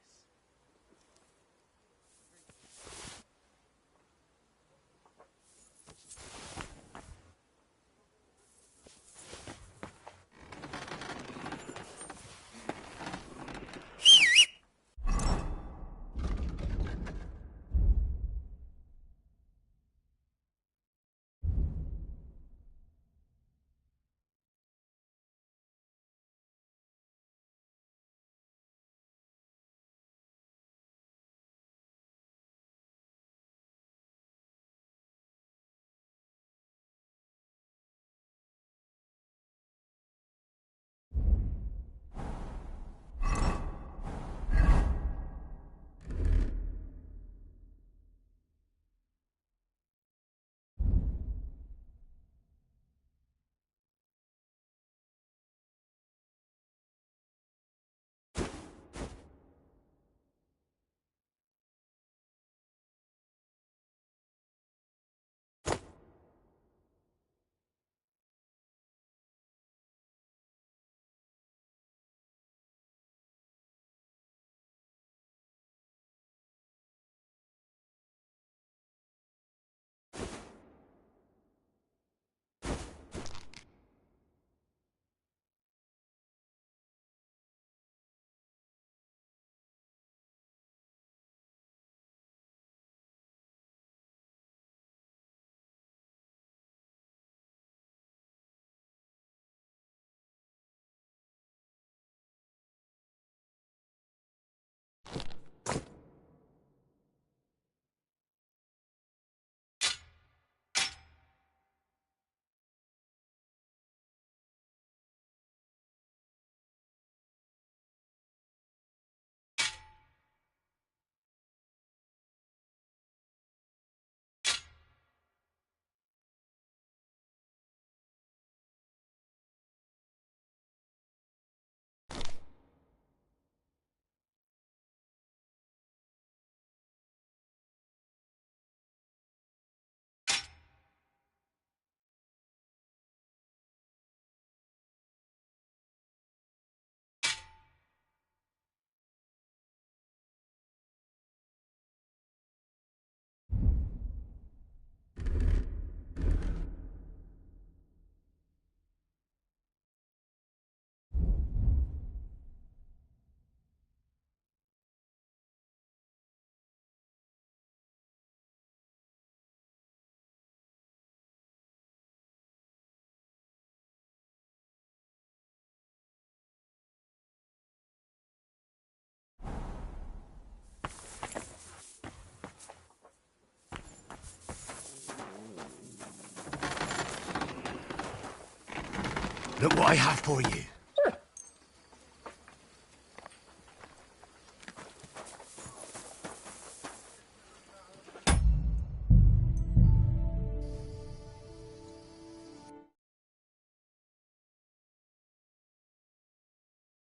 [SPEAKER 8] Look what I have for you.